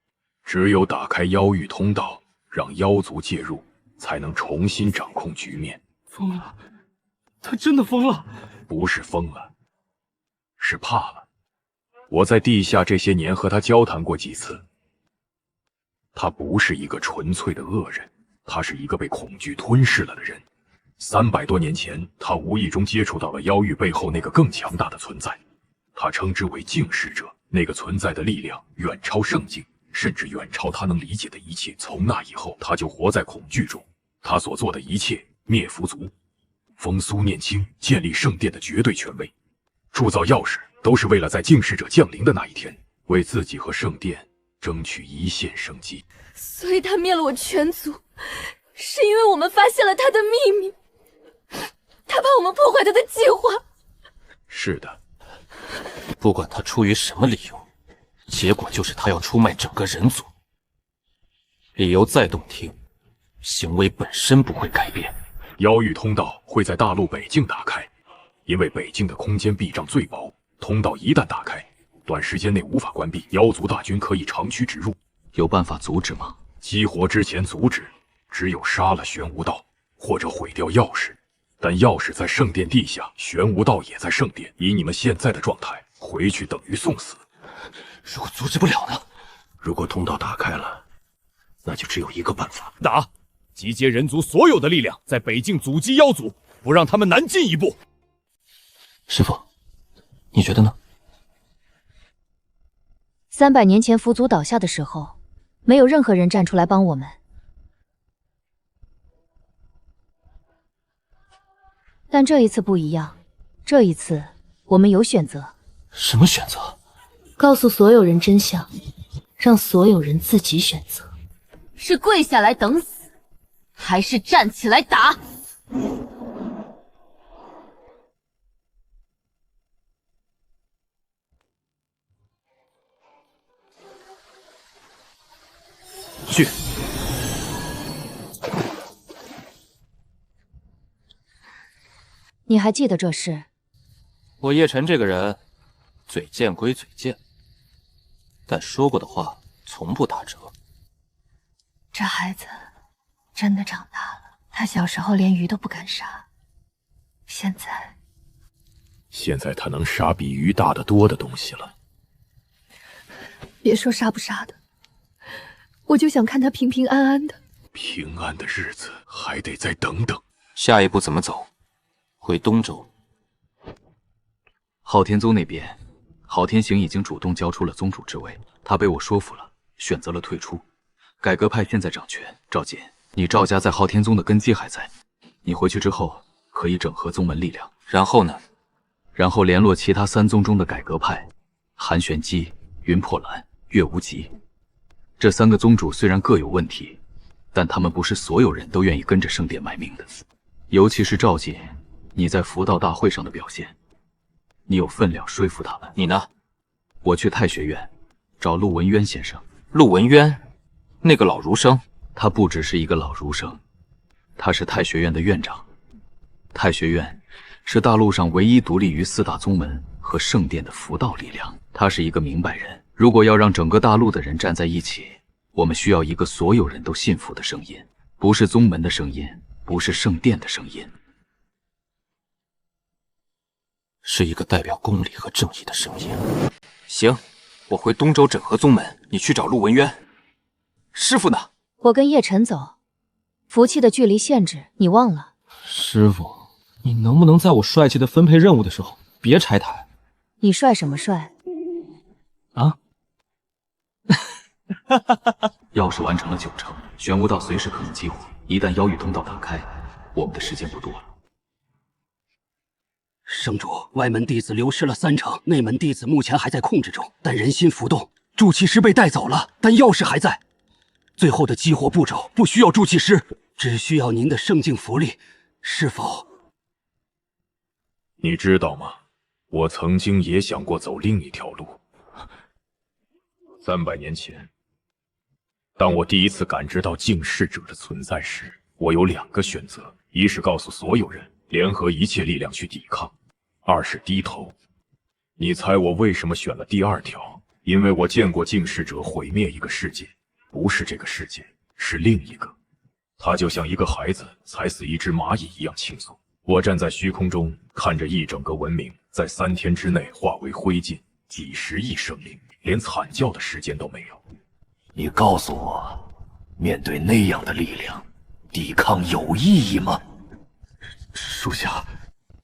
只有打开妖域通道，让妖族介入，才能重新掌控局面。疯了，他真的疯了。不是疯了，是怕了。我在地下这些年和他交谈过几次，他不是一个纯粹的恶人，他是一个被恐惧吞噬了的人。300多年前，他无意中接触到了妖域背后那个更强大的存在，他称之为净世者。那个存在的力量远超圣境，甚至远超他能理解的一切。从那以后，他就活在恐惧中。他所做的一切，灭符族、封苏念青，建立圣殿的绝对权威，铸造钥匙，都是为了在净世者降临的那一天，为自己和圣殿争取一线生机。所以他灭了我全族，是因为我们发现了他的秘密，他怕我们破坏他的计划。是的，不管他出于什么理由，结果就是他要出卖整个人族。理由再动听，行为本身不会改变。妖域通道会在大陆北境打开，因为北境的空间壁障最薄，通道一旦打开，短时间内无法关闭，妖族大军可以长驱直入。有办法阻止吗？激活之前阻止，只有杀了玄无道，或者毁掉钥匙。但钥匙在圣殿地下，玄无道也在圣殿。以你们现在的状态，回去等于送死。如果阻止不了呢？如果通道打开了，那就只有一个办法：打！集结人族所有的力量，在北境阻击妖族，不让他们南进一步。师父，你觉得呢？300年前符族倒下的时候，没有任何人站出来帮我们。但这一次不一样，这一次我们有选择。什么选择？告诉所有人真相，让所有人自己选择。是跪下来等死，还是站起来打？去。你还记得这事？我叶晨这个人，嘴贱归嘴贱，但说过的话从不打折。这孩子真的长大了，他小时候连鱼都不敢杀，现在他能杀比鱼大得多的东西了。别说杀不杀的，我就想看他平平安安的。平安的日子还得再等等。下一步怎么走？回东周。昊天宗那边，昊天行已经主动交出了宗主之位，他被我说服了，选择了退出。改革派现在掌权，赵简，你赵家在昊天宗的根基还在，你回去之后可以整合宗门力量。然后呢？然后联络其他3宗中的改革派，韩玄机、云破兰、岳无极。这3个宗主虽然各有问题，但他们不是所有人都愿意跟着圣殿卖命的。尤其是赵简，你在符道大会上的表现，你有分量说服他们。你呢？我去太学院找陆文渊先生。陆文渊，那个老儒生？他不只是一个老儒生，他是太学院的院长。太学院是大陆上唯一独立于4大宗门和圣殿的符道力量。他是一个明白人。如果要让整个大陆的人站在一起，我们需要一个所有人都信服的声音，不是宗门的声音，不是圣殿的声音，是一个代表公理和正义的声音。行，我回东周整合宗门，你去找陆文渊。师傅呢？我跟叶晨走，符气的距离限制你忘了？师傅，你能不能在我帅气的分配任务的时候别拆台？你帅什么帅？啊？钥匙完成了90%，玄无道随时可能激活。一旦妖域通道打开，我们的时间不多了。圣主，外门弟子流失了30%，内门弟子目前还在控制中，但人心浮动。筑气师被带走了，但钥匙还在。最后的激活步骤不需要筑气师，只需要您的圣境符力，是否？你知道吗？我曾经也想过走另一条路。300年前，当我第一次感知到净世者的存在时，我有2个选择：一是告诉所有人，联合一切力量去抵抗；二是低头。你猜我为什么选了第2条？因为我见过净世者毁灭一个世界，不是这个世界，是另一个。他就像一个孩子踩死一只蚂蚁一样轻松。我站在虚空中，看着一整个文明在3天之内化为灰烬，几十亿生灵连惨叫的时间都没有。你告诉我，面对那样的力量，抵抗有意义吗？属下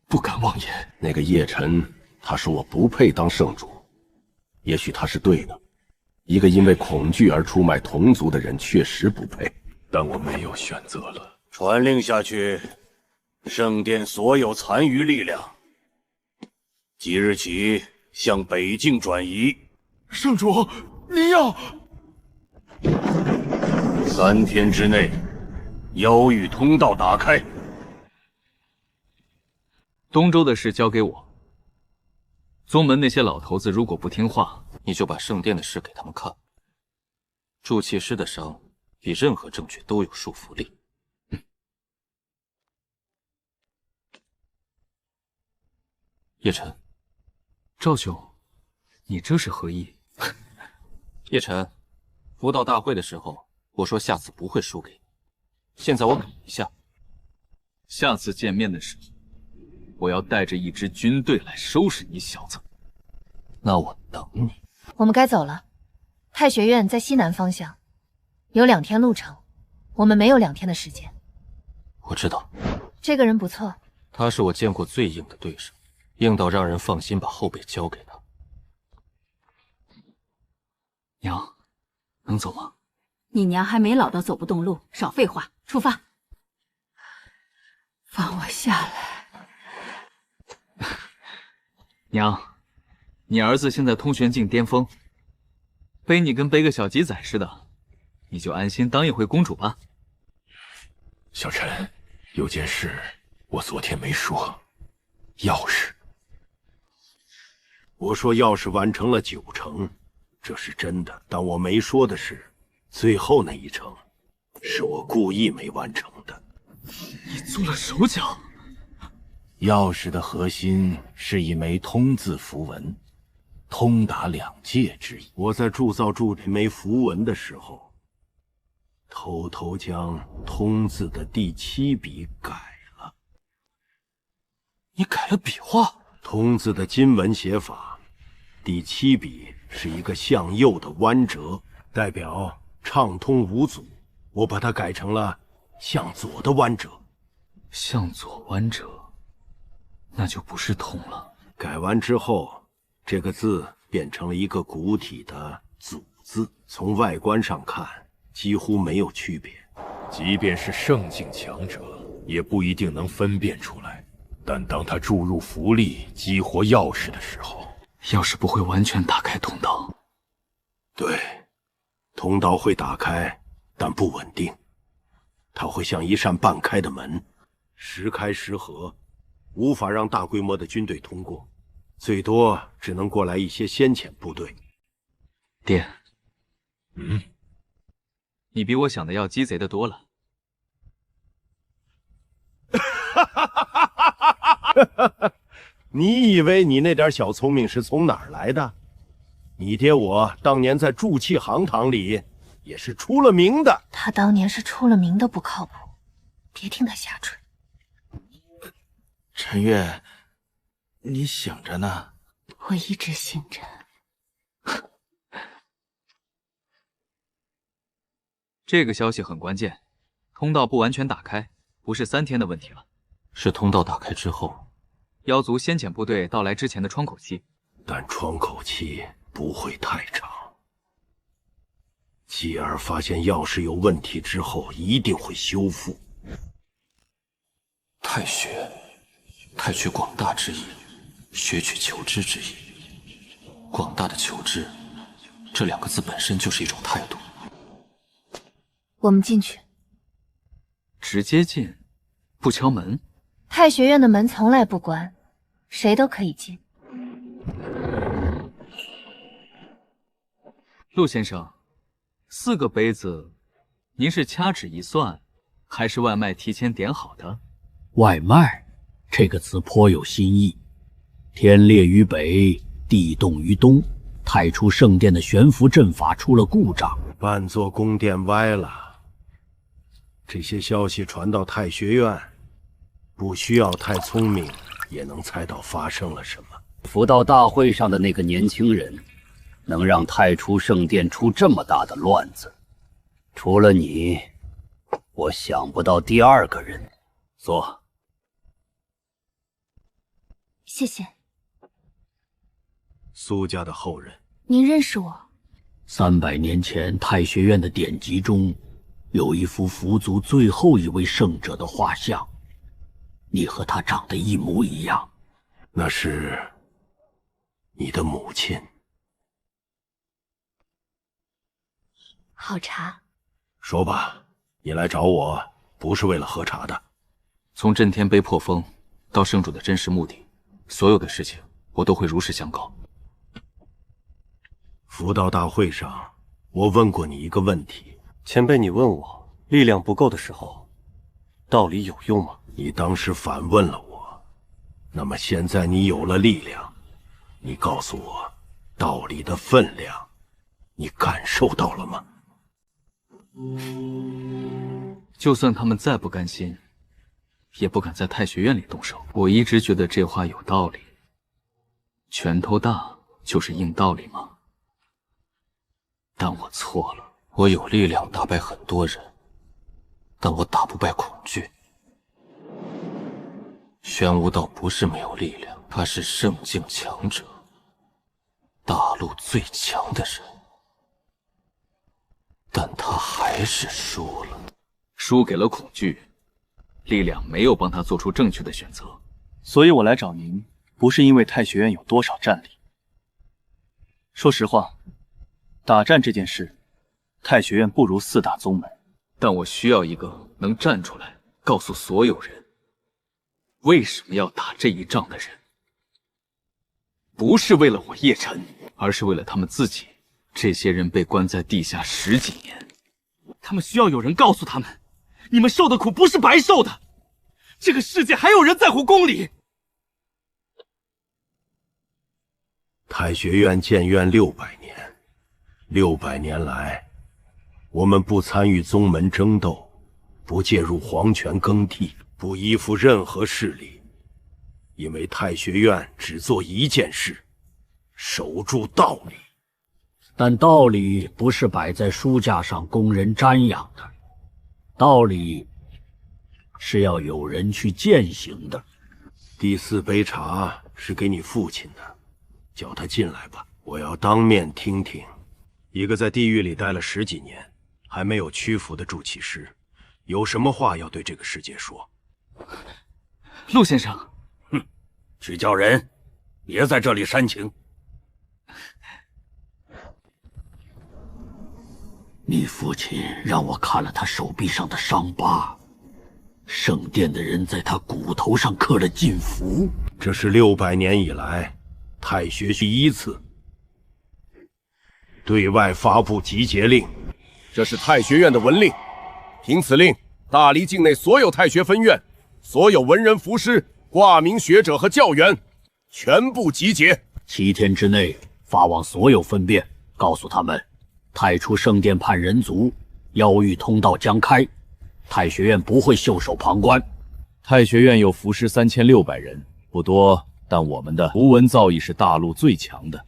不敢妄言。那个叶晨，他说我不配当圣主，也许他是对的。一个因为恐惧而出卖同族的人确实不配，但我没有选择了。传令下去，圣殿所有残余力量，即日起向北境转移。圣主，您要3天之内，妖域通道打开。东周的事交给我。宗门那些老头子如果不听话，你就把圣殿的事给他们看。铸器师的伤比任何证据都有束缚力。叶晨，赵兄，你这是何意？叶晨，佛道大会的时候，我说下次不会输给你，现在我改一下，下次见面的时候，我要带着一支军队来收拾你小子。那我等你。我们该走了。太学院在西南方向，有2天路程，我们没有2天的时间。我知道。这个人不错，他是我见过最硬的对手，硬到让人放心把后背交给他。娘，能走吗？你娘还没老到走不动路，少废话，出发。放我下来。娘，你儿子现在通玄境巅峰，背你跟背个小鸡仔似的，你就安心当一回公主吧。小陈，有件事我昨天没说，钥匙。我说钥匙完成了9成，这是真的，但我没说的是，最后那1成，是我故意没完成的。你做了手脚。钥匙的核心是一枚通字符文，通达2界之意。我在铸造这枚符文的时候，偷偷将通字的第7笔改了。你改了笔画？通字的金文写法，第7笔是一个向右的弯折，代表畅通无阻。我把它改成了向左的弯折。向左弯折，那就不是通了。改完之后，这个字变成了一个古体的祖字，从外观上看几乎没有区别。即便是圣境强者，也不一定能分辨出来。但当他注入符力，激活钥匙的时候，钥匙不会完全打开通道。对，通道会打开，但不稳定。它会像一扇半开的门，时开时合，无法让大规模的军队通过，最多只能过来一些先遣部队。爹，你比我想的要鸡贼的多了。你以为你那点小聪明是从哪儿来的？你爹我当年在铸器行堂里也是出了名的。他当年是出了名的不靠谱，别听他瞎吹。陈月，你醒着呢？我一直醒着。这个消息很关键，通道不完全打开，不是3天的问题了，是通道打开之后，妖族先遣部队到来之前的窗口期。但窗口期不会太长。继而发现钥匙有问题之后，一定会修复。太学，太取广大之意，学取求知之意。广大的求知，这2个字本身就是一种态度。我们进去。直接进，不敲门？太学院的门从来不关，谁都可以进。陆先生，4个杯子，您是掐指一算，还是外卖提前点好的？外卖这个词颇有新意。天裂于北，地动于东，太初圣殿的悬浮阵法出了故障，半座宫殿歪了。这些消息传到太学院，不需要太聪明也能猜到发生了什么。福道大会上的那个年轻人，能让太初圣殿出这么大的乱子，除了你，我想不到第二个人。坐。谢谢。苏家的后人，您认识我？300年前，太学院的典籍中有一幅佛族最后一位圣者的画像，你和他长得一模一样。那是你的母亲。好茶。说吧，你来找我不是为了喝茶的。从震天碑破封到圣主的真实目的，所有的事情我都会如实相告。佛道大会上，我问过你一个问题。前辈，你问我力量不够的时候，道理有用吗？你当时反问了我，那么现在你有了力量，你告诉我，道理的分量，你感受到了吗？就算他们再不甘心，也不敢在太学院里动手。我一直觉得这话有道理。拳头大就是硬道理吗？但我错了。我有力量打败很多人，但我打不败恐惧。玄武道不是没有力量，他是圣境强者，大陆最强的人，但他还是输了。输给了恐惧，力量没有帮他做出正确的选择。所以我来找您，不是因为太学院有多少战力。说实话，打战这件事，太学院不如4大宗门，但我需要一个能站出来告诉所有人为什么要打这一仗的人。不是为了我叶晨，而是为了他们自己。这些人被关在地下10几年，他们需要有人告诉他们，你们受的苦不是白受的。这个世界还有人在乎公理。太学院建院600年，600年来，我们不参与宗门争斗，不介入皇权更替，不依附任何势力，因为太学院只做一件事：守住道理。但道理不是摆在书架上供人瞻仰的，道理是要有人去践行的。第4杯茶是给你父亲的，叫他进来吧，我要当面听听。一个在地狱里待了10几年，还没有屈服的筑起师，有什么话要对这个世界说？陆先生，去叫人，别在这里煽情。你父亲让我看了他手臂上的伤疤，圣殿的人在他骨头上刻了禁符。这是600年以来太学第1次对外发布集结令。这是太学院的文令，凭此令，大黎境内所有太学分院、所有文人符师、挂名学者和教员，全部集结。7天之内发往所有分辨，告诉他们，太初圣殿叛人族，妖域通道将开，太学院不会袖手旁观。太学院有符师3600人，不多，但我们的符文造诣是大陆最强的，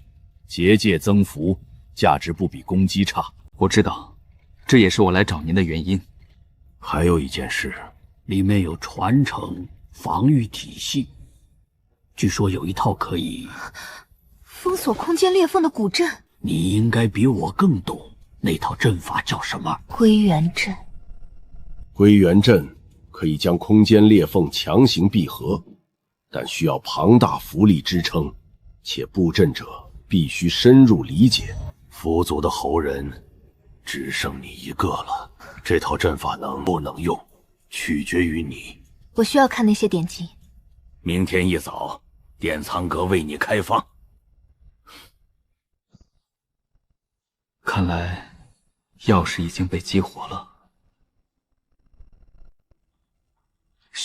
结界增幅，价值不比公鸡差。我知道，这也是我来找您的原因。还有一件事，里面有传承防御体系，据说有一套可以封锁空间裂缝的古阵。你应该比我更懂，那套阵法叫什么？归元阵。归元阵可以将空间裂缝强行闭合，但需要庞大符力支撑，且布阵者必须深入理解。佛族的后人只剩你一个了，这套阵法能不能用，取决于你。我需要看那些典籍。明天一早，典藏阁为你开放。看来，钥匙已经被激活了。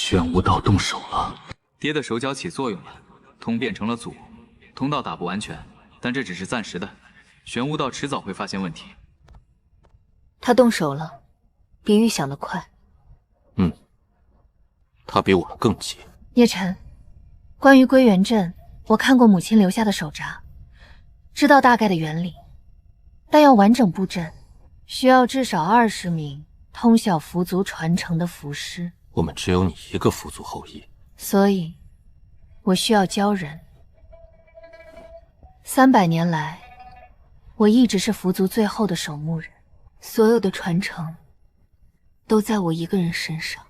玄武道动手了，爹的手脚起作用了，通变成了阻，通道打不完全，但这只是暂时的，玄武道迟早会发现问题。他动手了，比预想的快。他比我们更急。叶晨，关于归元阵，我看过母亲留下的手札，知道大概的原理，但要完整布阵，需要至少20名通晓符族传承的符师。我们只有你一个符族后裔，所以，我需要教人。300年来，我一直是符族最后的守墓人，所有的传承都在我一个人身上。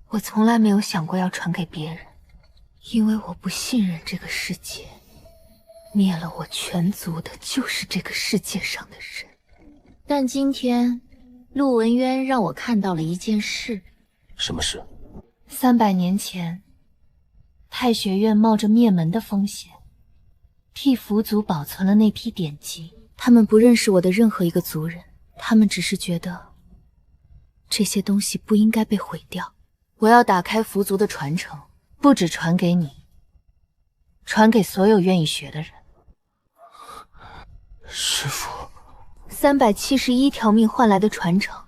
我从来没有想过要传给别人，因为我不信任这个世界。灭了我全族的就是这个世界上的人。但今天，陆文渊让我看到了一件事。什么事？300年前，太学院冒着灭门的风险，替符族保存了那批典籍。他们不认识我的任何一个族人，他们只是觉得这些东西不应该被毁掉。我要打开符族的传承，不只传给你，传给所有愿意学的人。师父，371条命换来的传承，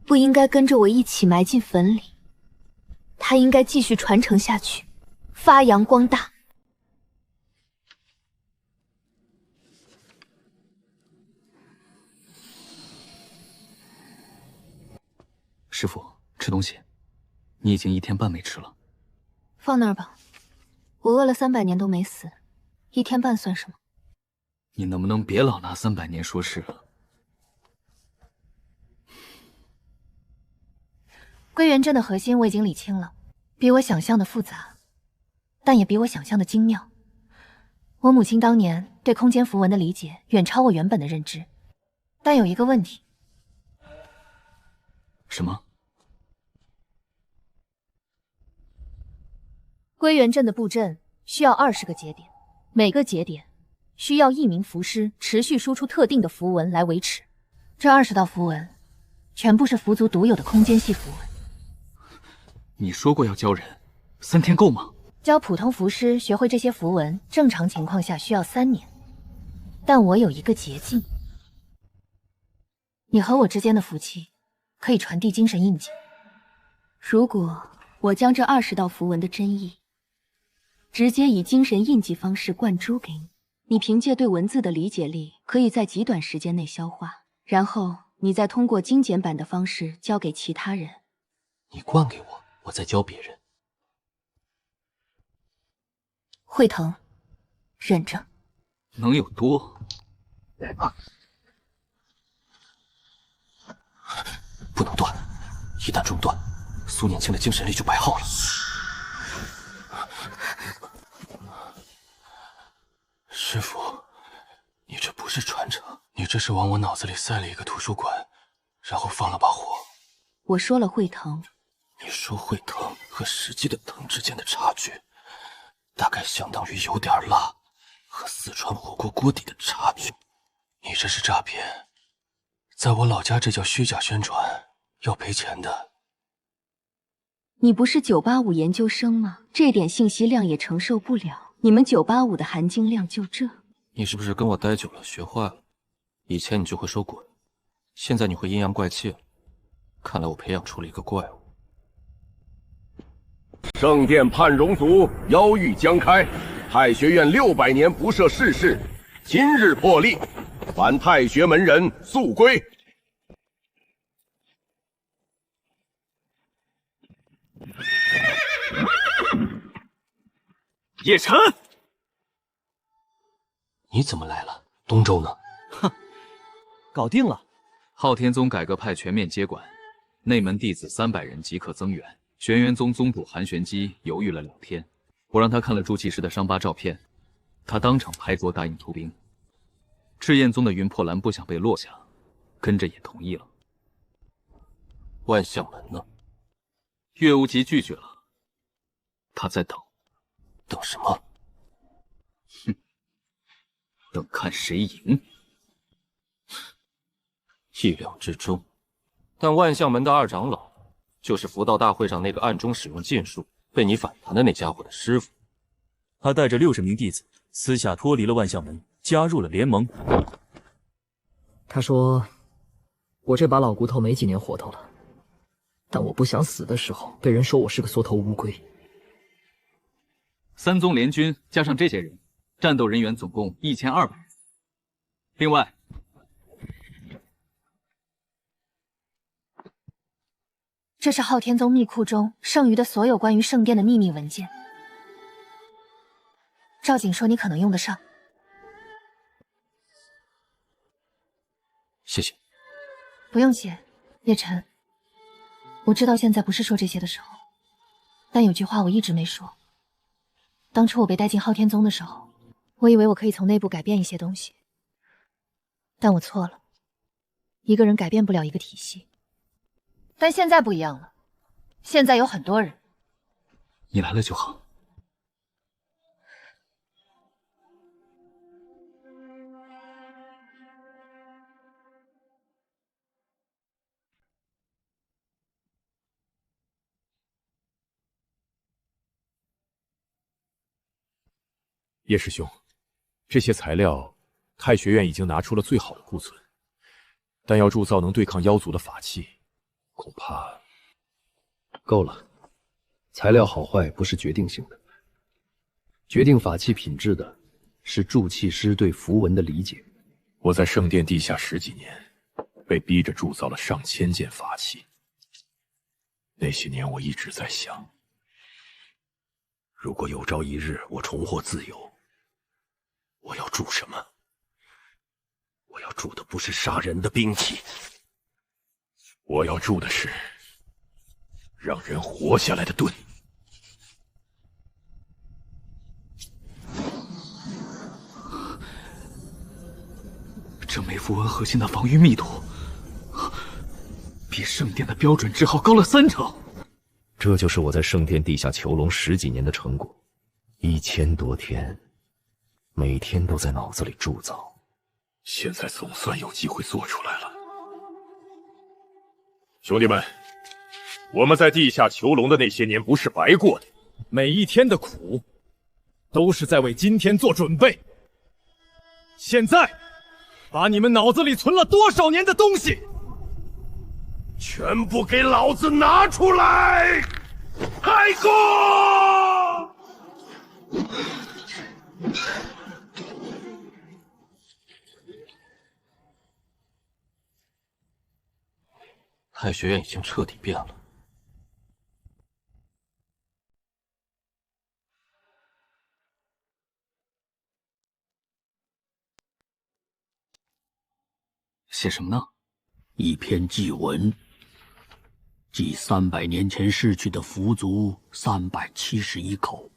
不应该跟着我一起埋进坟里，它应该继续传承下去，发扬光大。师父，吃东西。你已经1天半没吃了。放那儿吧，我饿了300年都没死，1天半算什么？你能不能别老拿300年说事了？归元阵的核心我已经理清了，比我想象的复杂，但也比我想象的精妙。我母亲当年对空间符文的理解远超我原本的认知，但有一个问题。什么？归元阵的布阵需要20个节点，每个节点需要1名符师持续输出特定的符文来维持。这20道符文全部是符族独有的空间系符文。你说过要教人，3天够吗？教普通符师学会这些符文，正常情况下需要3年，但我有一个捷径。你和我之间的符气可以传递精神印记。如果我将这20道符文的真意直接以精神印记方式灌注给你，你凭借对文字的理解力，可以在极短时间内消化，然后你再通过精简版的方式交给其他人。你灌给我，我再教别人。会疼，忍着。能有多？不能断，一旦中断，苏年清的精神力就白耗了。师父，你这不是传承，你这是往我脑子里塞了一个图书馆，然后放了把火。我说了会疼。你说会疼和实际的疼之间的差距，大概相当于有点辣和四川火锅锅底的差距。你这是诈骗，在我老家这叫虚假宣传，要赔钱的。你不是985研究生吗？这点信息量也承受不了。你们985的含金量就这。你是不是跟我待久了学坏了？以前你就会说滚，现在你会阴阳怪气了。看来我培养出了一个怪物。圣殿叛戎族妖域将开，太学院600年不涉世事，今日破例，凡太学门人速归。叶晨，你怎么来了？东周呢？哼，搞定了。昊天宗改革派全面接管，内门弟子300人即可增援。玄元宗宗主韩玄机犹豫了2天，我让他看了朱祁时的伤疤照片，他当场拍桌答应出兵。赤焰宗的云破兰不想被落下，跟着也同意了。万象门呢？岳无极拒绝了，他在等。等什么？哼，等看谁赢。意料之中，但万象门的2长老就是佛道大会上那个暗中使用禁术被你反弹的那家伙的师傅。他带着60名弟子私下脱离了万象门，加入了联盟。他说：“我这把老骨头没几年活头了，但我不想死的时候被人说我是个缩头乌龟。” 3宗联军加上这些人，战斗人员总共1200人。另外，这是昊天宗秘库中剩余的所有关于圣殿的秘密文件。赵景说你可能用得上。谢谢。不用谢，叶晨。我知道现在不是说这些的时候，但有句话我一直没说。当初我被带进昊天宗的时候，我以为我可以从内部改变一些东西，但我错了。一个人改变不了一个体系。但现在不一样了，现在有很多人。你来了就好。叶师兄，这些材料，太学院已经拿出了最好的库存，但要铸造能对抗妖族的法器，恐怕够了。材料好坏不是决定性的，决定法器品质的是铸器师对符文的理解。我在圣殿地下10几年，被逼着铸造了上千件法器。那些年，我一直在想，如果有朝一日我重获自由，我要铸什么？我要铸的不是杀人的兵器，我要铸的是让人活下来的盾。这枚符文核心的防御密度，比圣殿的标准之号高了30%。这就是我在圣殿地下囚笼10几年的成果，1000多天，每天都在脑子里铸造。现在总算有机会做出来了。兄弟们，我们在地下囚笼的那些年不是白过的，每一天的苦，都是在为今天做准备。现在，把你们脑子里存了多少年的东西，全部给老子拿出来！开锅！太学院已经彻底变了。写什么呢？一篇祭文，祭300年前逝去的蝠族371口。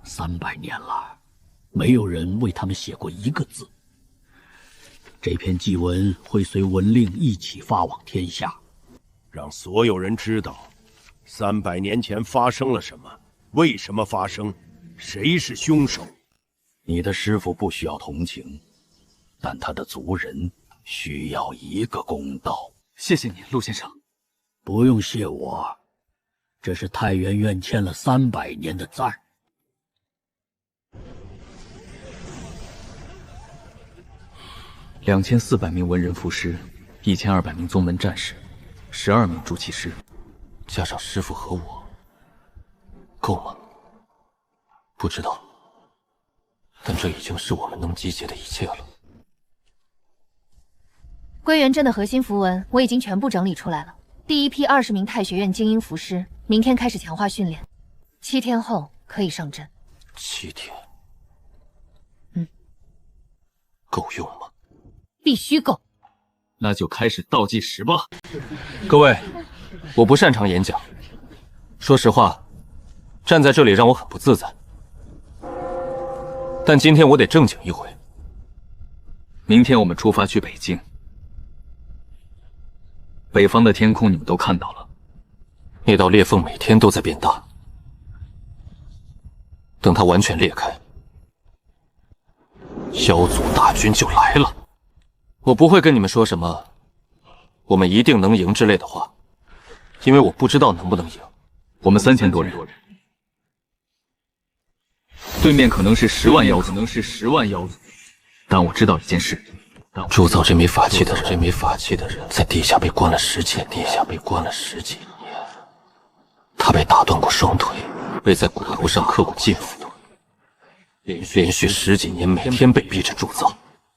300年了，没有人为他们写过一个字。这篇祭文会随文令一起发往天下，让所有人知道300年前发生了什么，为什么发生，谁是凶手。你的师傅不需要同情，但他的族人需要一个公道。谢谢你，陆先生。不用谢我，这是太原院签了300年的字儿。2400名文人符师，1200名宗门战士，12名铸器师，加上师傅和我，够吗？不知道，但这已经是我们能集结的一切了。归元阵的核心符文我已经全部整理出来了。第一批20名太学院精英符师，明天开始强化训练，7天后可以上阵。7天，够用吗？必须够。那就开始倒计时吧。各位，我不擅长演讲，说实话，站在这里让我很不自在。但今天我得正经一回。明天我们出发去北京。北方的天空你们都看到了，那道裂缝每天都在变大。等它完全裂开，妖族大军就来了。我不会跟你们说什么“我们一定能赢”之类的话，因为我不知道能不能赢。我们3000多人，对面可能是10万妖族，但我知道一件事：铸造这枚法器的人，在地下被关了10几年，他被打断过双腿，被在骨头上刻过禁符，连续10几年每天被逼着铸造，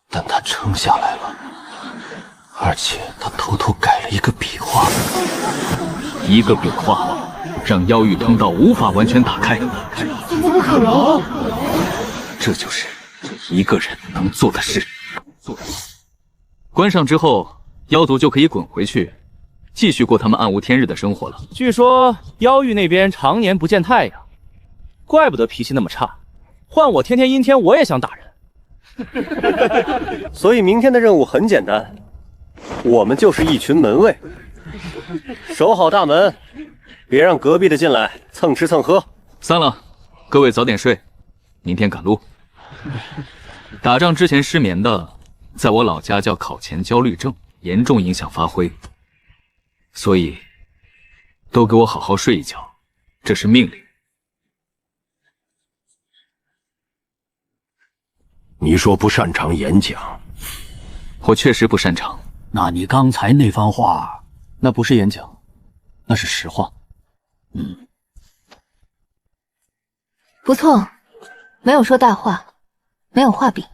但他撑下来了，而且他偷偷改了一个笔画，让妖域通道无法完全打开。怎么可能？这就是一个人能做的事。关上之后，妖族就可以滚回去，继续过他们暗无天日的生活了。据说妖域那边常年不见太阳，怪不得脾气那么差。换我天天阴天，我也想打人。所以明天的任务很简单，我们就是一群门卫，守好大门，别让隔壁的进来蹭吃蹭喝。散了，各位早点睡，明天赶路。打仗之前失眠的，在我老家叫考前焦虑症，严重影响发挥。所以，都给我好好睡一觉，这是命令。你说不擅长演讲，我确实不擅长。那你刚才那番话，那不是演讲，那是实话。不错，没有说大话，没有画饼。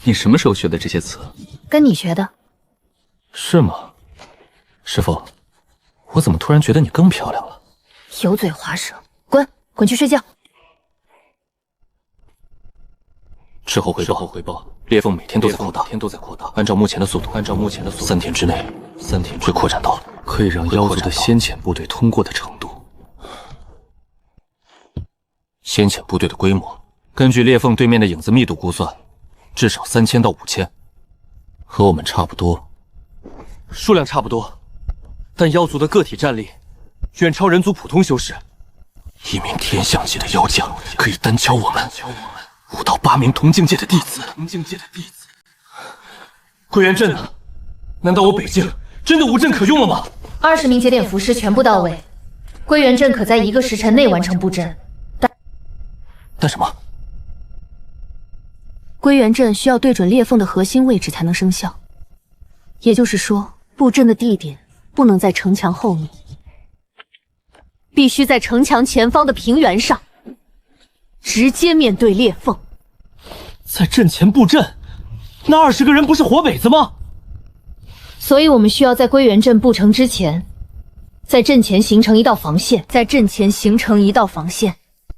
你什么时候学的这些词？跟你学的。是吗？师傅，我怎么突然觉得你更漂亮了？油嘴滑舌，滚去睡觉。之后汇报，裂缝每天都在扩大，按照目前的速度，3天之内会扩展到可以让妖族的先遣部队通过的程度。先遣部队的规模，根据裂缝对面的影子密度估算，至少3000到5000，和我们差不多。数量差不多，但妖族的个体战力远超人族普通修士。1名天象级的妖将可以单敲我们5到8名同境界的弟子。归元阵呢？难道我北境真的无阵可用了吗？20名节点符师全部到位，归元阵可在1个时辰内完成布阵。但什么？归元阵需要对准裂缝的核心位置才能生效，也就是说，布阵的地点不能在城墙后面，必须在城墙前方的平原上，直接面对裂缝。在阵前布阵，那20个人不是活北子吗？所以我们需要在归元阵布成之前，在阵前形成一道防线，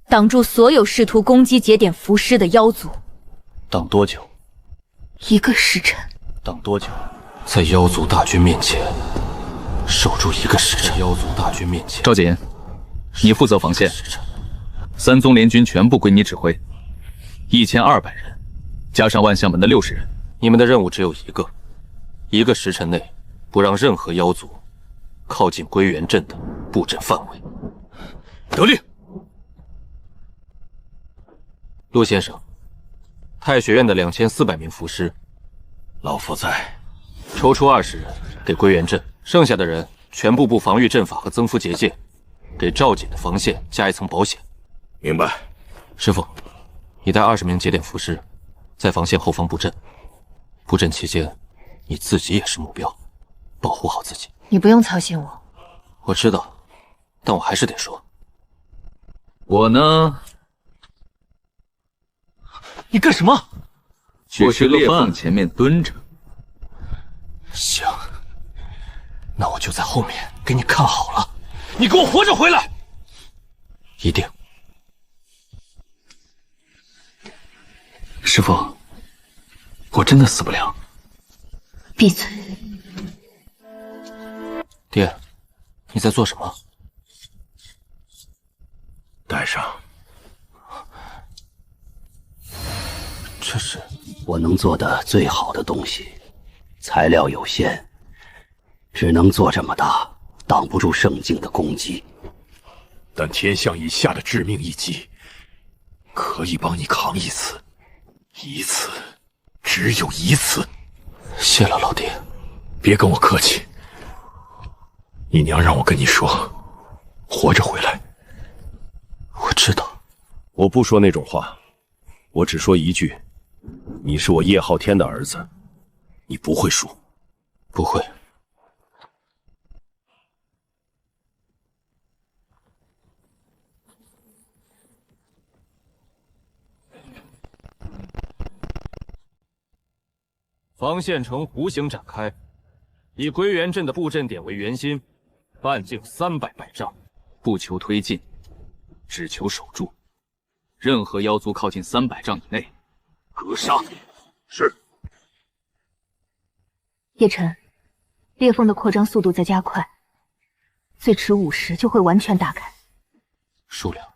挡住所有试图攻击节点符师的妖族。挡多久？1个时辰。挡多久？在妖族大军面前守住1个时辰。赵锦，你负责防线，3宗联军全部归你指挥，1200人，加上万象门的60人。你们的任务只有1个时辰内不让任何妖族靠近归元阵的布阵范围。得令。陆先生，太学院的2400名符师，老夫在。抽出20人给归元阵，剩下的人全部布防御阵法和增幅结界，给赵锦的防线加一层保险。明白。师傅，你带20名节点符师在防线后方布阵，布阵期间你自己也是目标，保护好自己。你不用操心我。我知道，但我还是得说，我呢，你干什么？去裂缝前面蹲着。行，那我就在后面给你看好了。你给我活着回来！一定。师傅，我真的死不了。闭嘴。爹，你在做什么？带上。这是我能做的最好的东西，材料有限，只能做这么大，挡不住圣境的攻击。但天象以下的致命一击，可以帮你扛一次，只有一次。谢了，老爹。别跟我客气，你娘让我跟你说，活着回来。我知道，我不说那种话，我只说一句：你是我叶昊天的儿子，你不会输。不会。防线呈弧形展开，以归元阵的布阵点为圆心，半径300百丈，不求推进，只求守住。任何妖族靠近300丈以内，格杀。是。叶晨，裂缝的扩张速度在加快，最迟50就会完全打开。数量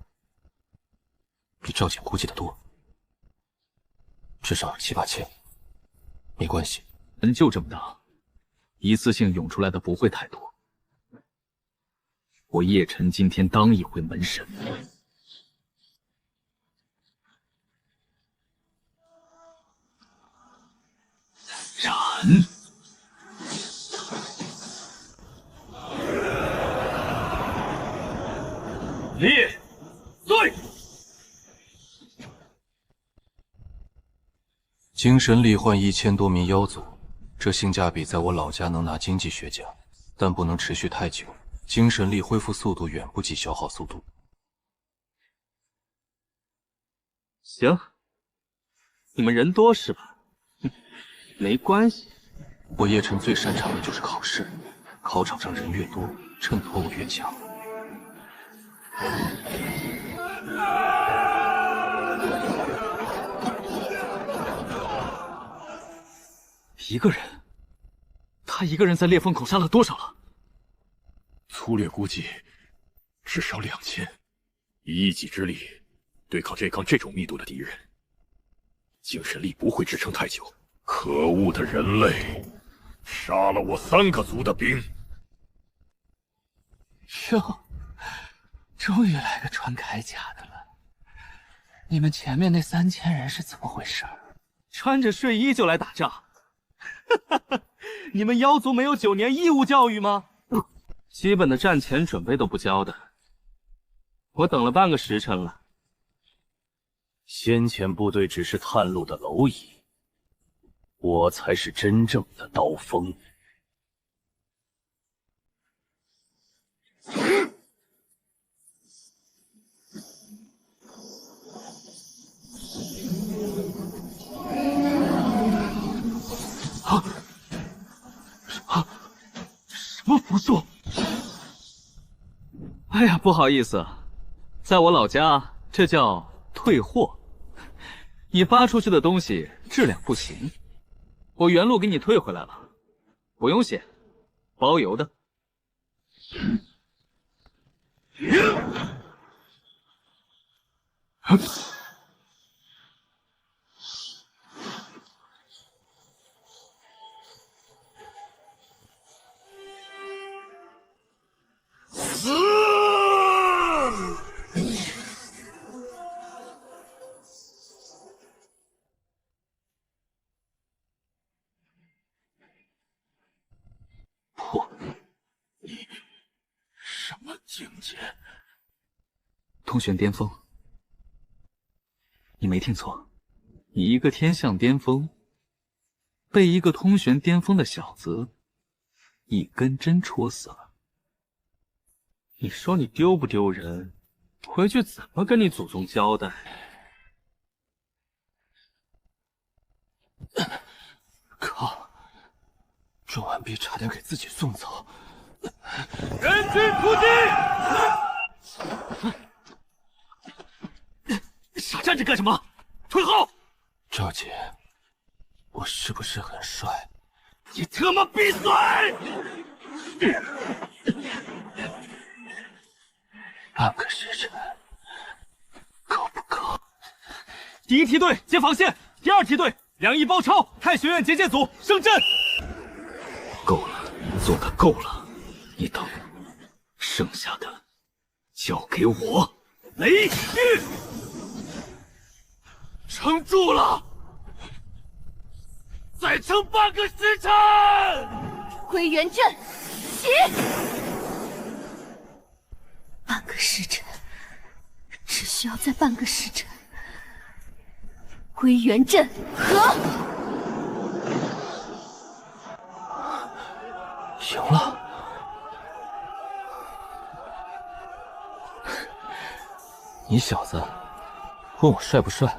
比赵简估计的多，至少7、8千。没关系，人就这么大，一次性涌出来的不会太多。我叶晨今天当一回门神。燃！裂！碎！精神力换1000多名妖族，这性价比在我老家能拿经济学奖，但不能持续太久。精神力恢复速度远不及消耗速度。行，你们人多是吧？没关系，我叶晨最擅长的就是考试，考场上人越多，衬托我越强。一个人，他一个人在裂缝口杀了多少了？粗略估计，至少2000，以一己之力对抗这这种密度的敌人，精神力不会支撑太久。可恶的人类，杀了我3个族的兵！哟，终于来个穿铠甲的了。你们前面那3000人是怎么回事？穿着睡衣就来打仗？你们妖族没有9年义务教育吗？基本的战前准备都不教的。我等了半个时辰了。先遣部队只是探路的蝼蚁，我才是真正的刀锋。什么符术？哎呀，不好意思，在我老家这叫退货。你发出去的东西质量不行，我原路给你退回来了，不用谢，包邮的。什么境界？通玄巅峰，你没听错，你一个天象巅峰，被一个通玄巅峰的小子一根针戳死了。你说你丢不丢人？回去怎么跟你祖宗交代？靠！装完逼差点给自己送走。人军突击！傻站着干什么？退后！赵姐，我是不是很帅？你他妈闭嘴！半个时辰，够不够？第一梯队接防线，第二梯队2翼包抄，太学院结界组升阵。够了，做的够了，你等，剩下的交给我。雷玉，撑住了，再撑半个时辰。归元阵，起！再半个时辰，归元阵和。赢了。你小子问我帅不帅？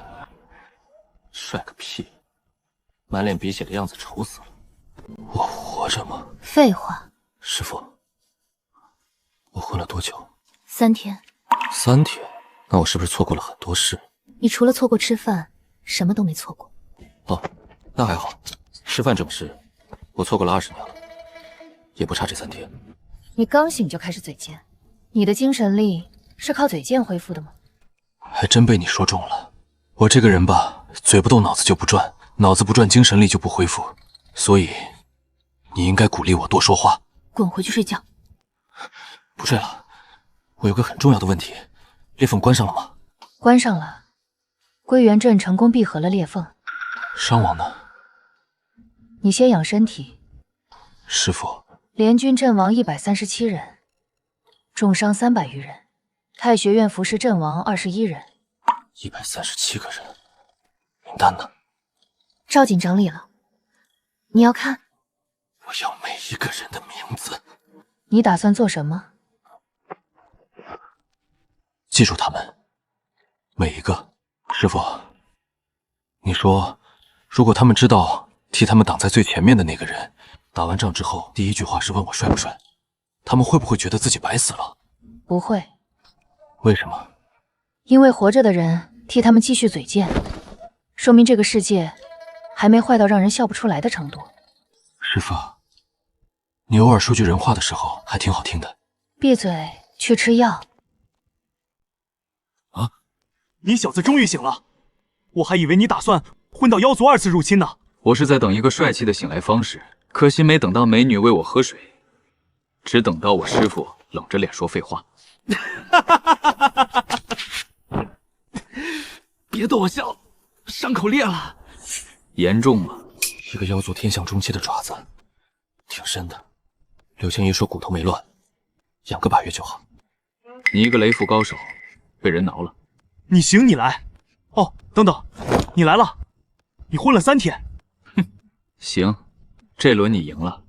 帅个屁！满脸鼻血的样子丑死了。我活着吗？废话。师傅，我昏了多久？3天。3天？那我是不是错过了很多事？你除了错过吃饭，什么都没错过。哦，那还好。吃饭这种事，我错过了20年了，也不差这3天。你刚醒就开始嘴贱，你的精神力是靠嘴贱恢复的吗？还真被你说中了。我这个人吧，嘴不动脑子就不转，脑子不转精神力就不恢复，所以你应该鼓励我多说话。滚回去睡觉。不睡了，我有个很重要的问题，裂缝关上了吗？关上了，归元阵成功闭合了裂缝。伤亡呢？你先养身体。师傅，联军阵亡137人，重伤300余人，太学院服侍阵亡21人，137个人。名单呢？赵锦整理了，你要看？我要每一个人的名字。你打算做什么？记住他们，每一个。师傅，你说，如果他们知道替他们挡在最前面的那个人打完仗之后，第一句话是问我帅不帅，他们会不会觉得自己白死了？不会。为什么？因为活着的人替他们继续嘴贱，说明这个世界还没坏到让人笑不出来的程度。师傅，你偶尔说句人话的时候还挺好听的。闭嘴，去吃药。啊！你小子终于醒了，我还以为你打算混到妖族2次入侵呢。我是在等一个帅气的醒来方式，可惜没等到美女喂我喝水，只等到我师傅冷着脸说废话。别逗我笑，伤口裂了。严重吗？一个妖族天象中期的爪子，挺深的。柳青衣说骨头没乱，养个把月就好。你一个雷符高手，被人挠了。你行你来。哦，等等，你来了。你昏了3天。哼，行，这轮你赢了。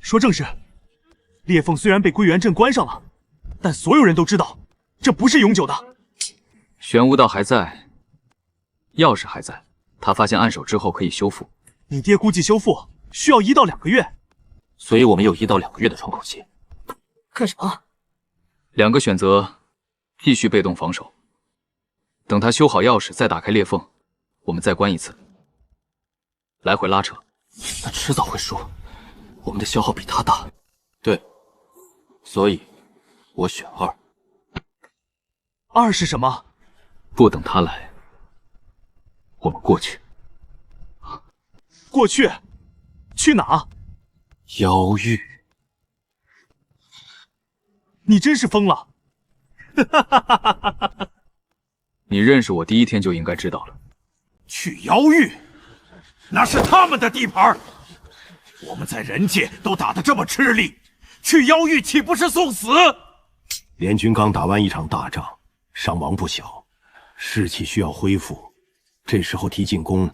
说正事，裂缝虽然被归元阵关上了，但所有人都知道，这不是永久的。玄武道还在，钥匙还在，他发现暗手之后可以修复。你爹估计修复需要1到2个月，所以我们有1到2个月的窗口期。干什么？2个选择，继续被动防守，等他修好钥匙再打开裂缝，我们再关一次，来回拉扯。他迟早会输，我们的消耗比他大。对，所以我选2。2是什么？不等他来，我们过去。过去？去哪？妖域。你真是疯了！你认识我第1天就应该知道了。去妖域，那是他们的地盘。我们在人界都打得这么吃力，去妖域岂不是送死？联军刚打完一场大仗，伤亡不小，士气需要恢复。这时候提进攻，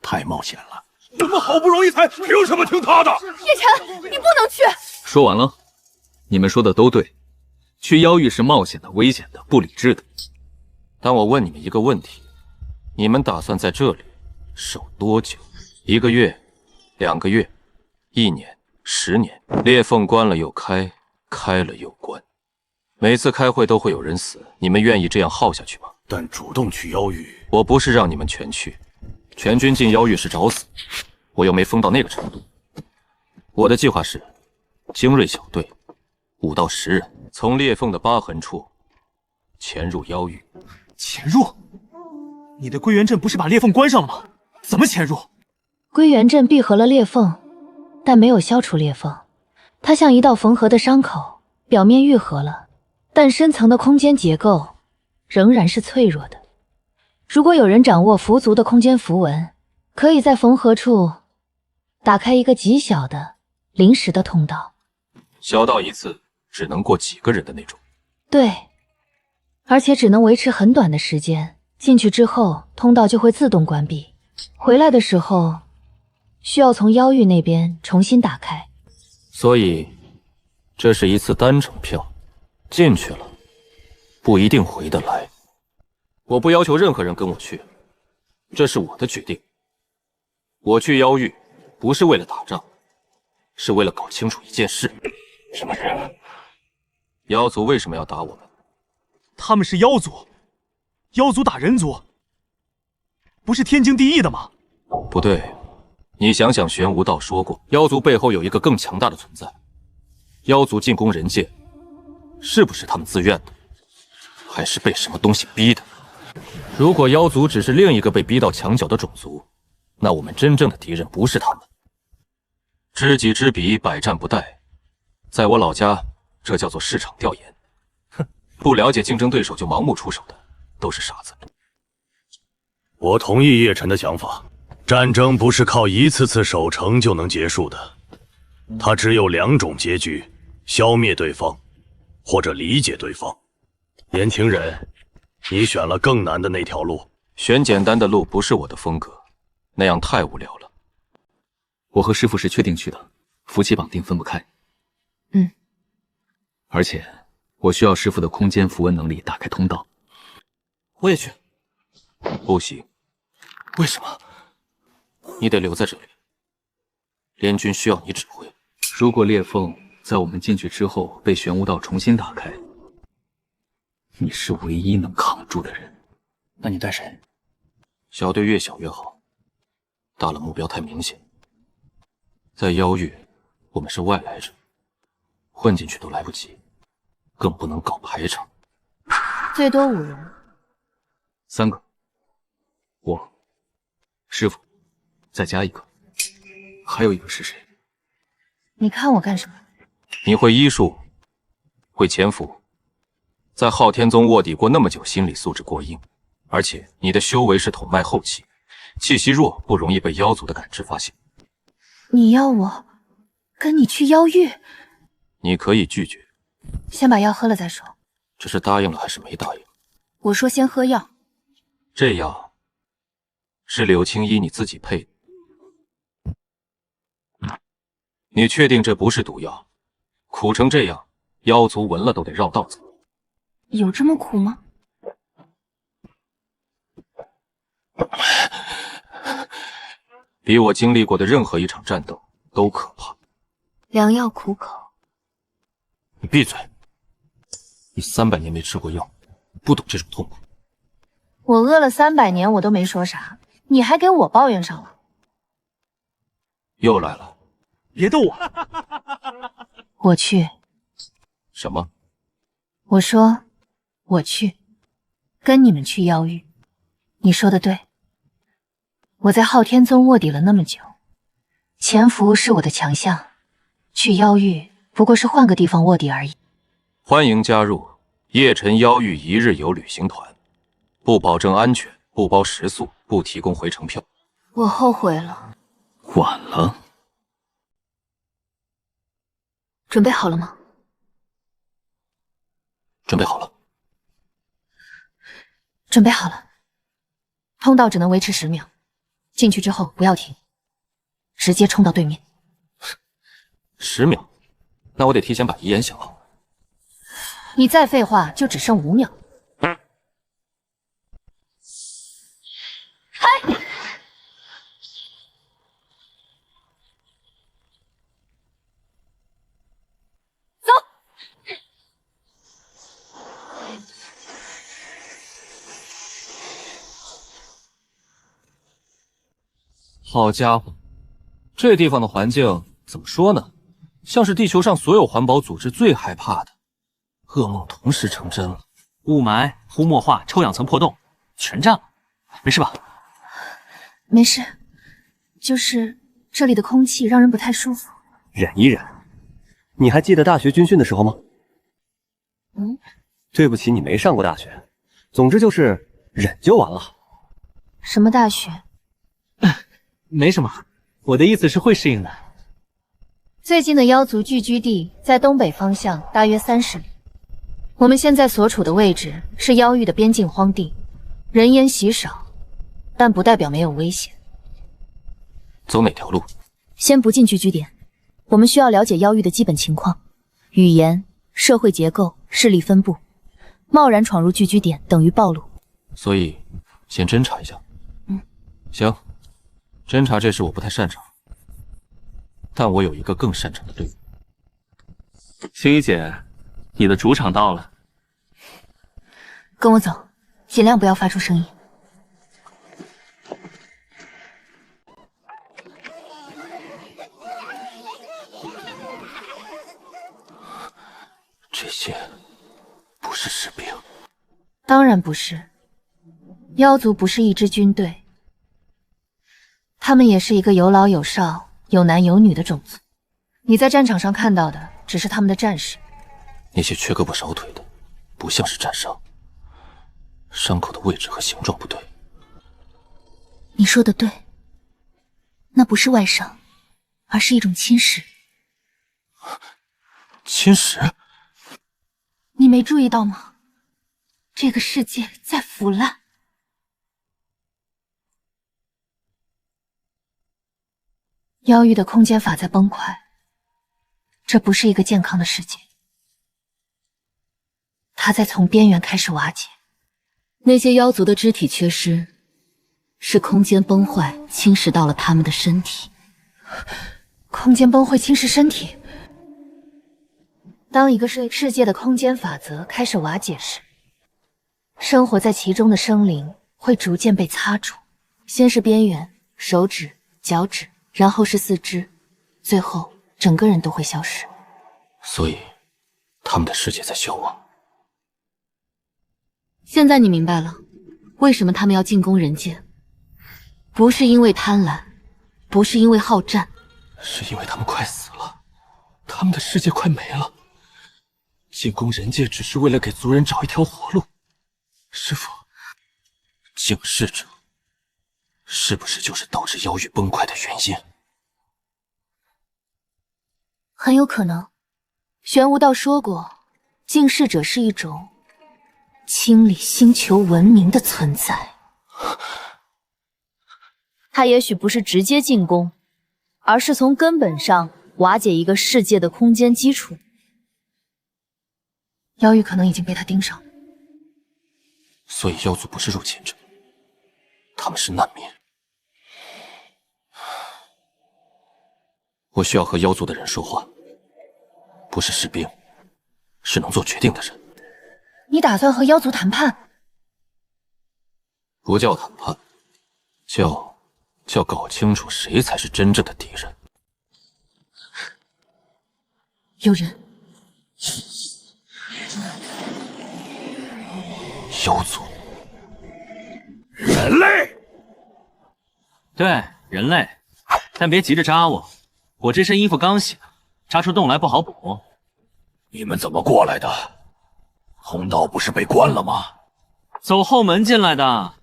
太冒险了。我们好不容易才，凭什么听他的？叶晨，你不能去！说完了，你们说的都对。去妖域是冒险的、危险的、不理智的。但我问你们一个问题：你们打算在这里守多久？1个月、2个月、1年、10年？裂缝关了又开，开了又关，每次开会都会有人死，你们愿意这样耗下去吗？但主动去妖域，我不是让你们全去，全军进妖域是找死，我又没疯到那个程度。我的计划是，精锐小队5到10人，从裂缝的疤痕处潜入妖域。潜入？你的归元阵不是把裂缝关上了吗？怎么潜入？归元阵闭合了裂缝，但没有消除裂缝，它像一道缝合的伤口，表面愈合了，但深层的空间结构仍然是脆弱的。如果有人掌握符族的空间符文，可以在缝合处打开一个极小的临时的通道。小到1次只能过几个人的那种。对，而且只能维持很短的时间，进去之后通道就会自动关闭，回来的时候需要从妖域那边重新打开。所以这是一次单程票，进去了不一定回得来。我不要求任何人跟我去，这是我的决定。我去妖域不是为了打仗，是为了搞清楚一件事。什么事？妖族为什么要打我们？他们是妖族，妖族打人族，不是天经地义的吗？不对，你想想，玄无道说过，妖族背后有一个更强大的存在。妖族进攻人界，是不是他们自愿的，还是被什么东西逼的？如果妖族只是另一个被逼到墙角的种族，那我们真正的敌人不是他们。知己知彼，百战不殆。在我老家，这叫做市场调研。哼，不了解竞争对手就盲目出手的，都是傻子。我同意叶晨的想法，战争不是靠一次次守城就能结束的，它只有2种结局：消灭对方，或者理解对方。年轻人，你选了更难的那条路。选简单的路不是我的风格，那样太无聊了。我和师父是确定去的，夫妻绑定分不开。而且我需要师父的空间符文能力打开通道。我也去。不行。为什么？你得留在这里。联军需要你指挥。如果裂缝在我们进去之后被玄武道重新打开，你是唯一能扛住的人。那你带谁？小队越小越好，大了目标太明显。在妖域，我们是外来者，混进去都来不及，更不能搞排场。最多5人。3个，我，师傅，再加1个，还有1个是谁？你看我干什么？你会医术，会潜伏，在昊天宗卧底过那么久，心理素质过硬，而且你的修为是统脉后期，气息弱，不容易被妖族的感知发现。你要我跟你去妖域？你可以拒绝，先把药喝了再说。这是答应了还是没答应？我说先喝药。这药是柳青衣你自己配的，你确定这不是毒药？苦成这样，妖族闻了都得绕道走。有这么苦吗？比我经历过的任何一场战斗都可怕。良药苦口。你闭嘴！你300年没吃过药，不懂这种痛苦。我饿了300年，我都没说啥，你还给我抱怨上了。又来了，别逗我！我去。什么？我说我去，跟你们去妖域。你说的对，我在昊天宗卧底了那么久，潜伏是我的强项，去妖域不过是换个地方卧底而已。欢迎加入叶晨妖域1日游旅行团，不保证安全，不包食宿，不提供回程票。我后悔了。晚了。准备好了吗？准备好了。准备好了。通道只能维持10秒，进去之后不要停，直接冲到对面。10秒？那我得提前把遗言想好。你再废话，就只剩5秒。嗨！走！好家伙，这地方的环境怎么说呢？像是地球上所有环保组织最害怕的噩梦同时成真了。雾霾、呼墨化、臭氧层破洞，全占了。没事吧？没事，就是这里的空气让人不太舒服。忍一忍。你还记得大学军训的时候吗？对不起，你没上过大学。总之就是忍就完了。什么大学？没什么，我的意思是会适应的。最近的妖族聚居地在东北方向大约30里，我们现在所处的位置是妖域的边境荒地，人烟稀少，但不代表没有危险。走哪条路？先不进去据点，我们需要了解妖域的基本情况，语言、社会结构、势力分布。贸然闯入聚居点等于暴露，所以先侦查一下。行，侦查这事我不太擅长，但我有一个更擅长的队伍。青衣姐，你的主场到了。跟我走，尽量不要发出声音。这些不是士兵。当然不是，妖族不是一支军队，他们也是一个有老有少、有男有女的种族。你在战场上看到的只是他们的战士，那些缺胳膊少腿的，不像是战伤，伤口的位置和形状不对。你说的对，那不是外伤，而是一种侵蚀。侵蚀？你没注意到吗？这个世界在腐烂。妖域的空间法在崩坏，这不是一个健康的世界。它在从边缘开始瓦解。那些妖族的肢体缺失，是空间崩坏侵蚀到了他们的身体。空间崩坏侵蚀身体。当一个世界的空间法则开始瓦解时，生活在其中的生灵会逐渐被擦除，先是边缘、手指、脚趾，然后是四肢，最后整个人都会消失。所以，他们的世界在消亡。现在你明白了，为什么他们要进攻人界？不是因为贪婪，不是因为好战，是因为他们快死了，他们的世界快没了。进攻人界只是为了给族人找一条活路。师父，警示者是不是就是导致妖域崩溃的原因？很有可能。玄无道说过，敬视者是一种清理星球文明的存在。他也许不是直接进攻，而是从根本上瓦解一个世界的空间基础。妖域可能已经被他盯上了。所以妖族不是入侵者，他们是难民。我需要和妖族的人说话，不是士兵，是能做决定的人。你打算和妖族谈判？不叫谈判，叫搞清楚谁才是真正的敌人。有人。妖族，人类，对，人类，但别急着扎我，我这身衣服刚洗，扎出洞来不好补。你们怎么过来的？通道不是被关了吗？走后门进来的。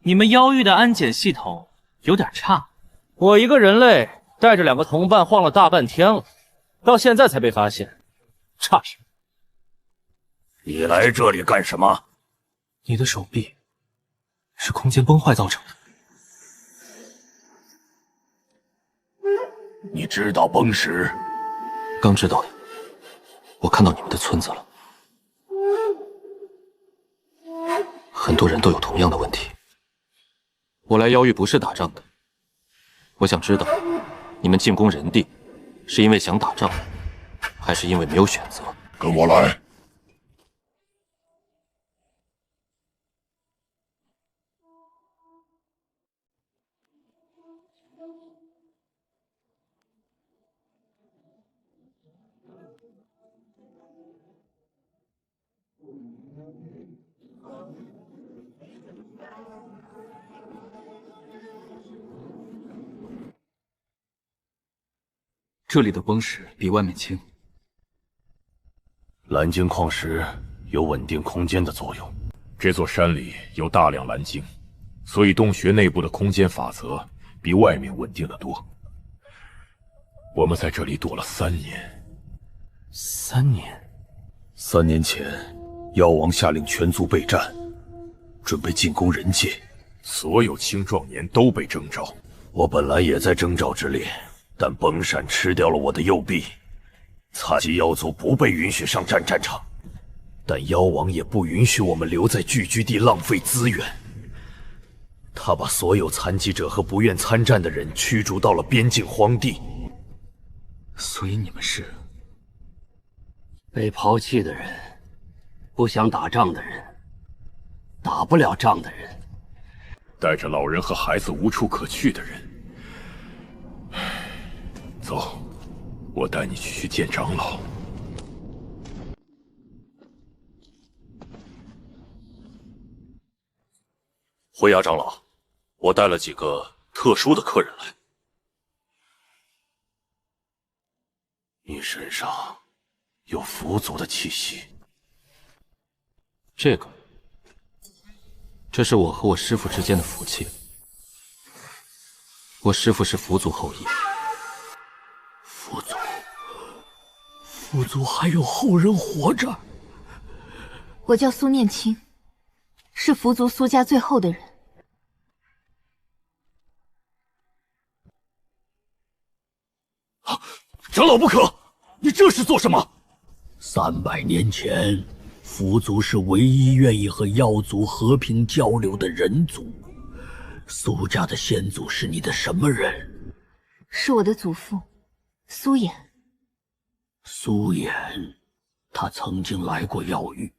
你们妖域的安检系统有点差。我一个人类带着2个同伴晃了大半天了，到现在才被发现，差事。你来这里干什么？你的手臂是空间崩坏造成的。你知道崩石？刚知道的。我看到你们的村子了，很多人都有同样的问题。我来妖域不是打仗的，我想知道，你们进攻人地，是因为想打仗，还是因为没有选择？跟我来。这里的崩石比外面轻。蓝晶矿石有稳定空间的作用，这座山里有大量蓝晶，所以洞穴内部的空间法则比外面稳定得多。我们在这里躲了3年。3年？ 3年前，妖王下令全族备战，准备进攻人界，所有青壮年都被征召。我本来也在征召之列，但崩闪吃掉了我的右臂，残疾妖族不被允许上战场。但妖王也不允许我们留在聚居地浪费资源。他把所有残疾者和不愿参战的人驱逐到了边境荒地。所以你们是被抛弃的人，不想打仗的人，打不了仗的人，带着老人和孩子无处可去的人。走，我带你去见长老。灰牙长老，我带了几个特殊的客人来。你身上有佛祖的气息。这是我和我师父之间的福气。我师父是佛祖后裔。父祖还有后人活着。我叫苏念青，是佛族苏家最后的人。长老不可！你这是做什么？300年前，佛族是唯一愿意和妖族和平交流的人族。苏家的先祖是你的什么人？是我的祖父，苏衍。苏衍，他曾经来过妖域。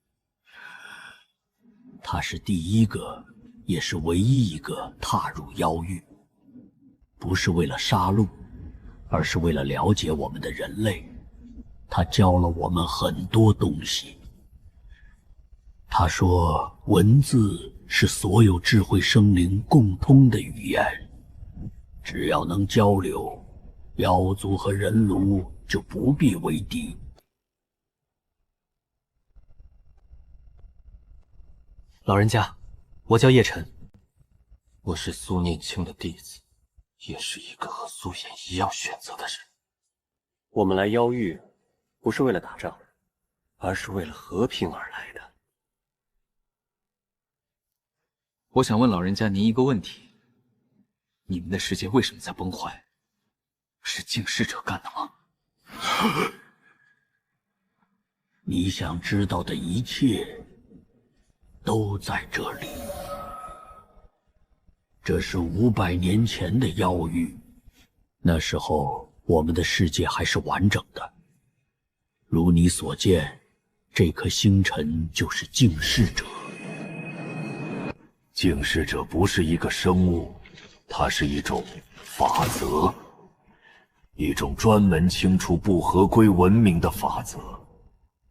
他是第一个，也是唯一一个踏入妖域，不是为了杀戮，而是为了了解我们的人类。他教了我们很多东西。他说，文字是所有智慧生灵共通的语言，只要能交流，妖族和人奴就不必为敌。老人家，我叫叶晨，我是苏念青的弟子，也是一个和苏衍一样选择的人。我们来妖域，不是为了打仗，而是为了和平而来的。我想问老人家您一个问题：你们的世界为什么在崩坏？是净世者干的吗？你想知道的一切都在这里。这是500年前的妖域，那时候我们的世界还是完整的。如你所见，这颗星辰就是净世者。净世者不是一个生物，它是一种法则，一种专门清除不合规文明的法则。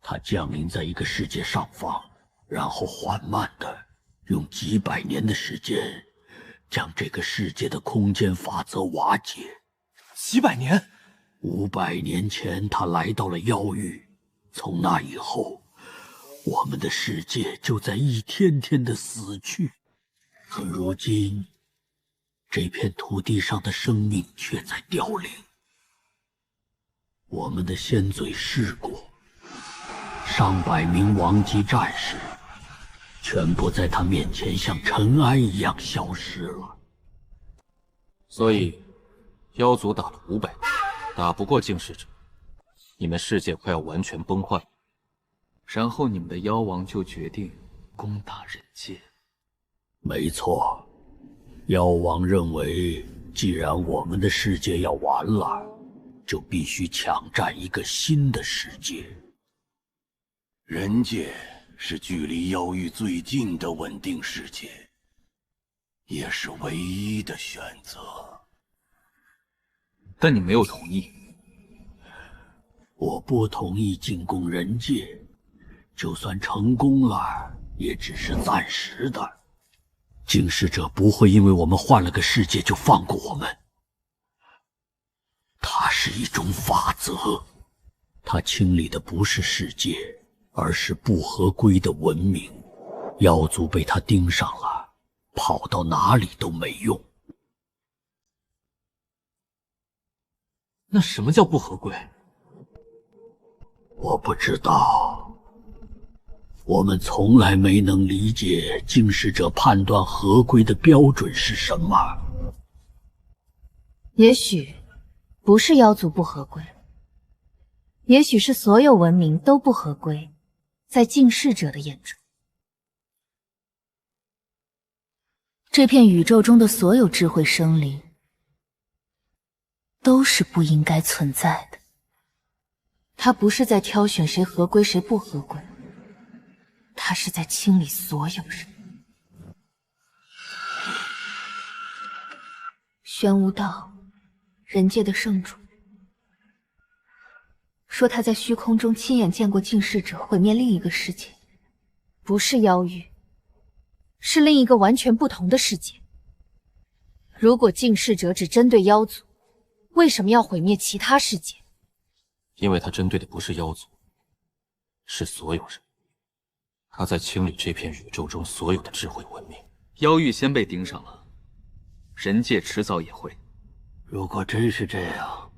它降临在一个世界上方，然后缓慢的用几百年的时间，将这个世界的空间法则瓦解。几百年？500年前，他来到了妖域，从那以后，我们的世界就在一天天的死去。可如今，这片土地上的生命却在凋零。我们的先祖试过，上百名王级战士，全部在他面前像尘埃一样消失了。所以，妖族打了500年，打不过净世者，你们世界快要完全崩坏。然后你们的妖王就决定攻打人界。没错，妖王认为，既然我们的世界要完了，就必须抢占一个新的世界。人界是距离妖域最近的稳定世界，也是唯一的选择。但你没有同意。我不同意进攻人界，就算成功了，也只是暂时的。净世者不会因为我们换了个世界就放过我们。它是一种法则，它清理的不是世界，而是不合规的文明。妖族被它盯上了，跑到哪里都没用。那什么叫不合规？我不知道，我们从来没能理解净世者判断合规的标准是什么。也许不是妖族不合规，也许是所有文明都不合规，在净世者的眼中。这片宇宙中的所有智慧生灵都是不应该存在的。他不是在挑选谁合规谁不合规，他是在清理所有人。玄无道，人界的圣主，说他在虚空中亲眼见过净世者毁灭另一个世界，不是妖域，是另一个完全不同的世界。如果净世者只针对妖族，为什么要毁灭其他世界？因为他针对的不是妖族，是所有人。他在清理这片宇宙中所有的智慧文明。妖域先被盯上了，人界迟早也会。如果真是这样，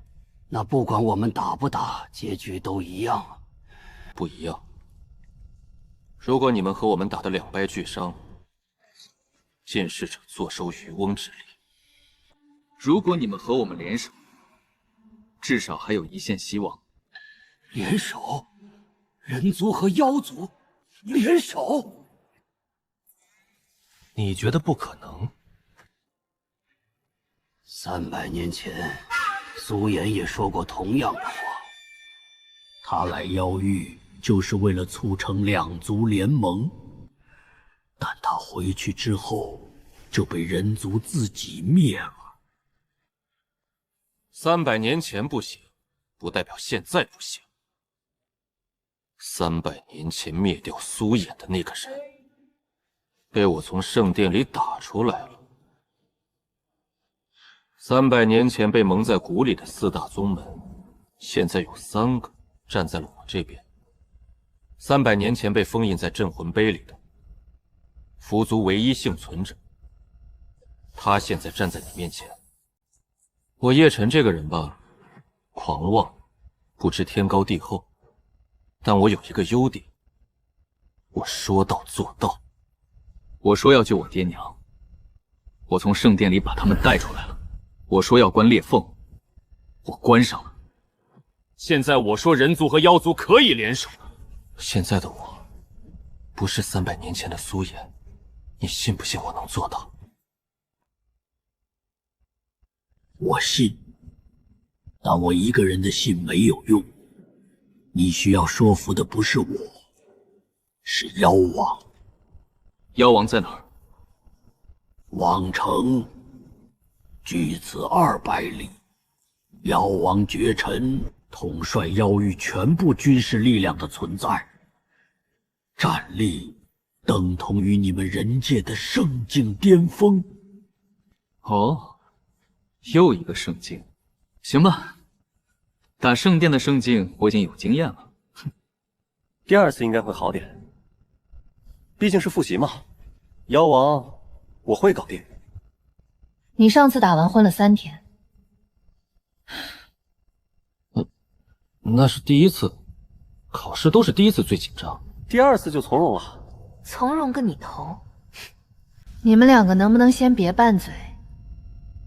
那不管我们打不打，结局都一样啊。不一样。如果你们和我们打得两败俱伤，见识者坐收渔翁之利。如果你们和我们联手，至少还有一线希望。联手？人族和妖族联手？你觉得不可能？300年前，苏颜也说过同样的话。他来妖域就是为了促成两族联盟，但他回去之后就被人族自己灭了。300年前不行，不代表现在不行。300年前灭掉苏衍的那个人，被我从圣殿里打出来了。300年前被蒙在鼓里的4大宗门，现在有3个站在了我这边。300年前被封印在镇魂碑里的符族唯一幸存者，他现在站在你面前。我叶晨这个人吧，狂妄，不知天高地厚，但我有一个优点，我说到做到。我说要救我爹娘，我从圣殿里把他们带出来了。我说要关裂缝，我关上了。现在我说人族和妖族可以联手。现在的我，不是300年前的苏颜，你信不信我能做到？我信，但我一个人的信没有用。你需要说服的不是我，是妖王。妖王在哪儿？王城，距此200里。妖王绝尘统帅妖域全部军事力量的存在，战力等同于你们人界的圣境巅峰。哦，又一个圣境，行吧。打圣殿的圣境我已经有经验了。第2次应该会好点，毕竟是复习嘛。妖王，我会搞定。你上次打完昏了3天。那是第1次，考试都是第1次最紧张，第2次就从容了。从容个你头！你们2个能不能先别拌嘴，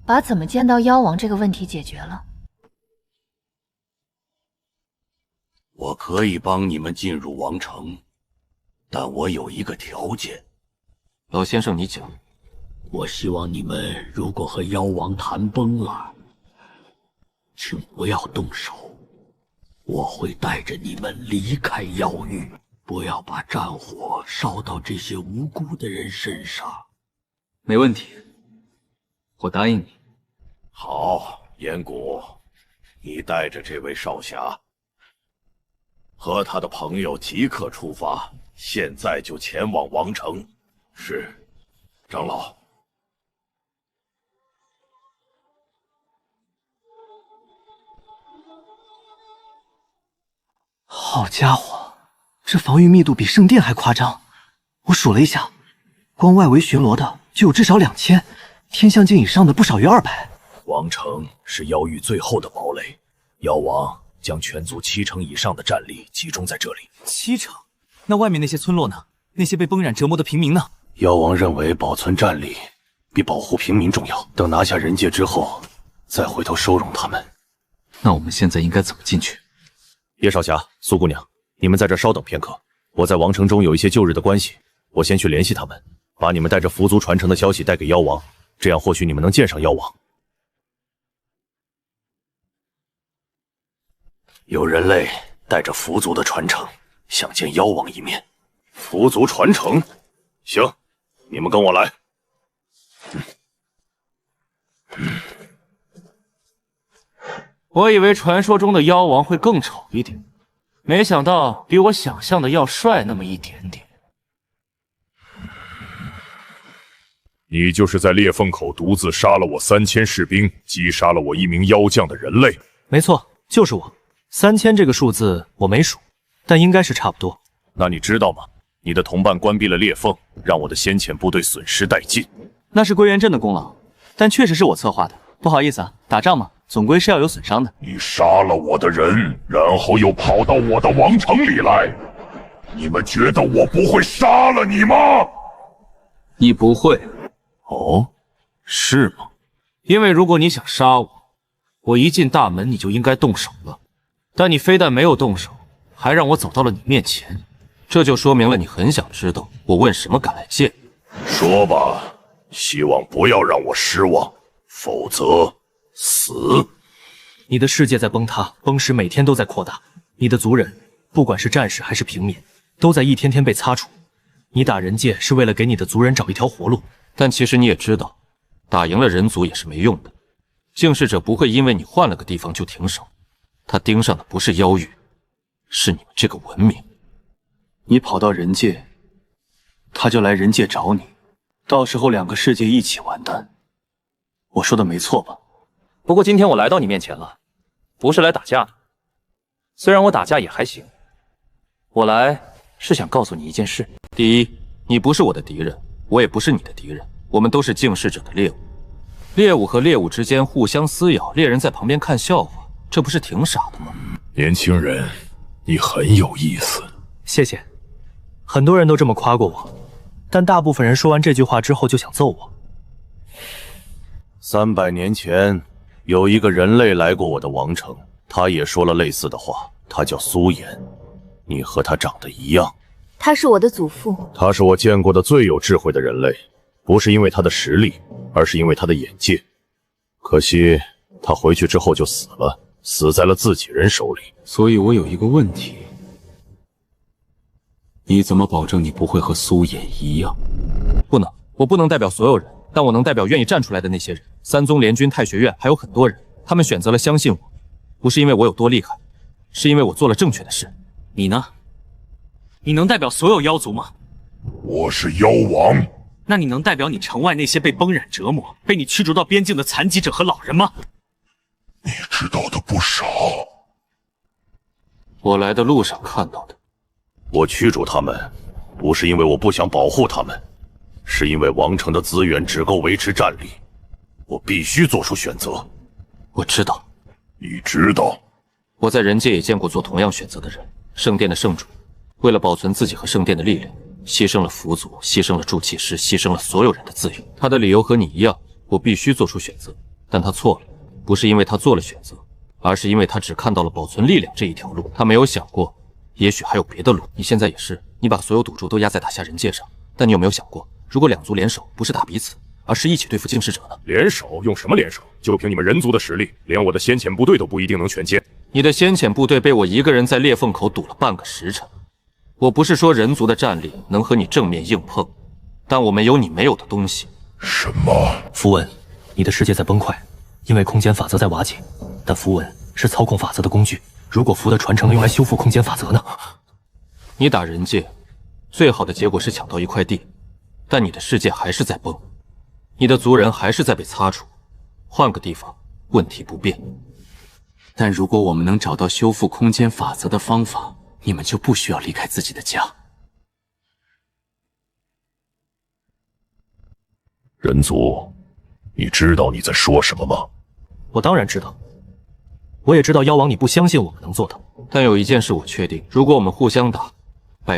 把怎么见到妖王这个问题解决了？我可以帮你们进入王城，但我有一个条件。老先生，你讲。我希望你们如果和妖王谈崩了，请不要动手。我会带着你们离开妖域，不要把战火烧到这些无辜的人身上。没问题，我答应你。好，岩谷，你带着这位少侠和他的朋友即刻出发，现在就前往王城。是，长老。好家伙，这防御密度比圣殿还夸张！我数了一下，光外围巡逻的就有至少2000，天象境以上的不少于200。王城是妖域最后的堡垒，妖王将全族70%以上的战力集中在这里。70%？那外面那些村落呢？那些被崩染折磨的平民呢？妖王认为保存战力比保护平民重要，等拿下人界之后，再回头收容他们。那我们现在应该怎么进去？叶少侠、苏姑娘，你们在这稍等片刻，我在王城中有一些旧日的关系，我先去联系他们，把你们带着狐族传承的消息带给妖王，这样或许你们能见上妖王。有人类带着狐族的传承，想见妖王一面。狐族传承，行，你们跟我来。我以为传说中的妖王会更丑一点，没想到比我想象的要帅那么一点点。你就是在裂缝口独自杀了我3000士兵，击杀了我1名妖将的人类。没错，就是我。3000这个数字我没数，但应该是差不多。那你知道吗？你的同伴关闭了裂缝，让我的先遣部队损失殆尽。那是归元镇的功劳，但确实是我策划的。不好意思啊，打仗嘛，总归是要有损伤的。你杀了我的人，然后又跑到我的王城里来，你们觉得我不会杀了你吗？你不会。哦，是吗？因为如果你想杀我，我一进大门你就应该动手了。但你非但没有动手，还让我走到了你面前，这就说明了你很想知道我问什么感谢。说吧，希望不要让我失望，否则死。你的世界在崩塌，崩石每天都在扩大，你的族人，不管是战士还是平民，都在一天天被擦除。你打人界是为了给你的族人找一条活路，但其实你也知道，打赢了人族也是没用的。净世者不会因为你换了个地方就停手，他盯上的不是妖域，是你们这个文明。你跑到人界，他就来人界找你，到时候2个世界一起完蛋。我说的没错吧？不过今天我来到你面前了，不是来打架的。虽然我打架也还行，我来是想告诉你一件事。第一，你不是我的敌人，我也不是你的敌人，我们都是净世者的猎物。猎物和猎物之间互相撕咬，猎人在旁边看笑话，这不是挺傻的吗？年轻人，你很有意思。谢谢，很多人都这么夸过我，但大部分人说完这句话之后就想揍我。300年前，有一个人类来过我的王城，他也说了类似的话。他叫苏颜，你和他长得一样。他是我的祖父，他是我见过的最有智慧的人类，不是因为他的实力，而是因为他的眼界。可惜他回去之后就死了，死在了自己人手里。所以我有一个问题，你怎么保证你不会和苏衍一样？不能，我不能代表所有人，但我能代表愿意站出来的那些人。3宗联军、太学院还有很多人，他们选择了相信我，不是因为我有多厉害，是因为我做了正确的事。你呢？你能代表所有妖族吗？我是妖王。那你能代表你城外那些被崩染折磨、被你驱逐到边境的残疾者和老人吗？你知道的不少。我来的路上看到的。我驱逐他们，不是因为我不想保护他们，是因为王城的资源只够维持战力，我必须做出选择。我知道。你知道？我在人界也见过做同样选择的人。圣殿的圣主，为了保存自己和圣殿的力量，牺牲了佛祖，牺牲了铸器师，牺牲了所有人的资源。他的理由和你一样，我必须做出选择，但他错了，不是因为他做了选择，而是因为他只看到了保存力量这一条路，他没有想过，也许还有别的路。你现在也是，你把所有赌注都压在打下人界上，但你有没有想过，如果2族联手，不是打彼此，而是一起对付净世者呢？联手？用什么联手？就凭你们人族的实力，连我的先遣部队都不一定能全歼。你的先遣部队被我一个人在裂缝口堵了半个时辰。我不是说人族的战力能和你正面硬碰，但我们有你没有的东西。什么？符文，你的世界在崩坏，因为空间法则在瓦解，但符文是操控法则的工具。如果符的传承能用来修复空间法则呢？你打人界，最好的结果是抢到一块地，但你的世界还是在崩，你的族人还是在被擦除。换个地方，问题不变。但如果我们能找到修复空间法则的方法，你们就不需要离开自己的家。人族，你知道你在说什么吗？我当然知道，我也知道妖王你不相信我们能做到。但有一件事我确定，如果我们互相打，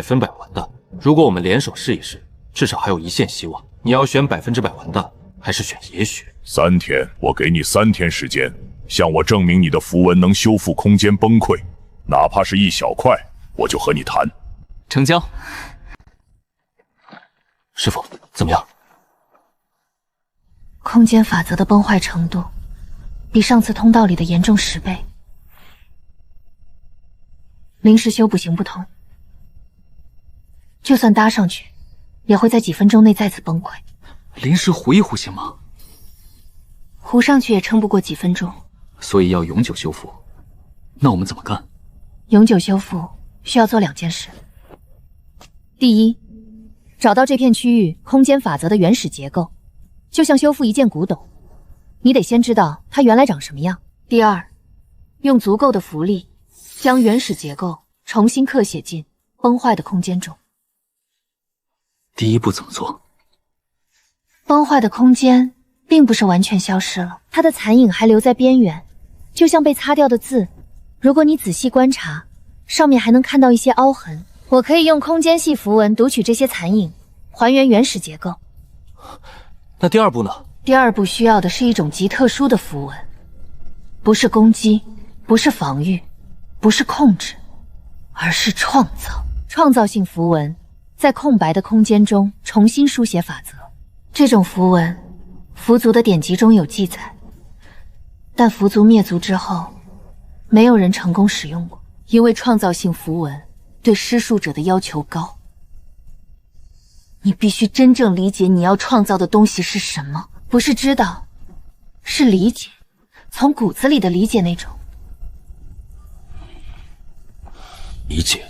100%完的。如果我们联手试一试，至少还有一线希望。你要选100%完的，还是选也许？3天，我给你3天时间，向我证明你的符文能修复空间崩溃，哪怕是一小块，我就和你谈。成交。师傅，怎么样？空间法则的崩坏程度，比上次通道里的严重10倍。临时修补行不通，就算搭上去，也会在几分钟内再次崩溃。临时糊一糊行吗？糊上去也撑不过几分钟。所以要永久修复。那我们怎么干？永久修复需要做2件事。第一，找到这片区域空间法则的原始结构，就像修复一件古董，你得先知道它原来长什么样。第二，用足够的符力将原始结构重新刻写进崩坏的空间中。第一步怎么做？崩坏的空间并不是完全消失了，它的残影还留在边缘，就像被擦掉的字。如果你仔细观察，上面还能看到一些凹痕。我可以用空间系符文读取这些残影，还原原始结构。那第二步呢？第二步需要的是一种极特殊的符文，不是攻击，不是防御，不是控制，而是创造。创造性符文在空白的空间中重新书写法则。这种符文，符族的典籍中有记载，但符族灭族之后，没有人成功使用过，因为创造性符文对施术者的要求高。你必须真正理解你要创造的东西是什么，不是知道，是理解，从骨子里的理解那种。理解，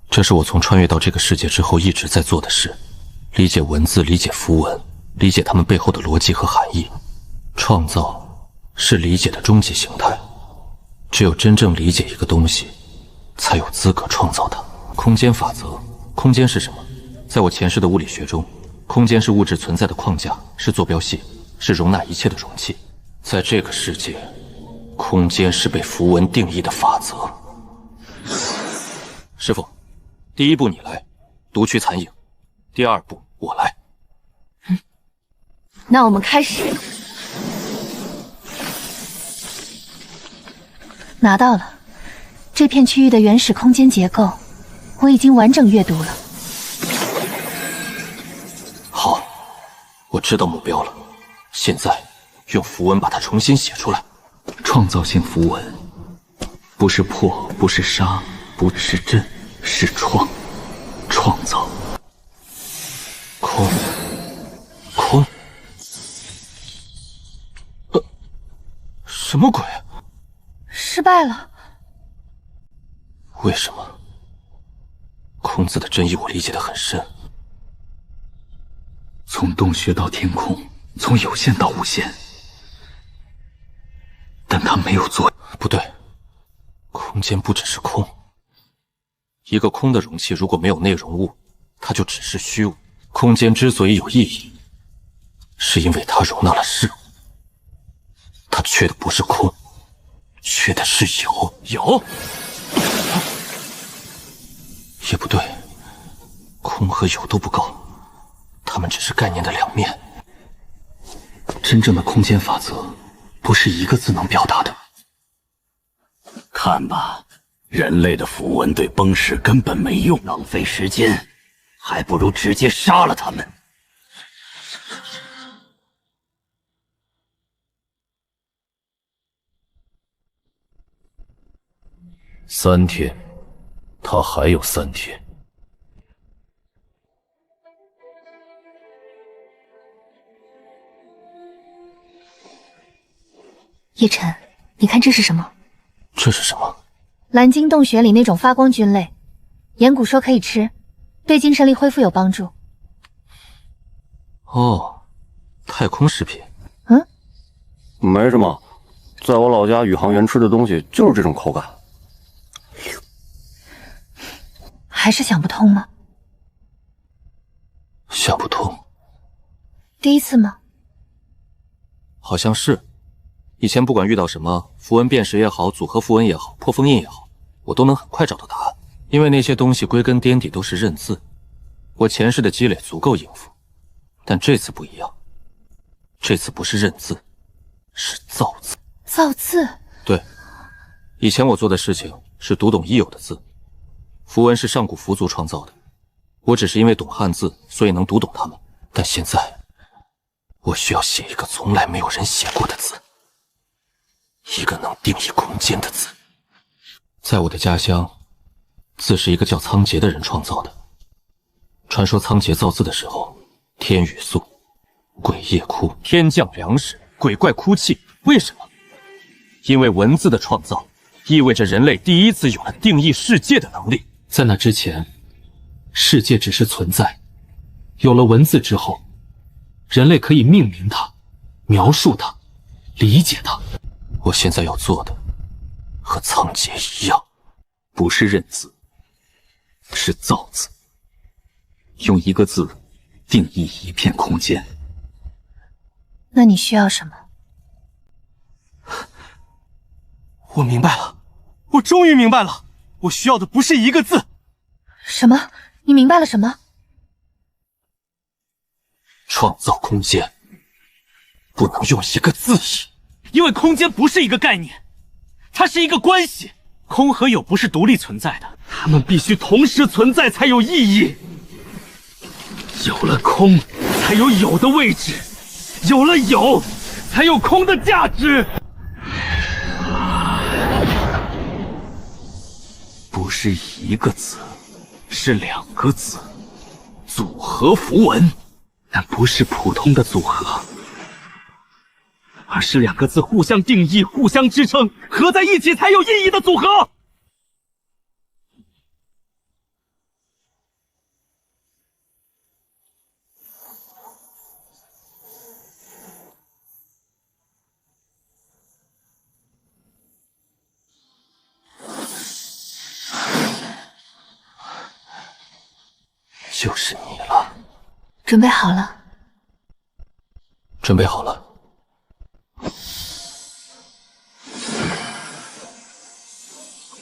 这是我从穿越到这个世界之后一直在做的事。理解文字，理解符文，理解它们背后的逻辑和含义。创造是理解的终极形态，只有真正理解一个东西，才有资格创造它。空间法则，空间是什么？在我前世的物理学中，空间是物质存在的框架，是坐标系，是容纳一切的容器。在这个世界，空间是被符文定义的法则。师傅，第一步你来，读取残影；第二步我来。那我们开始。拿到了这片区域的原始空间结构，我已经完整阅读了。好，我知道目标了。现在用符文把它重新写出来。创造性符文，不是破，不是杀，不是震，是创造。空。什么鬼？失败了。为什么？空字的真意我理解得很深。从洞穴到天空，从有限到无限，但它没有做。不对，空间不只是空。一个空的容器如果没有内容物，它就只是虚无。空间之所以有意义，是因为它容纳了事物。它缺的不是空，缺的是有。也不对，空和有都不够，它们只是概念的两面。真正的空间法则，不是一个字能表达的。看吧，人类的符文对崩石根本没用，浪费时间，还不如直接杀了他们。3天，他还有3天。叶晨，你看这是什么？这是什么？蓝晶洞穴里那种发光菌类，岩谷说可以吃，对精神力恢复有帮助。哦，太空食品。没什么，在我老家宇航员吃的东西就是这种口感。还是想不通吗？想不通。第一次吗？好像是。以前不管遇到什么符文辨识也好，组合符文也好，破封印也好，我都能很快找到答案。因为那些东西归根颠底都是认字，我前世的积累足够应付，但这次不一样，这次不是认字，是造字。造字？对，以前我做的事情是读懂已有的字，符文是上古符族创造的，我只是因为懂汉字，所以能读懂它们。但现在，我需要写一个从来没有人写过的字，一个能定义空间的字。在我的家乡，字是一个叫仓颉的人创造的。传说仓颉造字的时候，天雨粟，鬼夜哭，天降粮食，鬼怪哭泣。为什么？因为文字的创造，意味着人类第一次有了定义世界的能力。在那之前，世界只是存在，有了文字之后，人类可以命名它，描述它，理解它。我现在要做的，和仓颉一样，不是认字，是造字。用一个字定义一片空间。那你需要什么？我明白了，我终于明白了，我需要的不是一个字。什么？你明白了什么？创造空间，不能用一个字义，因为空间不是一个概念，它是一个关系。空和有不是独立存在的，它们必须同时存在才有意义。有了空，才有有的位置；有了有，才有空的价值。不是一个字，是两个字，组合符文，但不是普通的组合，而是两个字互相定义、互相支撑，合在一起才有意义的组合。就是你了。准备好了？准备好了。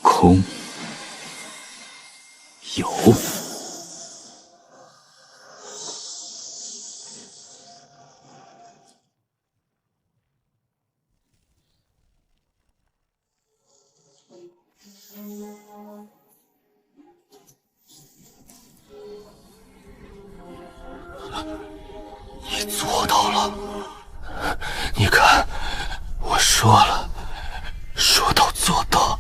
空，有，你做到了。你看，我说了，说到做到。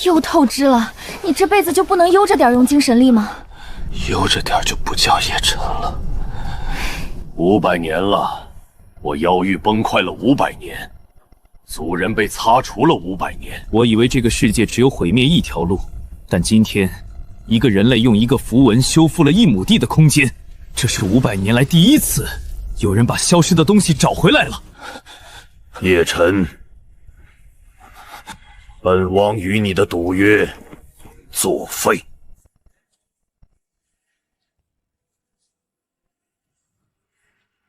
又透支了，你这辈子就不能悠着点用精神力吗？悠着点就不叫叶晨了。500年了，我妖域崩坏了500年，族人被擦除了500年。我以为这个世界只有毁灭一条路，但今天，一个人类用一个符文修复了1亩地的空间，这是500年来第一次，有人把消失的东西找回来了。叶晨，本王与你的赌约作废。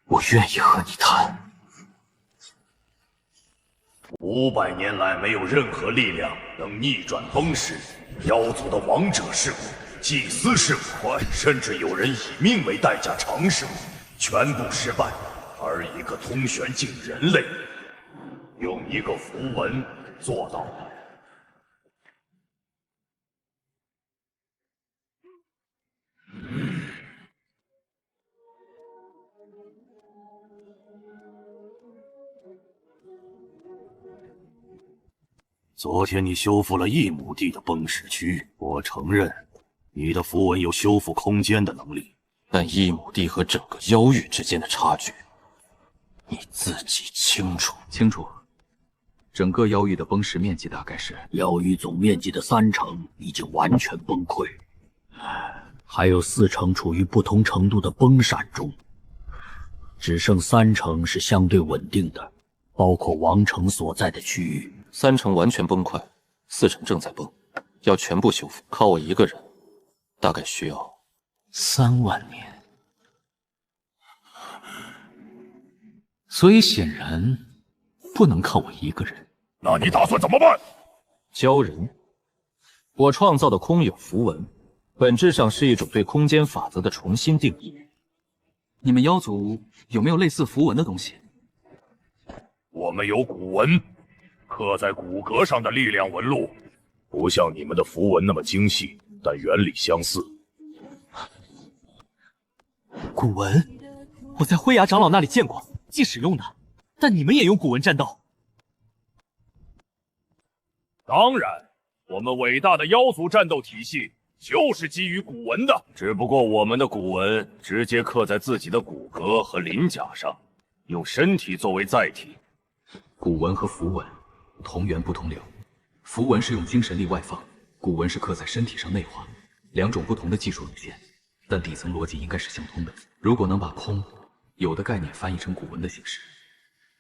我愿意和你谈。500年来，没有任何力量能逆转崩石。妖族的王者是我，祭司是我，甚至有人以命为代价尝试过，全部失败。而一个通玄境人类，用一个符文做到了。昨天你修复了1亩地的崩石区，我承认，你的符文有修复空间的能力，但1亩地和整个妖域之间的差距，你自己清楚。清楚。整个妖域的崩石面积大概是？妖域总面积的30%已经完全崩溃，还有40%处于不同程度的崩闪中，只剩30%是相对稳定的，包括王城所在的区域。30%完全崩溃，40%正在崩，要全部修复，靠我一个人，大概需要3万年。所以显然不能靠我一个人。那你打算怎么办？鲛人，我创造的空有符文，本质上是一种对空间法则的重新定义。你们妖族有没有类似符文的东西？我们有古文，刻在骨骼上的力量纹路，不像你们的符文那么精细，但原理相似。古文，我在灰崖长老那里见过，既使用的，但你们也用古文战斗？当然，我们伟大的妖族战斗体系就是基于古文的，只不过我们的古文直接刻在自己的骨骼和鳞甲上，用身体作为载体。古文和符文同源不同流，符文是用精神力外放，古文是刻在身体上内化，两种不同的技术路线，但底层逻辑应该是相通的。如果能把空有的概念翻译成古文的形式，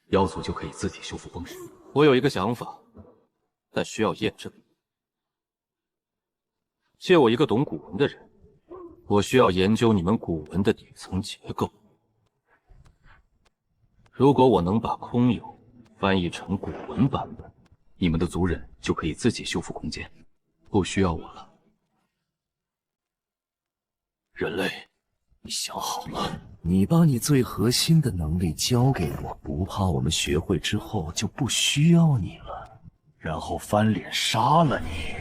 妖族就可以自己修复崩石。我有一个想法，但需要验证。借我一个懂古文的人，我需要研究你们古文的底层结构。如果我能把空有翻译成古文版本，你们的族人就可以自己修复空间，不需要我了。人类，你想好了？你把你最核心的能力交给我，不怕我们学会之后就不需要你了，然后翻脸杀了你？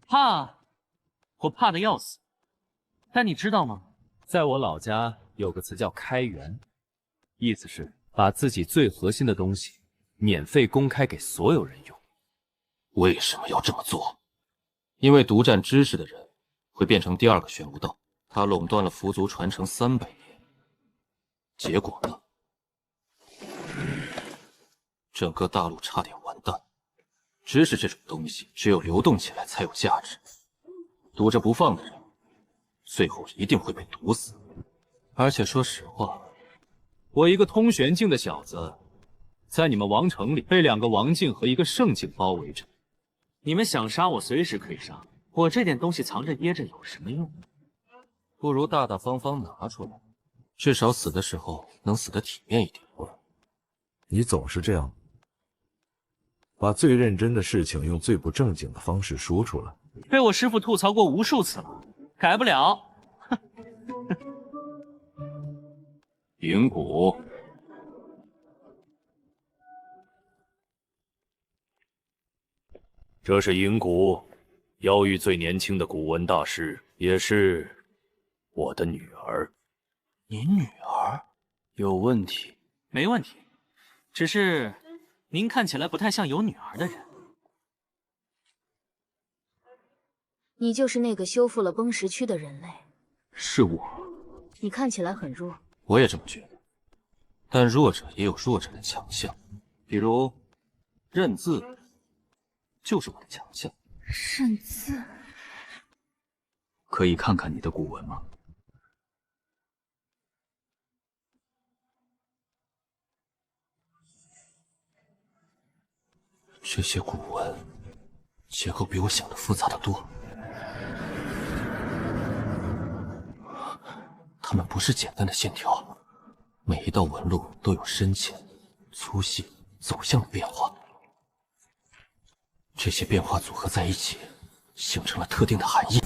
怕，我怕的要死。但你知道吗？在我老家有个词叫开源，意思是把自己最核心的东西免费公开给所有人用。为什么要这么做？因为独占知识的人会变成第二个玄武道，他垄断了符族传承300年。结果呢？整个大陆差点完蛋。知识这种东西，只有流动起来才有价值。堵着不放的人，最后一定会被毒死。而且说实话，我一个通玄境的小子，在你们王城里被2个王境和1个圣境包围着。你们想杀我，随时可以杀。我这点东西藏着掖着有什么用？不如大大方方拿出来，至少死的时候能死得体面一点。你总是这样，把最认真的事情用最不正经的方式说出来。被我师父吐槽过无数次了，改不了。银骨，这是银骨，妖域最年轻的古文大师，也是我的女儿。你女儿有问题？没问题，只是您看起来不太像有女儿的人。你就是那个修复了崩石区的人类。是我。你看起来很弱。我也这么觉得，但弱者也有弱者的强项，比如认字就是我的强项。认字，可以看看你的古文吗？这些古文结构比我想的复杂的多，它们不是简单的线条，每一道纹路都有深浅、粗细、走向的变化。这些变化组合在一起，形成了特定的含义。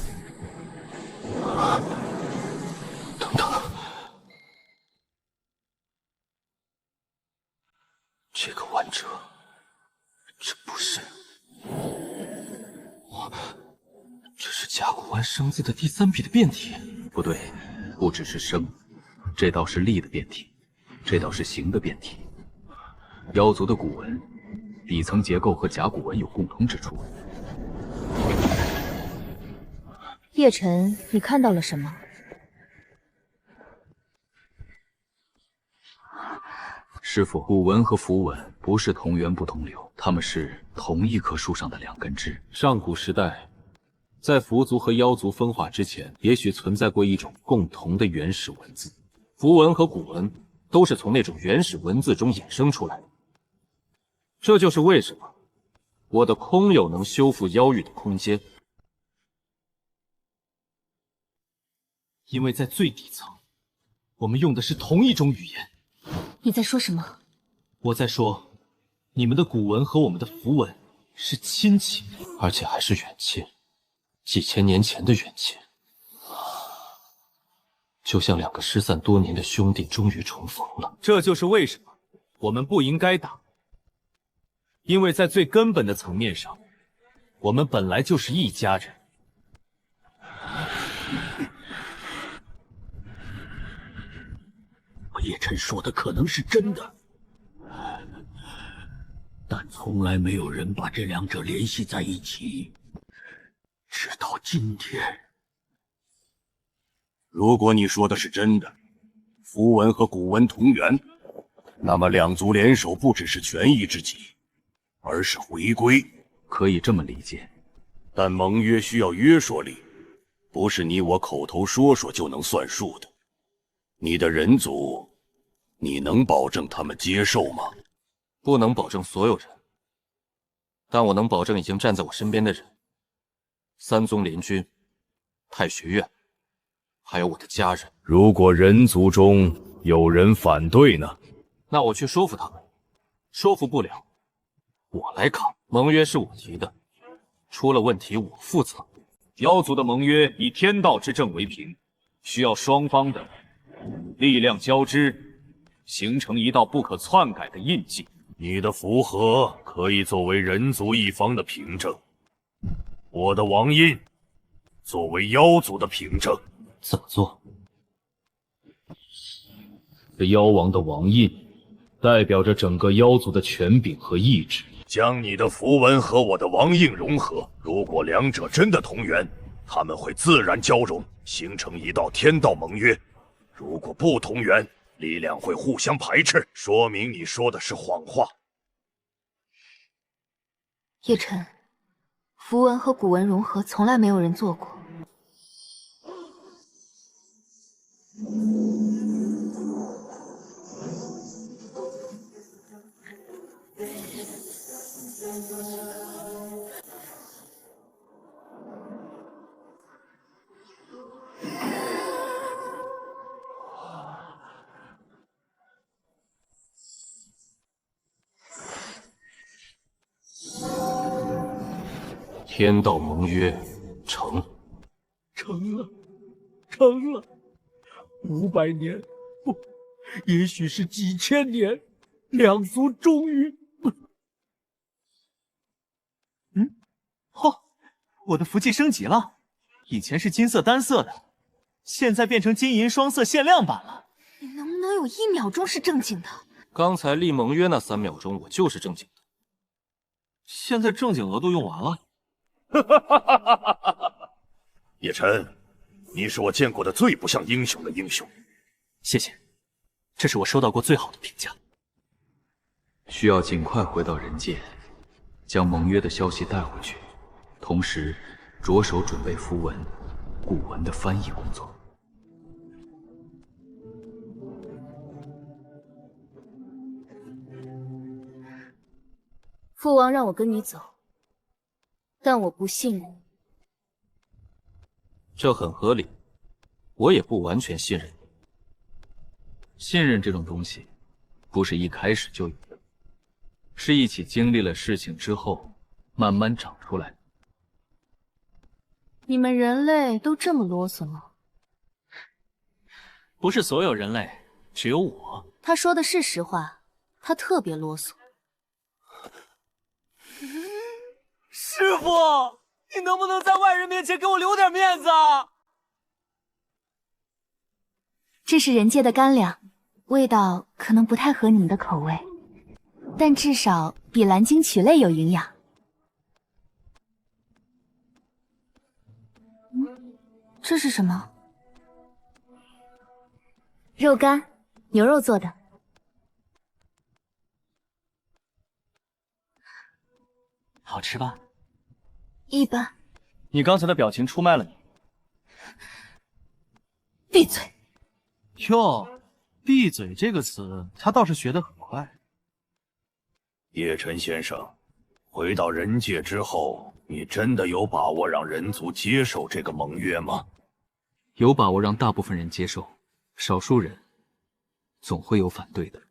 等等，这个弯折，这不是，这是甲骨文生字的第3笔的变体。不对，不只是生，这道是力的变体，这道是形的变体。妖族的古文底层结构和甲骨文有共通之处。叶晨，你看到了什么？师父，古文和符文不是同源不同流，它们是同一棵树上的2根枝。上古时代，在符族和妖族分化之前，也许存在过一种共同的原始文字。符文和古文都是从那种原始文字中衍生出来的。这就是为什么我的空有能修复妖域的空间，因为在最底层，我们用的是同一种语言。你在说什么？我在说，你们的古文和我们的符文是亲戚，而且还是远亲，几千年前的远亲，就像两个失散多年的兄弟终于重逢了。这就是为什么我们不应该打，因为在最根本的层面上，我们本来就是一家人。叶晨说的可能是真的，但从来没有人把这两者联系在一起，直到今天。如果你说的是真的，符文和古文同源，那么两族联手不只是权宜之计，而是回归。可以这么理解，但盟约需要约束力，不是你我口头说说就能算数的。你的人族，你能保证他们接受吗？不能保证所有人，但我能保证已经站在我身边的人，三宗联军、太学院，还有我的家人。如果人族中有人反对呢？那我去说服他们，说服不了，我来扛。盟约是我提的，出了问题我负责。妖族的盟约以天道之正为凭，需要双方的力量交织，形成一道不可篡改的印记。你的符合可以作为人族一方的凭证，我的王印作为妖族的凭证。怎么做？这妖王的王印代表着整个妖族的权柄和意志。将你的符文和我的王印融合，如果两者真的同源，他们会自然交融，形成一道天道盟约。如果不同源，力量会互相排斥，说明你说的是谎话。叶晨，符文和古文融合从来没有人做过。天道盟约成，成了，成了！500年，不，也许是几千年，两族终于……我的符器升级了，以前是金色单色的，现在变成金银双色限量版了。你能不能有1秒钟是正经的？刚才立盟约那3秒钟，我就是正经的。现在正经额度用完了。叶晨，你是我见过的最不像英雄的英雄。谢谢，这是我收到过最好的评价。需要尽快回到人界，将盟约的消息带回去，同时着手准备符文、古文的翻译工作。父王让我跟你走，但我不信任你。这很合理，我也不完全信任你。信任这种东西，不是一开始就有的，是一起经历了事情之后，慢慢长出来的。你们人类都这么啰嗦吗？不是所有人类，只有我。他说的是实话，他特别啰嗦。师傅，你能不能在外人面前给我留点面子啊？这是人界的干粮，味道可能不太合你们的口味，但至少比蓝鲸曲类有营养。这是什么？肉干，牛肉做的。好吃吧？一般。你刚才的表情出卖了你。闭嘴！哟，闭嘴这个词，他倒是学得很快。叶晨先生，回到人界之后，你真的有把握让人族接受这个盟约吗？有把握让大部分人接受，少数人总会有反对的。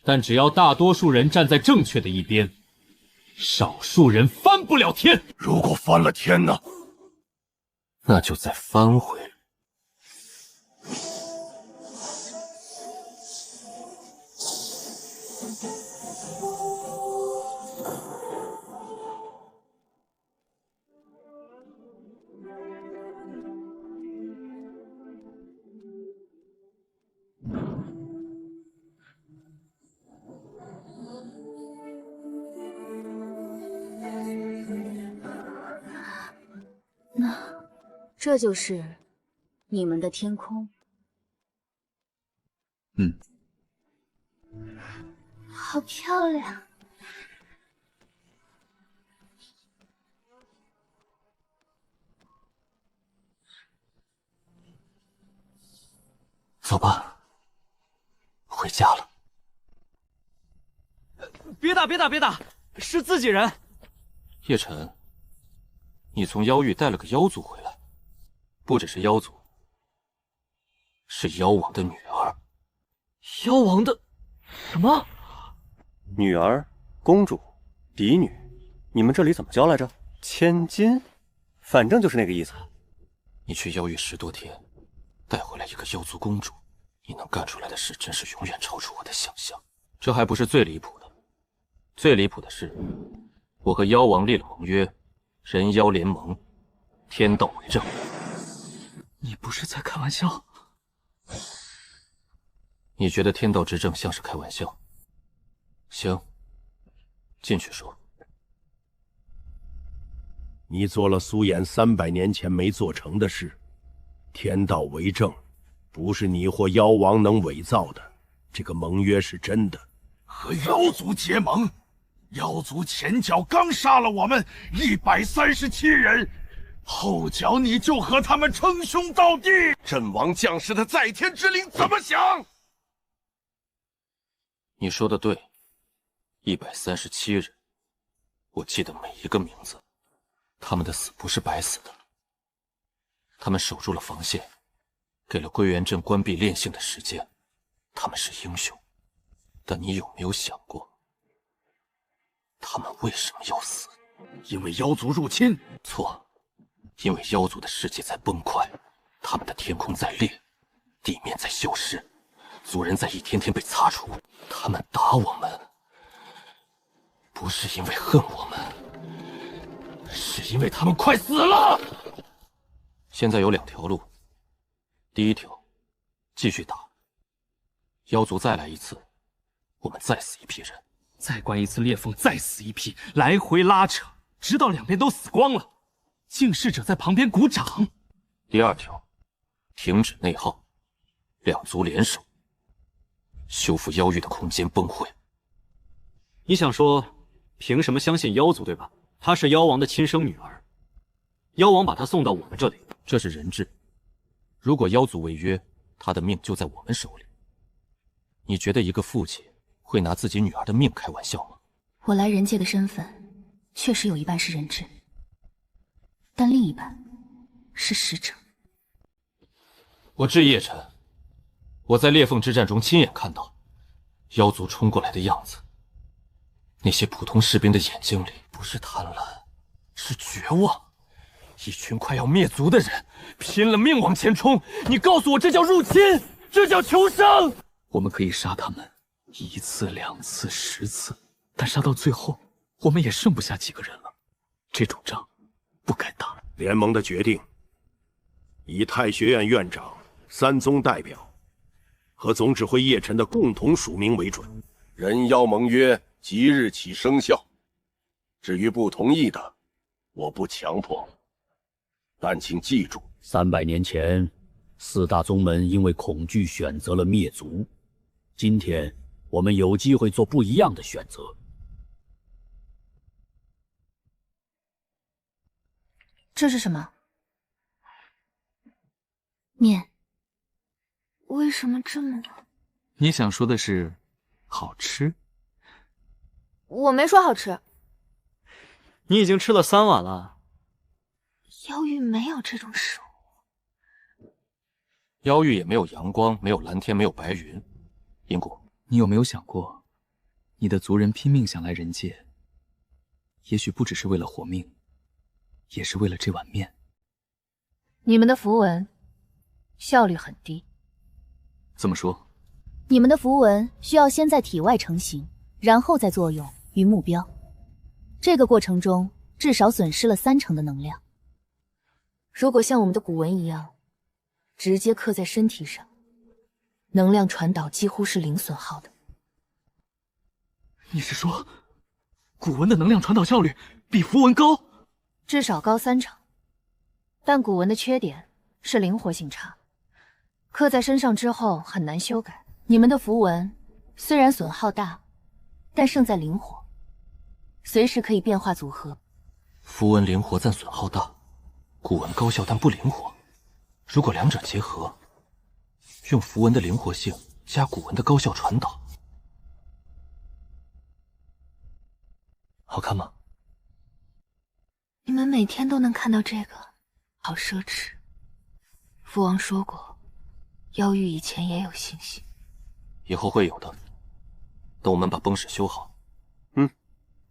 但只要大多数人站在正确的一边，少数人翻不了天。如果翻了天呢？那就再翻回来。这就是你们的天空。好漂亮。走吧，回家了。别打，别打，别打，是自己人。叶晨，你从妖域带了个妖族回来，不只是妖族，是妖王的女儿。妖王的什么？女儿、公主、嫡女，你们这里怎么教来着？千金，反正就是那个意思。你去妖域10多天，带回来一个妖族公主，你能干出来的事真是永远超出我的想象。这还不是最离谱的，最离谱的是，我和妖王立了盟约，人妖联盟，天道为证。你不是在开玩笑？你觉得天道之证像是开玩笑？行，进去说。你做了苏衍300年前没做成的事，天道为证，不是你或妖王能伪造的。这个盟约是真的。和妖族结盟，妖族前脚刚杀了我们137人，后脚你就和他们称兄道弟。阵亡将士的在天之灵怎么想？你说的对，137人，我记得每一个名字。他们的死不是白死的，他们守住了防线，给了归元镇关闭炼性的时间，他们是英雄。但你有没有想过，他们为什么要死？因为妖族入侵？错，因为妖族的世界在崩坏，他们的天空在裂，地面在消失，族人在一天天被擦除。他们打我们，不是因为恨我们，是因为他们快死了。现在有2条路，第一条，继续打，妖族再来一次，我们再死一批人，再关一次裂缝，再死一批，来回拉扯，直到两边都死光了。净世者在旁边鼓掌。第二条，停止内耗，2族联手，修复妖域的空间崩溃。你想说，凭什么相信妖族，对吧？她是妖王的亲生女儿，妖王把她送到我们这里，这是人质。如果妖族违约，她的命就在我们手里。你觉得一个父亲会拿自己女儿的命开玩笑吗？我来人界的身份，确实有一半是人质，但另一半是使者。我致叶晨，我在裂缝之战中亲眼看到妖族冲过来的样子，那些普通士兵的眼睛里不是贪婪，是绝望。一群快要灭族的人，拼了命往前冲。你告诉我，这叫入侵，这叫求生。我们可以杀他们1次、2次、10次，但杀到最后，我们也剩不下几个人了。这种仗不该打。联盟的决定，以太学院院长、3宗代表和总指挥叶晨的共同署名为准。人妖盟约即日起生效。至于不同意的，我不强迫。但请记住，300年前，4大宗门因为恐惧选择了灭族。今天，我们有机会做不一样的选择。这是什么？面。为什么这么多？你想说的是好吃？我没说好吃。你已经吃了3碗了。妖域没有这种食物。妖域也没有阳光，没有蓝天，没有白云。因果，你有没有想过，你的族人拼命想来人界，也许不只是为了活命，也是为了这碗面。你们的符文效率很低。怎么说？你们的符文需要先在体外成型，然后再作用于目标。这个过程中至少损失了30%的能量。如果像我们的古文一样，直接刻在身体上，能量传导几乎是零损耗的。你是说，古文的能量传导效率比符文高？至少高30%。但古文的缺点是灵活性差，刻在身上之后很难修改。你们的符文虽然损耗大，但胜在灵活，随时可以变化组合。符文灵活但损耗大，古文高效但不灵活。如果两者结合，用符文的灵活性加古文的高效传导，好看吗？你们每天都能看到这个，好奢侈。父王说过，妖域以前也有星星。以后会有的。等我们把崩室修好。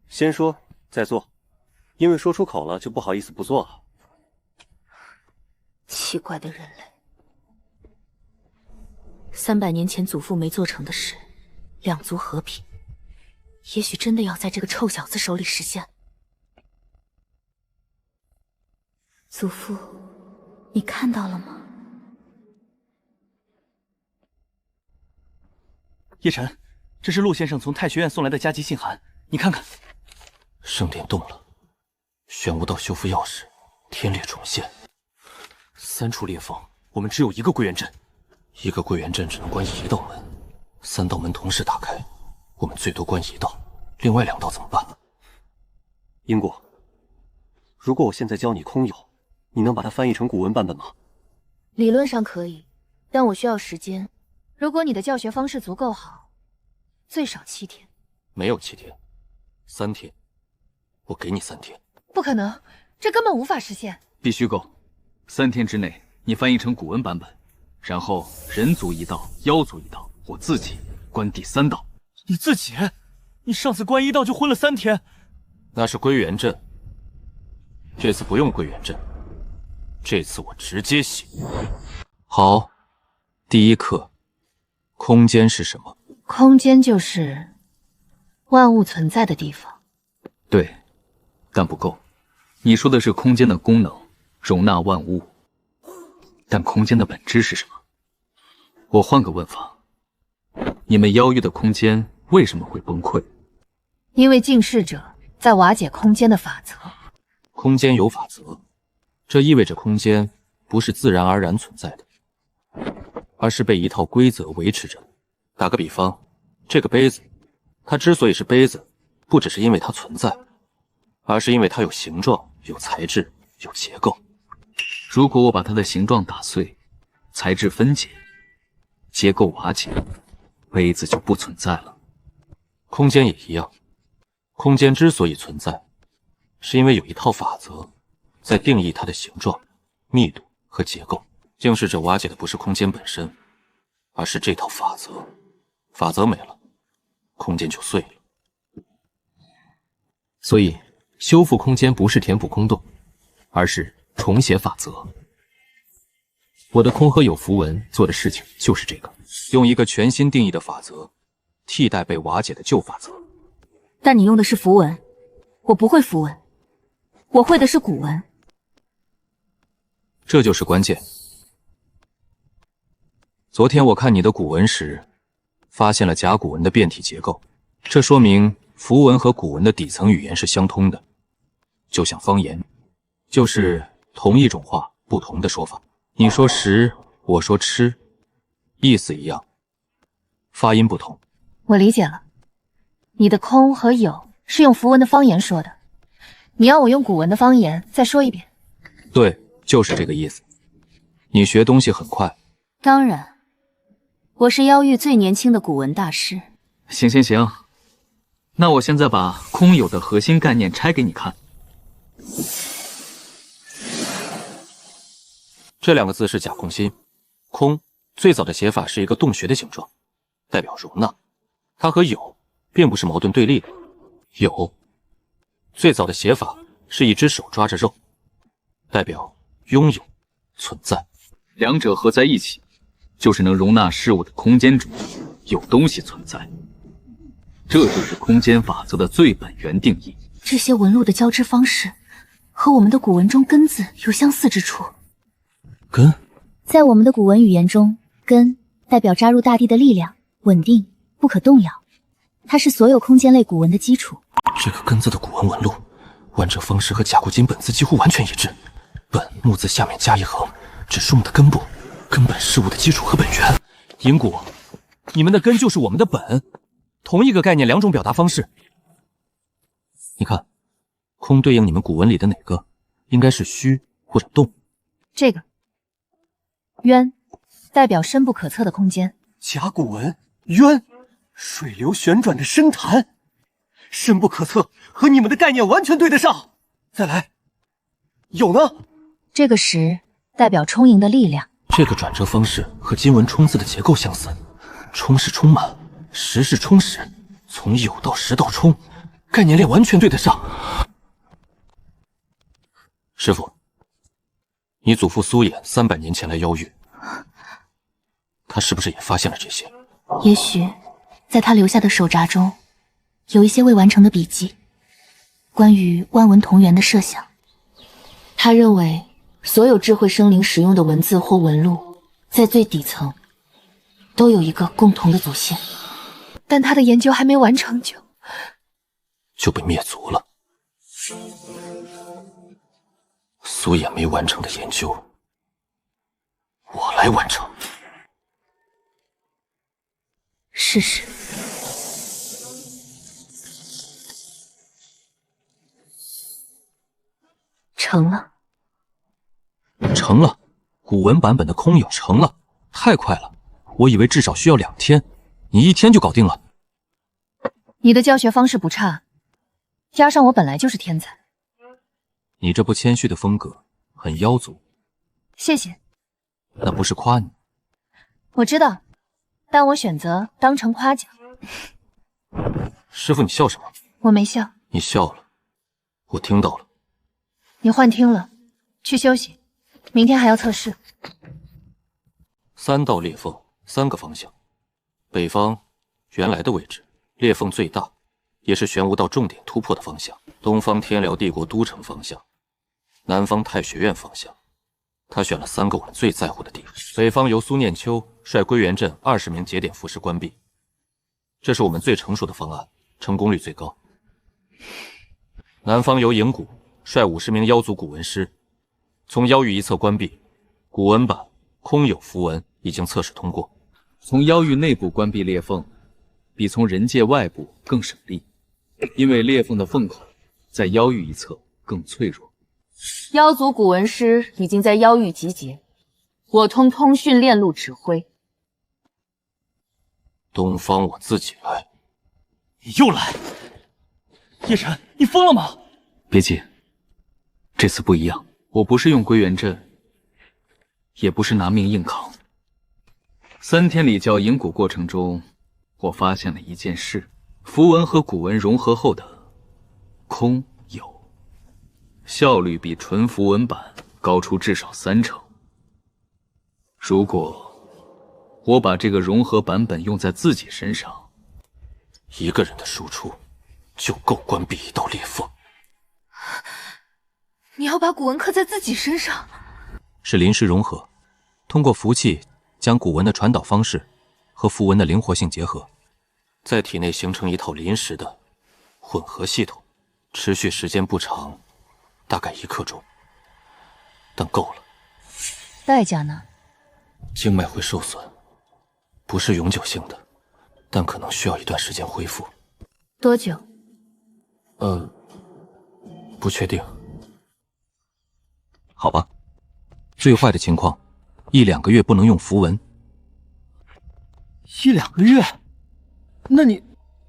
先说再做，因为说出口了就不好意思不做了。奇怪的人类，300年前祖父没做成的事，两族和平，也许真的要在这个臭小子手里实现。祖父，你看到了吗？叶晨，这是陆先生从太学院送来的加急信函，你看看。圣殿动了，玄武道修复钥匙，天裂重现。3处裂缝，我们只有1个归元阵，一个归元阵只能关1道门，3道门同时打开，我们最多关1道，另外2道怎么办？英果，如果我现在教你空有，你能把它翻译成古文版本吗？理论上可以，但我需要时间。如果你的教学方式足够好，最少7天。没有7天，3天，我给你3天。不可能，这根本无法实现。必须够，3天之内你翻译成古文版本，然后人族1道，妖族1道，我自己关第3道。你自己？你上次关1道就昏了3天。那是归元阵，这次不用归元阵，这次我直接写。好，第一课，空间是什么？空间就是万物存在的地方。对，但不够。你说的是空间的功能，容纳万物，但空间的本质是什么？我换个问法，你们妖域的空间为什么会崩溃？因为近视者在瓦解空间的法则。空间有法则，这意味着空间不是自然而然存在的，而是被一套规则维持着。打个比方，这个杯子，它之所以是杯子，不只是因为它存在，而是因为它有形状、有材质、有结构。如果我把它的形状打碎，材质分解，结构瓦解，杯子就不存在了。空间也一样，空间之所以存在，是因为有一套法则在定义它的形状、密度和结构。竟视者瓦解的不是空间本身，而是这套法则。法则没了，空间就碎了。所以，修复空间不是填补空洞，而是重写法则。我的空和有符文做的事情就是这个，用一个全新定义的法则替代被瓦解的旧法则。但你用的是符文，我不会符文，我会的是古文。这就是关键。昨天我看你的古文时，发现了甲骨文的变体结构，这说明符文和古文的底层语言是相通的，就像方言，就是同一种话，不同的说法。你说食，我说吃，意思一样，发音不同。我理解了，你的空和有是用符文的方言说的，你要我用古文的方言再说一遍。对，就是这个意思。你学东西很快。当然，我是妖域最年轻的古文大师。行，那我现在把空有的核心概念拆给你看。这2个字是甲空心，空最早的写法是一个洞穴的形状，代表容纳。它和有并不是矛盾对立的，有最早的写法是一只手抓着肉，代表拥有、存在。两者合在一起，就是能容纳事物的空间中有东西存在。这就是空间法则的最本源定义。这些纹路的交织方式，和我们的古文中根字有相似之处。根，在我们的古文语言中，根代表扎入大地的力量，稳定，不可动摇。它是所有空间类古文的基础。这个根字的古文纹路，完整方式和甲骨金本字几乎完全一致。本木字下面加一横，指树木的根部，根本事物的基础和本源。银谷，你们的根就是我们的本，同一个概念，两种表达方式。你看，空对应你们古文里的哪个？应该是虚或者动。这个渊代表深不可测的空间。甲骨文渊，水流旋转的深潭，深不可测，和你们的概念完全对得上。再来，有呢。这个石代表充盈的力量。这个转折方式和金文冲字的结构相似，充是充满，实是充实，从有到实到充，概念链完全对得上。师傅，你祖父苏衍300年前来妖域，他是不是也发现了这些？也许在他留下的手札中，有一些未完成的笔记，关于万文同源的设想。他认为所有智慧生灵使用的文字或纹路，在最底层都有一个共同的祖先，但他的研究还没完成就被灭族了。苏衍没完成的研究，我来完成。试试。成了。成了，古文版本的空有成了，太快了！我以为至少需要2天，你1天就搞定了。你的教学方式不差，加上我本来就是天才。你这不谦虚的风格很妖族。谢谢。那不是夸你。我知道，但我选择当成夸奖。师傅，你笑什么？我没笑。你笑了，我听到了。你幻听了，去休息，明天还要测试。3道裂缝，3个方向。北方原来的位置，裂缝最大，也是玄武道重点突破的方向。东方天辽帝国都城方向，南方太学院方向。他选了3个我们最在乎的地方。北方由苏念秋率归元镇20名节点符师关闭，这是我们最成熟的方案，成功率最高。南方由影谷率50名妖族古文师，从妖域一侧关闭，古文版空有符文已经测试通过。从妖域内部关闭裂缝，比从人界外部更省力，因为裂缝的缝口在妖域一侧更脆弱。妖族古文师已经在妖域集结，我通讯链路指挥。东方我自己来。你又来？叶晨，你疯了吗？别急，这次不一样，我不是用归元阵，也不是拿命硬扛。3天礼教引古过程中，我发现了一件事：符文和古文融合后的空有，效率比纯符文版高出至少30%。如果我把这个融合版本用在自己身上，一个人的输出就够关闭1道裂缝。你要把古文刻在自己身上？是临时融合，通过符气将古文的传导方式和符文的灵活性结合，在体内形成一套临时的混合系统，持续时间不长，大概1刻钟，但够了。代价呢？经脉会受损，不是永久性的，但可能需要一段时间恢复。多久？不确定。好吧，最坏的情况，1-2个月不能用符文。1-2个月？那你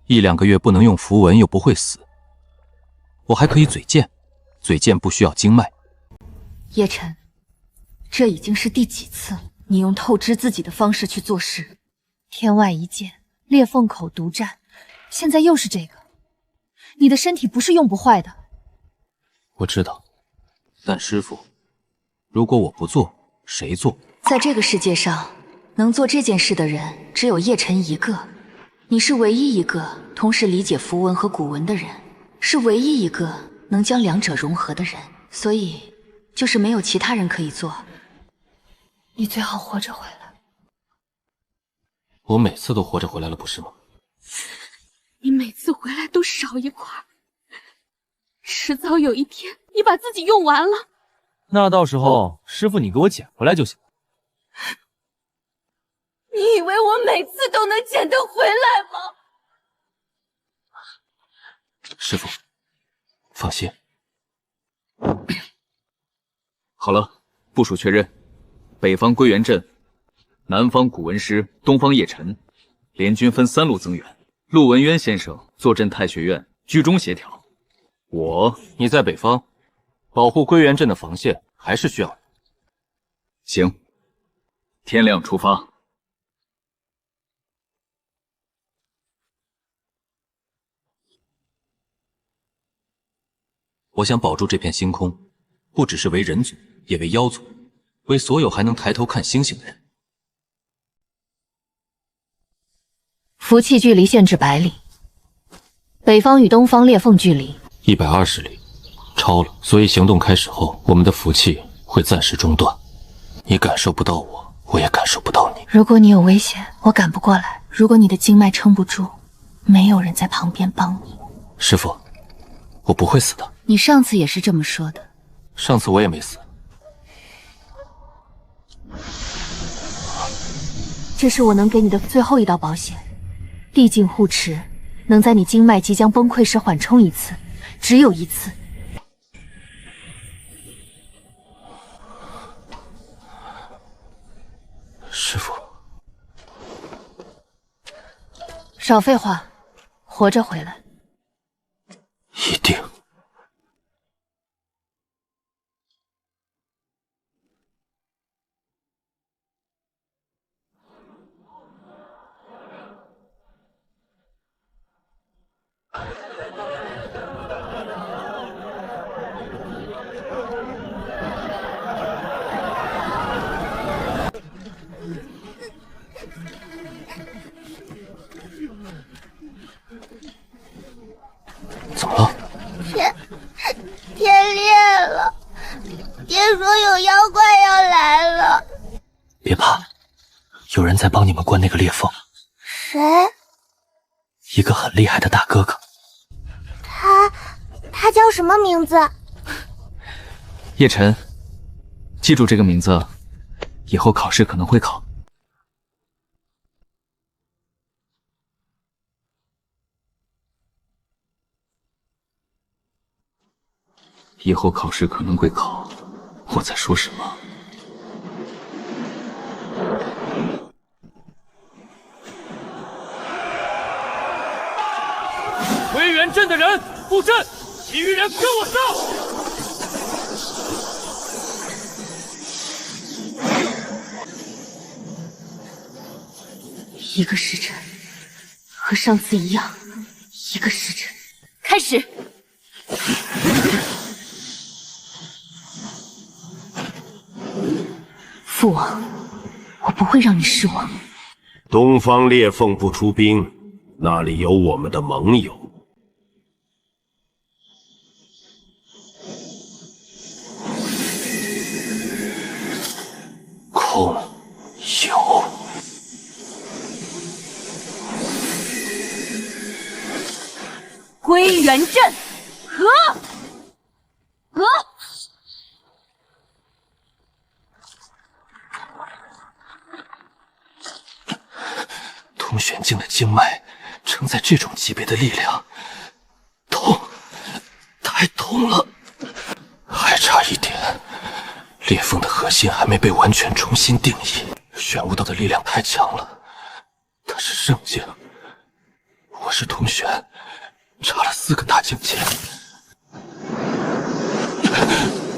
1-2个月不能用符文又不会死，我还可以嘴剑，嘴剑不需要经脉。叶晨，这已经是第几次你用透支自己的方式去做事？天外一剑，裂缝口独占，现在又是这个。你的身体不是用不坏的，我知道，但师傅，如果我不做，谁做？在这个世界上，能做这件事的人只有叶晨一个。你是唯一一个同时理解符文和古文的人，是唯一一个能将两者融合的人，所以就是没有其他人可以做。你最好活着回来。我每次都活着回来了，不是吗？你每次回来都少一块，迟早有一天你把自己用完了。那到时候师傅你给我捡回来就行。你以为我每次都能捡得回来吗？师傅，放心。好了，部署确认，北方归元镇，南方古文师，东方叶晨，联军分3路增援。陆文渊先生坐镇太学院，居中协调。你在北方，保护归元镇的防线，还是需要你。行，天亮出发。我想保住这片星空，不只是为人族，也为妖族，为所有还能抬头看星星的人。符气距离限制100里，北方与东方裂缝距离120里，超了。所以行动开始后，我们的符气会暂时中断。你感受不到我，我也感受不到你。如果你有危险，我赶不过来；如果你的经脉撑不住，没有人在旁边帮你。师傅，我不会死的。你上次也是这么说的。上次我也没死。这是我能给你的最后一道保险，地境护持能在你经脉即将崩溃时缓冲一次，只有一次。师傅，少废话，活着回来。一定。怎么了？天裂了，爹说有妖怪要来了。别怕，有人在帮你们关那个裂缝。谁？一个很厉害的大哥哥。他叫什么名字？叶晨，记住这个名字，以后考试可能会考。以后考试可能会考，我在说什么？归元镇的人布阵，其余人跟我上！一个时辰，和上次一样，一个时辰。开始。父王，我不会让你失望。东方裂缝不出兵，那里有我们的盟友。空有。归元镇，和。通玄境的经脉承载这种级别的力量，痛，太痛了，还差一点。裂缝的核心还没被完全重新定义，玄武道的力量太强了。他是圣境，我是通玄，差了4个大境界。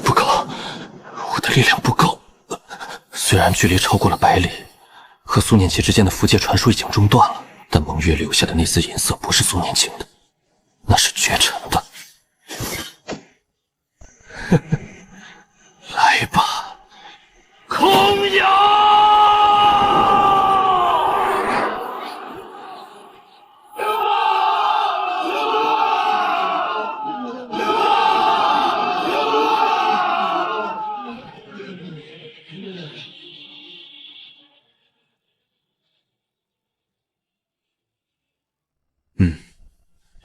不够，我的力量不够。虽然距离超过了100里，和苏念琪之间的符界传输已经中断了，但蒙月留下的那丝银色不是苏念晴的，那是绝尘的。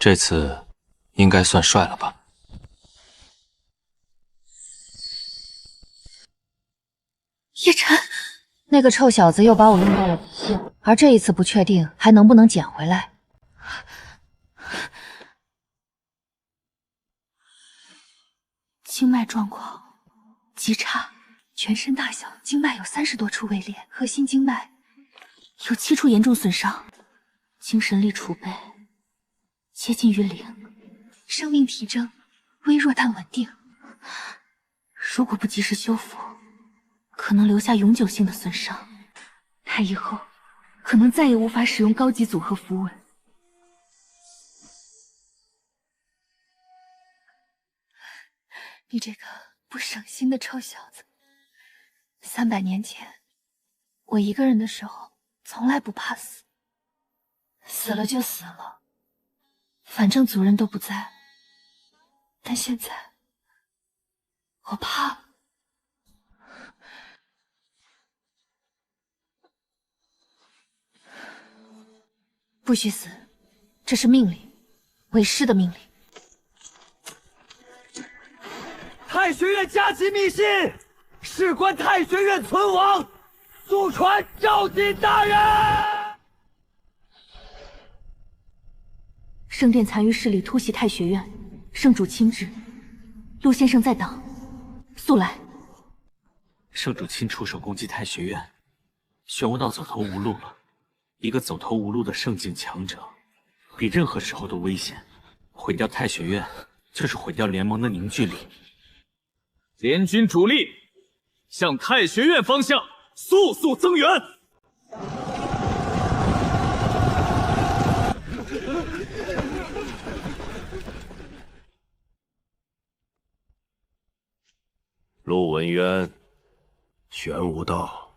这次应该算帅了吧？叶晨，那个臭小子又把我用到了极限，而这一次不确定还能不能捡回来。经脉状况极差，全身大小经脉有30多处位裂，核心经脉有7处严重损伤，精神力储备接近于0，生命体征微弱但稳定。如果不及时修复，可能留下永久性的损伤，他以后可能再也无法使用高级组合符文。你这个不省心的臭小子！300年前，我一个人的时候，从来不怕死，死了就死了，反正族人都不在。但现在，我怕了。不许死，这是命令，为师的命令。太学院加急密信，事关太学院存亡，速传召集大人。圣殿残余势力突袭太学院，圣主亲至，陆先生在党，速来。圣主亲出手攻击太学院，玄武道走投无路了。一个走投无路的圣境强者，比任何时候都危险。毁掉太学院，就是毁掉联盟的凝聚力。联军主力向太学院方向速速增援。陆文渊，玄武道。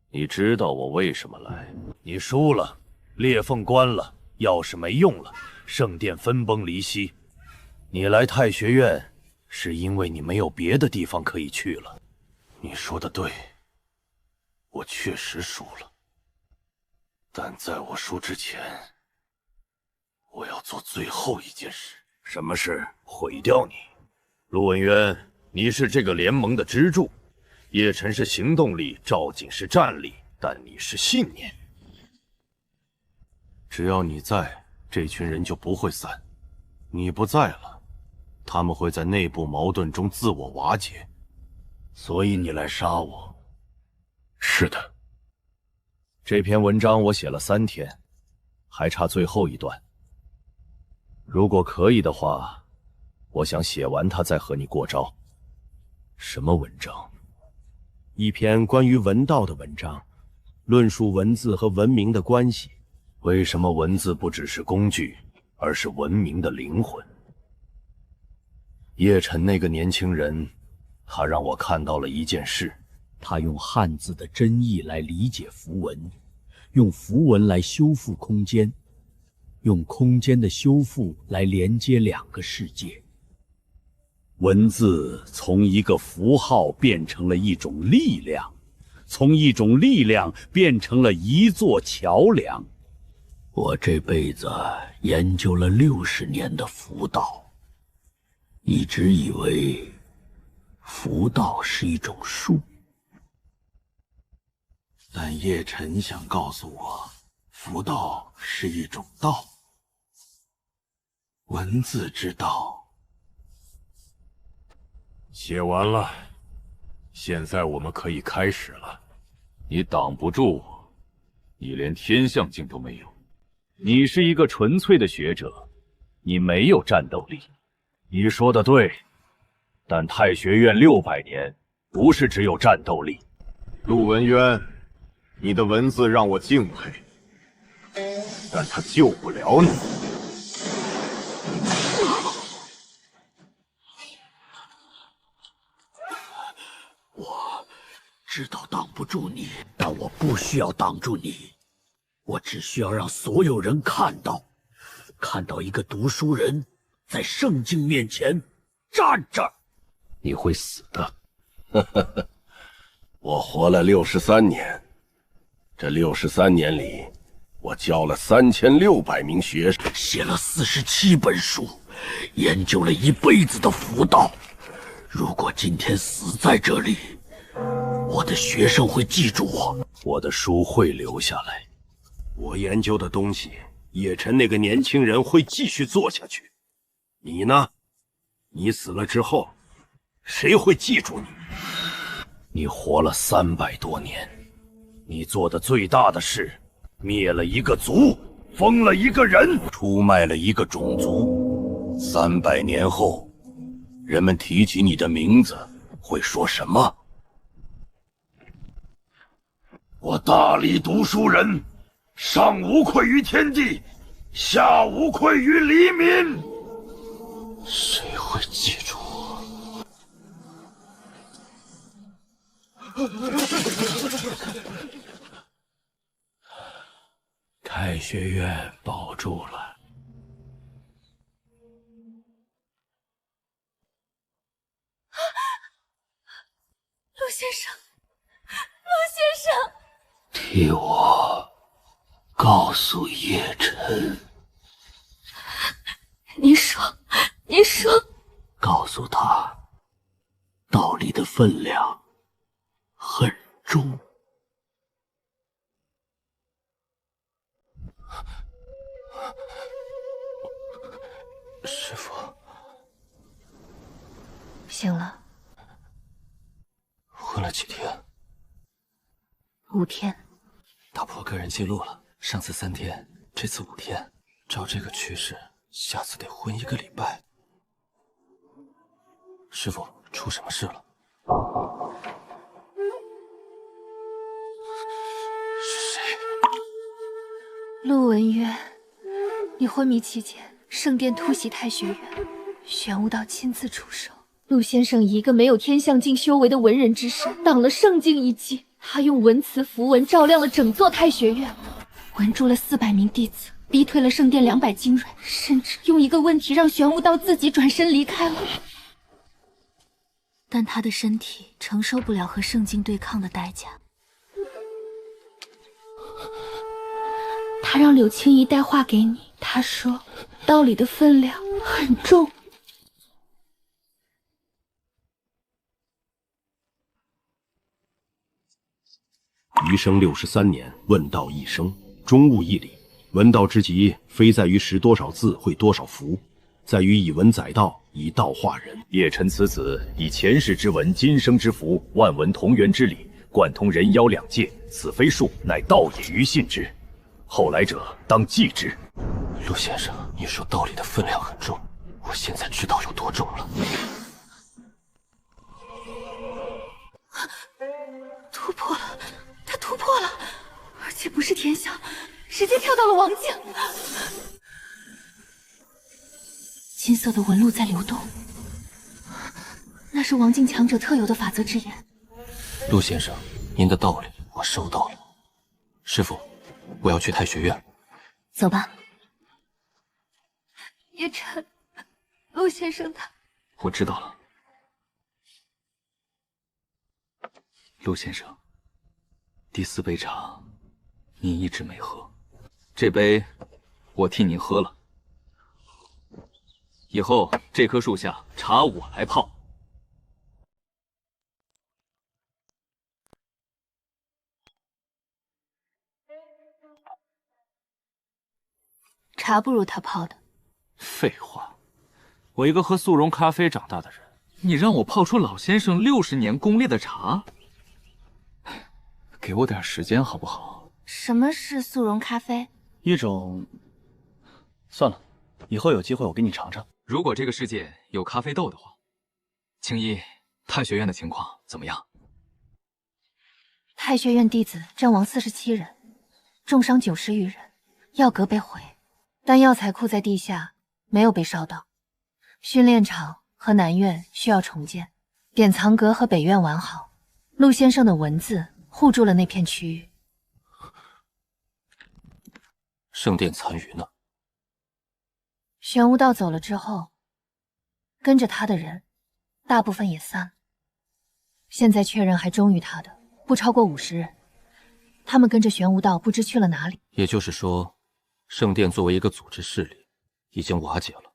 你知道我为什么来？你输了，裂缝关了，钥匙没用了，圣殿分崩离析。你来太学院，是因为你没有别的地方可以去了。你说的对，我确实输了。但在我输之前，我要做最后一件事。什么事？毁掉你。陆文渊，你是这个联盟的支柱。叶晨是行动力，赵景是战力，但你是信念。只要你在，这群人就不会散。你不在了，他们会在内部矛盾中自我瓦解。所以你来杀我？是的。这篇文章我写了3天，还差最后一段。如果可以的话，我想写完它再和你过招。什么文章？一篇关于文道的文章，论述文字和文明的关系。为什么文字不只是工具，而是文明的灵魂？叶晨那个年轻人，他让我看到了一件事。他用汉字的真意来理解符文，用符文来修复空间，用空间的修复来连接2个世界。文字从一个符号变成了一种力量，从一种力量变成了一座桥梁。我这辈子研究了60年的符道，一直以为符道是一种术，但叶晨想告诉我，符道是一种道，文字之道。写完了，现在我们可以开始了。你挡不住我，你连天象境都没有。你是一个纯粹的学者，你没有战斗力。你说的对，但太学院600年不是只有战斗力。陆文渊，你的文字让我敬佩，但它救不了你。我知道挡不住你，但我不需要挡住你，我只需要让所有人看到一个读书人在圣境面前站着。你会死的。我活了63年，这63年里，我教了3600名学生，写了47本书，研究了一辈子的符道。如果今天死在这里，我的学生会记住我，我的书会留下来。我研究的东西，叶晨那个年轻人会继续做下去。你呢？你死了之后，谁会记住你？你活了300多年，你做的最大的事，灭了一个族，封了一个人，出卖了一个种族。300年后，人们提起你的名字，会说什么？我大理读书人，上无愧于天地，下无愧于黎民。谁会记住我？太学院保住了。陆先生，陆先生，替我告诉叶晨。你说，你说，告诉他，道理的分量很重。师父，醒了。昏了几天？5天。打破个人记录了，上次3天，这次5天。照这个趋势，下次得昏1个礼拜。师父，出什么事了？是谁？陆文渊，你昏迷期间，圣殿突袭太学院，玄武道亲自出手。陆先生以一个没有天象境修为的文人之身，挡了圣境一击。他用文辞符文照亮了整座太学院，文住了400名弟子，逼退了圣殿200精锐，甚至用一个问题让玄武道自己转身离开了。但他的身体承受不了和圣境对抗的代价。他让柳青怡带话给你，他说道理的分量很重。余生63年，问道一生，终悟一理。文道之极，非在于识多少字会多少符，在于以文载道，以道化人。叶晨此子以前世之文，今生之符，万文同源之理，贯通人妖两界，此非术，乃道也，于信之。后来者当记之。陆先生，你说道理的分量很重，我现在知道有多重了。突破了，他突破了，而且不是天象，直接跳到了王境。金色的纹路在流动，那是王境强者特有的法则之眼。陆先生，您的道理我收到了。师父，我要去太学院。走吧。叶晨，陆先生他……我知道了。陆先生，第4杯茶，您一直没喝，这杯我替您喝了。以后这棵树下茶我来泡。茶不如他泡的。废话，我一个喝速溶咖啡长大的人，你让我泡出老先生60年功力的茶？给我点时间好不好？什么是速溶咖啡？一种……算了，以后有机会我给你尝尝。如果这个世界有咖啡豆的话，青衣，太学院的情况怎么样？太学院弟子阵亡47人，重伤90余人，药阁被毁，但药材库在地下，没有被烧到。训练场和南院需要重建，典藏阁和北院完好。陆先生的文字护住了那片区域。圣殿残余呢？玄武道走了之后，跟着他的人大部分也散了。现在确认还忠于他的不超过50人，他们跟着玄武道不知去了哪里。也就是说，圣殿作为一个组织势力，已经瓦解了，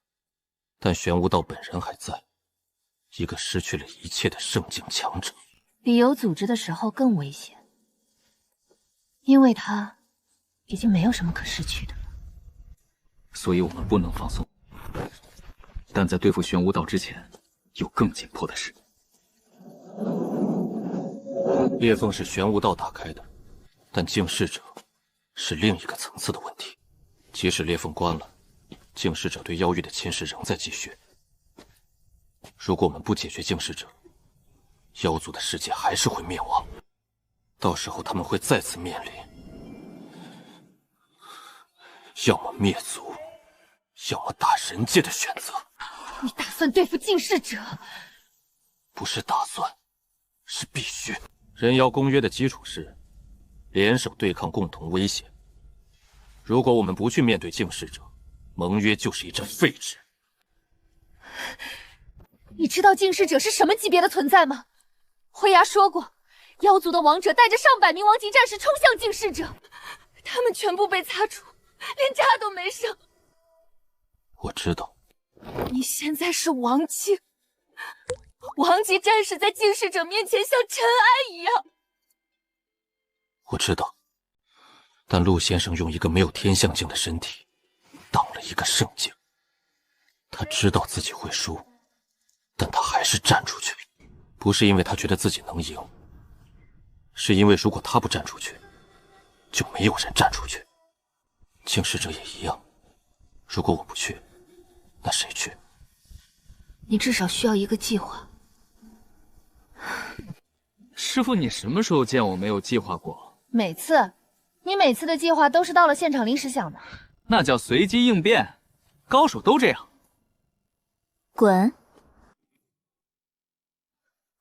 但玄武道本人还在，一个失去了一切的圣境强者。比有组织的时候更危险，因为他已经没有什么可失去的了。所以我们不能放松。但在对付玄武道之前，有更紧迫的事。裂缝是玄武道打开的，但净世者是另一个层次的问题。即使裂缝关了，净世者对妖域的侵蚀仍在继续。如果我们不解决净世者，妖族的世界还是会灭亡。到时候他们会再次面临要么灭族，要么打人界的选择。你打算对付净世者？不是打算，是必须。人妖公约的基础是联手对抗共同威胁。如果我们不去面对净世者，盟约就是一阵废纸。你知道净世者是什么级别的存在吗？灰牙说过，妖族的王者带着上百名王级战士冲向净世者，他们全部被擦除，连渣都没剩。我知道。你现在是王境，王级战士在净世者面前像尘埃一样。我知道，但陆先生用一个没有天象境的身体挡了一个圣境，他知道自己会输，但他还是站出去，不是因为他觉得自己能赢，是因为如果他不站出去，就没有人站出去。净世者也一样，如果我不去，那谁去？你至少需要一个计划。师父，你什么时候见我没有计划过？每次，你每次的计划都是到了现场临时想的。那叫随机应变，高手都这样。滚！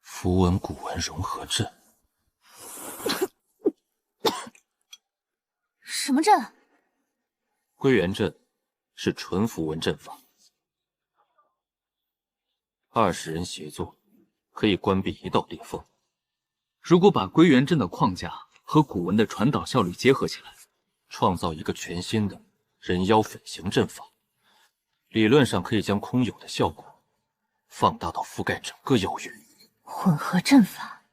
符文古文融合阵。什么阵？归元阵是纯符文阵法，20人协作可以关闭一道裂缝。如果把归元阵的框架和古文的传导效率结合起来，创造一个全新的人妖粉形阵法，理论上可以将空有的效果放大到覆盖整个妖域。混合阵法，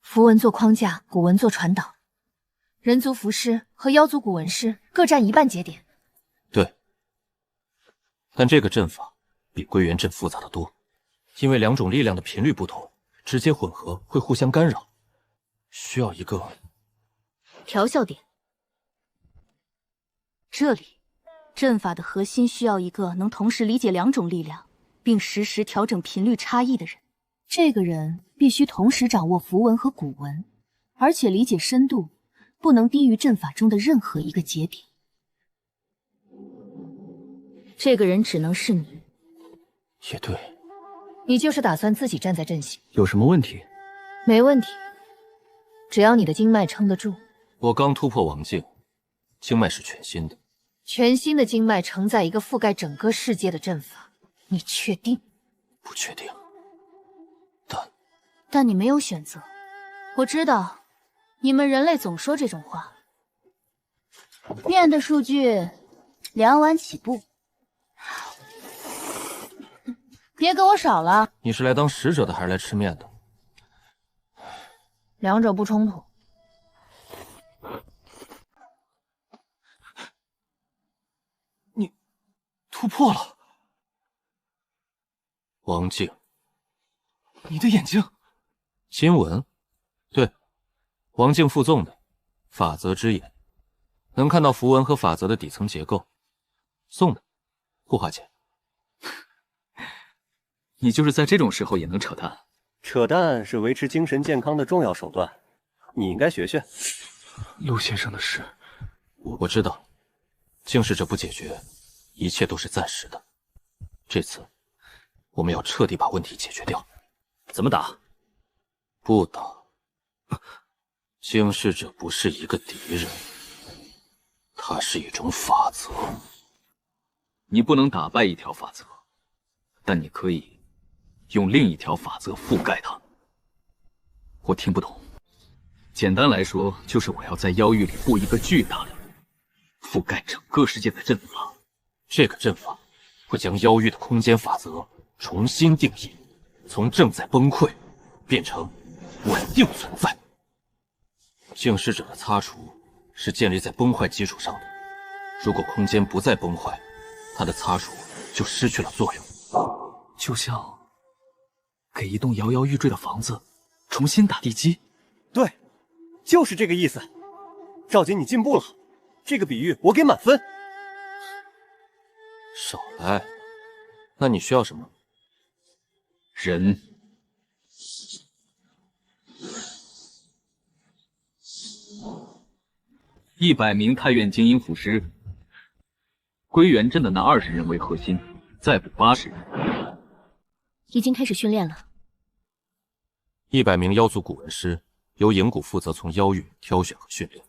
符文做框架，古文做传导，人族符师和妖族古文师各占一半节点。对，但这个阵法比归元阵复杂得多，因为两种力量的频率不同，直接混合会互相干扰，需要一个调效点。这里，阵法的核心需要一个能同时理解两种力量，并实时调整频率差异的人。这个人必须同时掌握符文和古文，而且理解深度不能低于阵法中的任何一个节点。这个人只能是你。也对。你就是打算自己站在阵型？有什么问题？没问题，只要你的经脉撑得住。我刚突破王境，经脉是全新的。全新的经脉承载一个覆盖整个世界的阵法，你确定？不确定。但你没有选择。我知道，你们人类总说这种话。面的数据2碗起步，别给我少了。你是来当使者的还是来吃面的？两者不冲突。你突破了，王境。你的眼睛。金文，对，王境附赠的法则之眼，能看到符文和法则的底层结构，送的，不花钱。你就是在这种时候也能扯淡？扯淡是维持精神健康的重要手段，你应该学学。陆先生的事，我知道，净世者不解决，一切都是暂时的。这次，我们要彻底把问题解决掉。怎么打？不打。净世者不是一个敌人，它是一种法则。你不能打败一条法则，但你可以用另一条法则覆盖它。我听不懂。简单来说，就是我要在妖域里布一个巨大的、覆盖整个世界的阵法。这个阵法会将妖域的空间法则重新定义，从正在崩溃变成稳定存在。净世者的擦除是建立在崩坏基础上的，如果空间不再崩坏，它的擦除就失去了作用，就像给一栋摇摇欲坠的房子重新打地基。对，就是这个意思。赵姐，你进步了，这个比喻我给满分。少来，那你需要什么？人。100名太院精英符师，归元镇的那20人为核心，再补80人。已经开始训练了。100名妖族古文师，由影谷负责从妖域挑选和训练。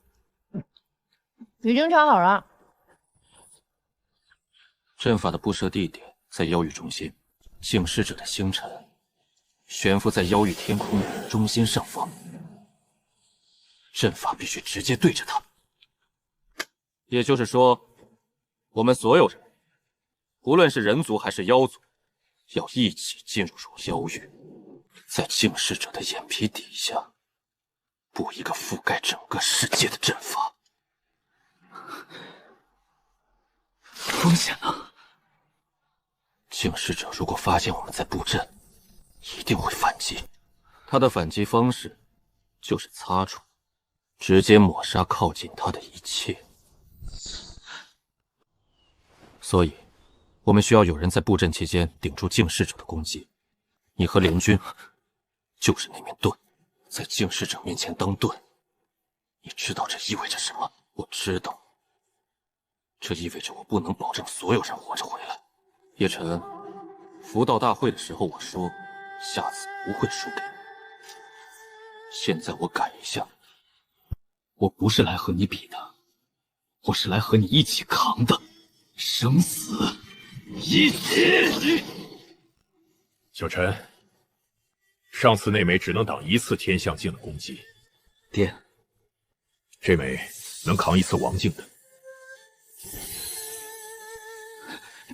已经调好了。阵法的布设地点在妖域中心，净世者的星辰悬浮在妖域天空的中心上方。阵法必须直接对着它。也就是说，我们所有人，无论是人族还是妖族，要一起进入妖域，在净世者的眼皮底下布一个覆盖整个世界的阵法。风险呢？净世者如果发现我们在布阵，一定会反击。他的反击方式就是擦除，直接抹杀靠近他的一切。所以，我们需要有人在布阵期间顶住净世者的攻击。你和联军就是那面盾，在净世者面前当盾。你知道这意味着什么？我知道，这意味着我不能保证所有人活着回来。叶晨，福道大会的时候我说，下次不会输给你。现在我改一下，我不是来和你比的，我是来和你一起扛的。生死一起。小陈，上次那枚只能挡1次天象境的攻击，爹，这枚能扛1次王境的。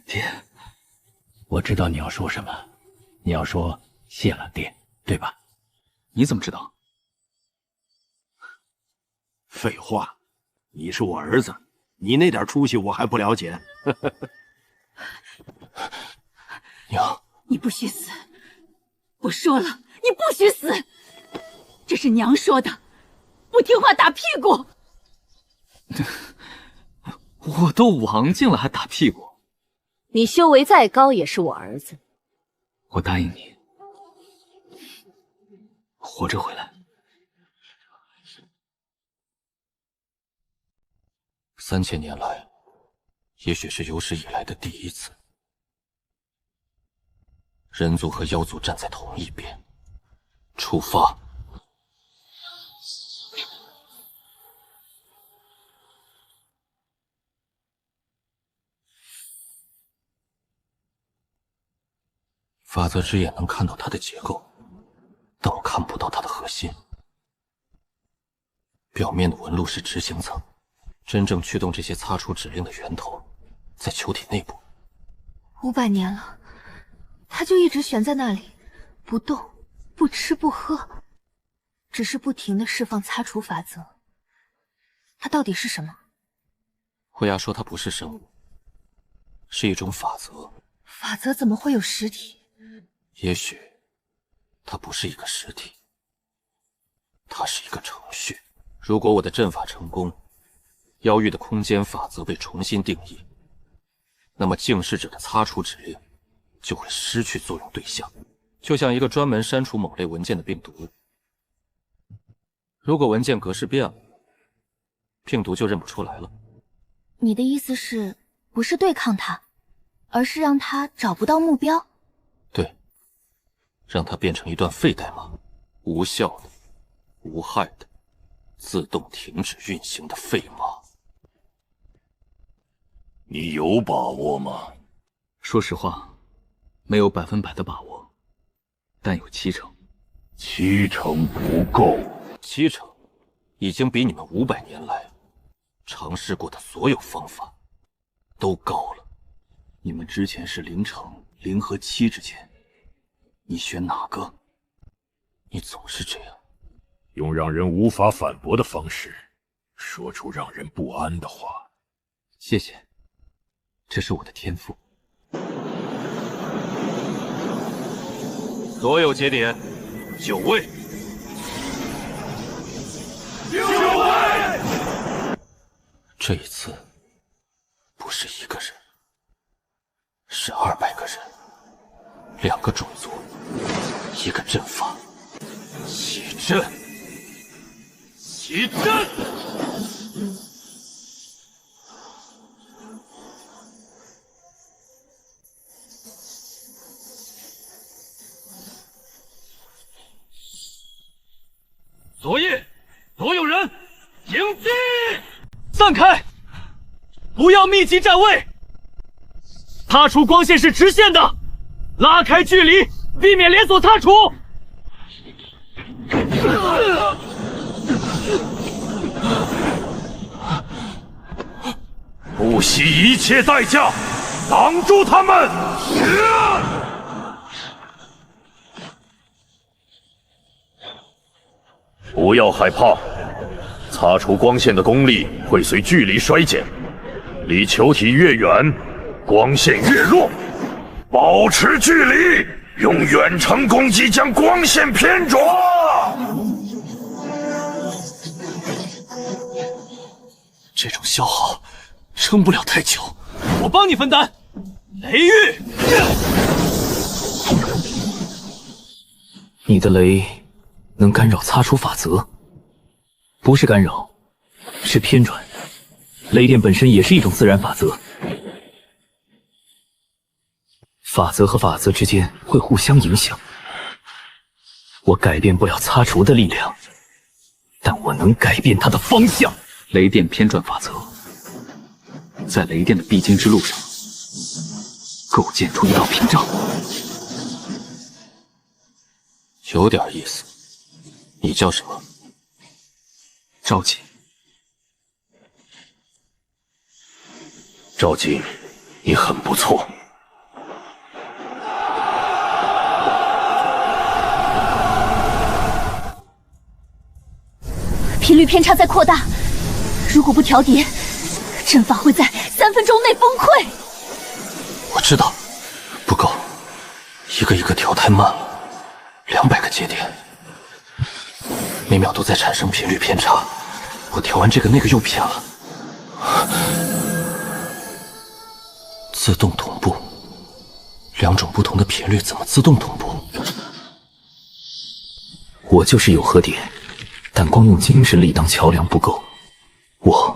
爹，我知道你要说什么，你要说谢了爹，对吧？你怎么知道？废话，你是我儿子。你那点出息我还不了解。娘，你不许死！我说了，你不许死！这是娘说的，不听话打屁股。我都王境了还打屁股？你修为再高也是我儿子。我答应你，活着回来。3000年来，也许是有史以来的第一次，人族和妖族站在同一边。出发！法则之眼能看到它的结构，但我看不到它的核心。表面的纹路是执行层。真正驱动这些擦除指令的源头，在球体内部。500年了，他就一直悬在那里，不动，不吃不喝，只是不停地释放擦除法则。它到底是什么？慧牙说它不是生物，是一种法则。法则怎么会有实体？也许，它不是一个实体，它是一个程序。如果我的阵法成功，妖域的空间法则被重新定义，那么净世者的擦除指令就会失去作用对象，就像一个专门删除某类文件的病毒。如果文件格式变了，病毒就认不出来了。你的意思是，不是对抗它，而是让它找不到目标？对，让它变成一段废代码，无效的、无害的、自动停止运行的废码。你有把握吗？说实话，没有100%的把握，但有70%。70%不够。70%已经比你们500年来尝试过的所有方法都高了。你们之前是0乘0和7之间，你选哪个？你总是这样，用让人无法反驳的方式说出让人不安的话。谢谢，这是我的天赋。所有节点，9位。9位！这一次不是1个人，是200个人，2个种族，1个阵法。起阵！起阵！昨夜，所有人迎击！散开，不要密集站位。擦除光线是直线的，拉开距离，避免连锁擦除。不惜一切代价挡住他们！不要害怕，擦除光线的功力会随距离衰减，离球体越远，光线越弱。保持距离，用远程攻击将光线偏转。这种消耗撑不了太久，我帮你分担。雷域，你的雷能干扰擦除法则，不是干扰，是偏转。雷电本身也是一种自然法则，法则和法则之间会互相影响。我改变不了擦除的力量，但我能改变它的方向。雷电偏转法则，在雷电的必经之路上构建出一道屏障。有点意思。你叫什么？赵瑾。赵瑾，你很不错。频率偏差在扩大，如果不调节，阵法会在3分钟内崩溃。我知道，不够，一个一个调太慢了，200个节点，每秒都在产生频率偏差。我调完这个那个又偏了。自动同步，2种不同的频率怎么自动同步？我就是有核点，但光用精神力当桥梁不够，我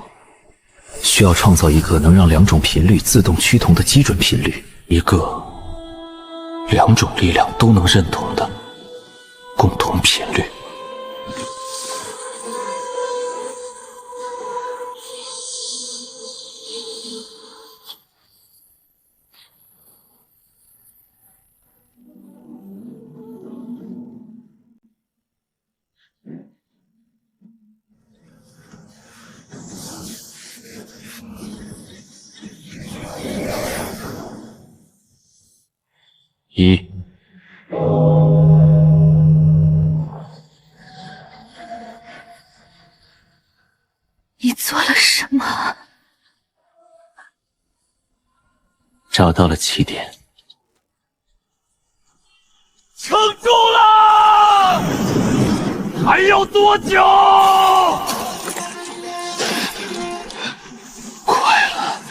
需要创造一个能让2种频率自动趋同的基准频率，一个2种力量都能认同的共同频率。你做了什么？找到了起点。撑住了！还要多久？快了，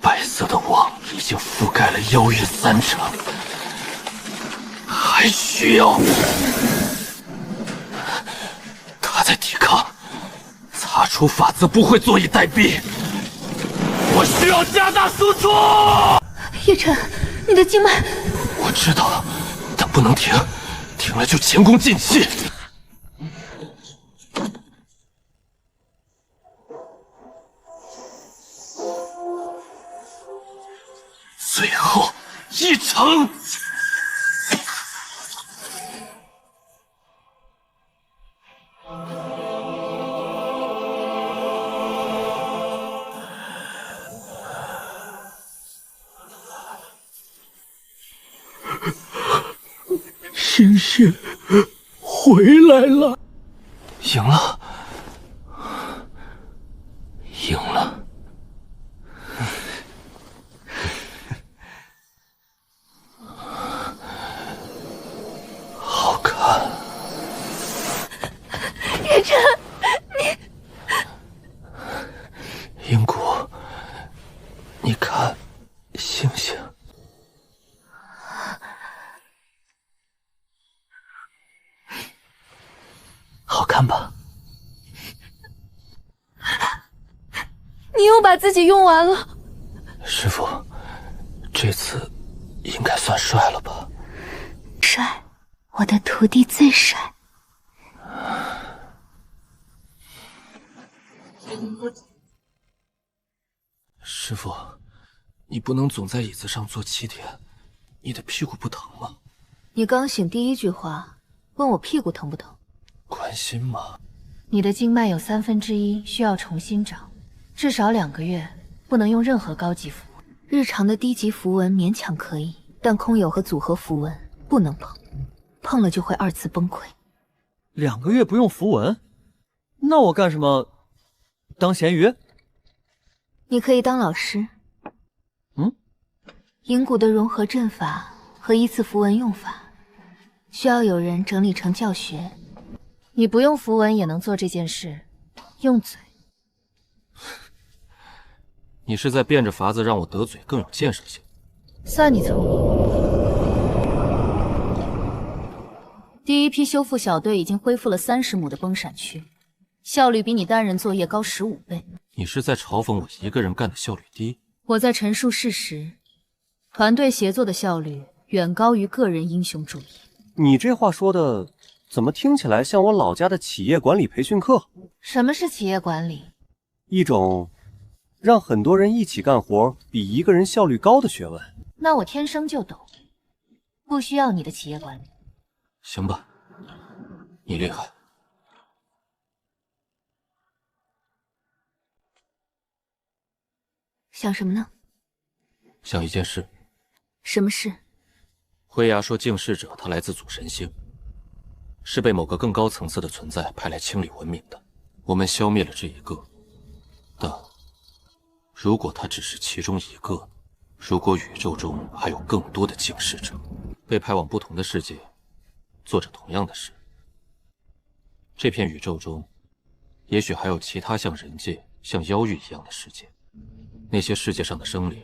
白色的网已经覆盖了妖域3成，还需要他在抵抗，擦除法则不会坐以待毙，我需要加大速度。叶晨，你的经脉……我知道，但不能停，停了就前功尽弃。最后1成。星星回来了，赢了，赢了。好看。叶晨，银谷，你看星星。好看吧？你又把自己用完了。师傅，这次应该算帅了吧？帅，我的徒弟最帅。师傅，你不能总在椅子上坐7天，你的屁股不疼吗？你刚醒第一句话，问我屁股疼不疼？关心吗？你的经脉有1/3需要重新长，至少2个月，不能用任何高级符。日常的低级符文勉强可以，但空有和组合符文不能碰，碰了就会2次崩溃。2个月不用符文，那我干什么？当咸鱼？你可以当老师。银谷的融合阵法和依次符文用法，需要有人整理成教学。你不用符文也能做这件事，用嘴。你是在变着法子让我得嘴更有建设性。算你聪明。第一批修复小队已经恢复了30亩的崩闪区，效率比你单人作业高15倍。你是在嘲讽我一个人干的效率低？我在陈述事实，团队协作的效率远高于个人英雄主义。你这话说的，怎么听起来像我老家的企业管理培训课？什么是企业管理？一种让很多人一起干活比一个人效率高的学问。那我天生就懂，不需要你的企业管理。行吧，你厉害。想什么呢？想一件事。什么事？灰牙说净世者他来自祖神星，是被某个更高层次的存在派来清理文明的。我们消灭了这一个，但如果他只是其中一个，如果宇宙中还有更多的净世者被派往不同的世界做着同样的事，这片宇宙中也许还有其他像人界、像妖域一样的世界，那些世界上的生灵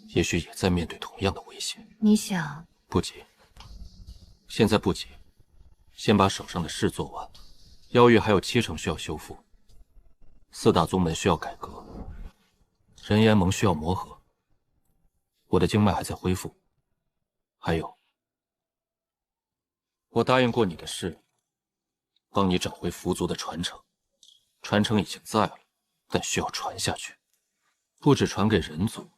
也许也在面对同样的威胁。你想？不急，现在不急，先把手上的事做完。妖域还有70%需要修复，4大宗门需要改革，人烟盟需要磨合，我的经脉还在恢复。还有，我答应过你的事，帮你找回符族的传承。传承已经在了，但需要传下去，不只传给人族，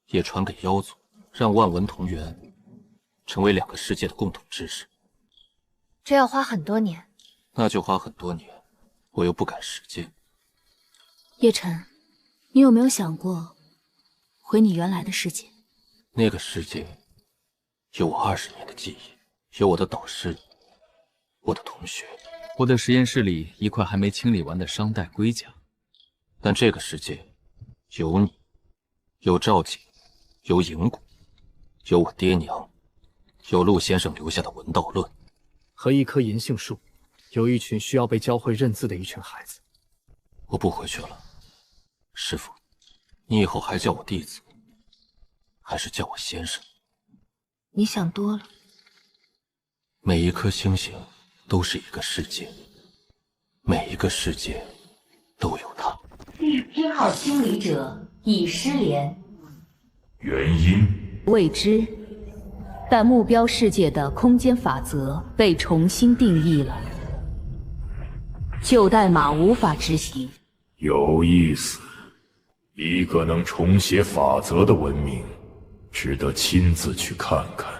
也传给妖族，让万文同源成为2个世界的共同知识。这要花很多年。那就花很多年，我又不赶时间。叶晨，你有没有想过回你原来的世界？那个世界有我20年的记忆，有我的导师，我的同学，我的实验室里一块还没清理完的商代龟甲。但这个世界有你，有赵景，有银谷，有我爹娘，有陆先生留下的文道论和一棵银杏树，有一群需要被教会认字的一群孩子。我不回去了，师傅，你以后还叫我弟子，还是叫我先生？你想多了。每一颗星星都是一个世界，每一个世界都有它。第1号清理者已失联，原因未知，但目标世界的空间法则被重新定义了，旧代码无法执行。有意思，一个能重写法则的文明，值得亲自去看看。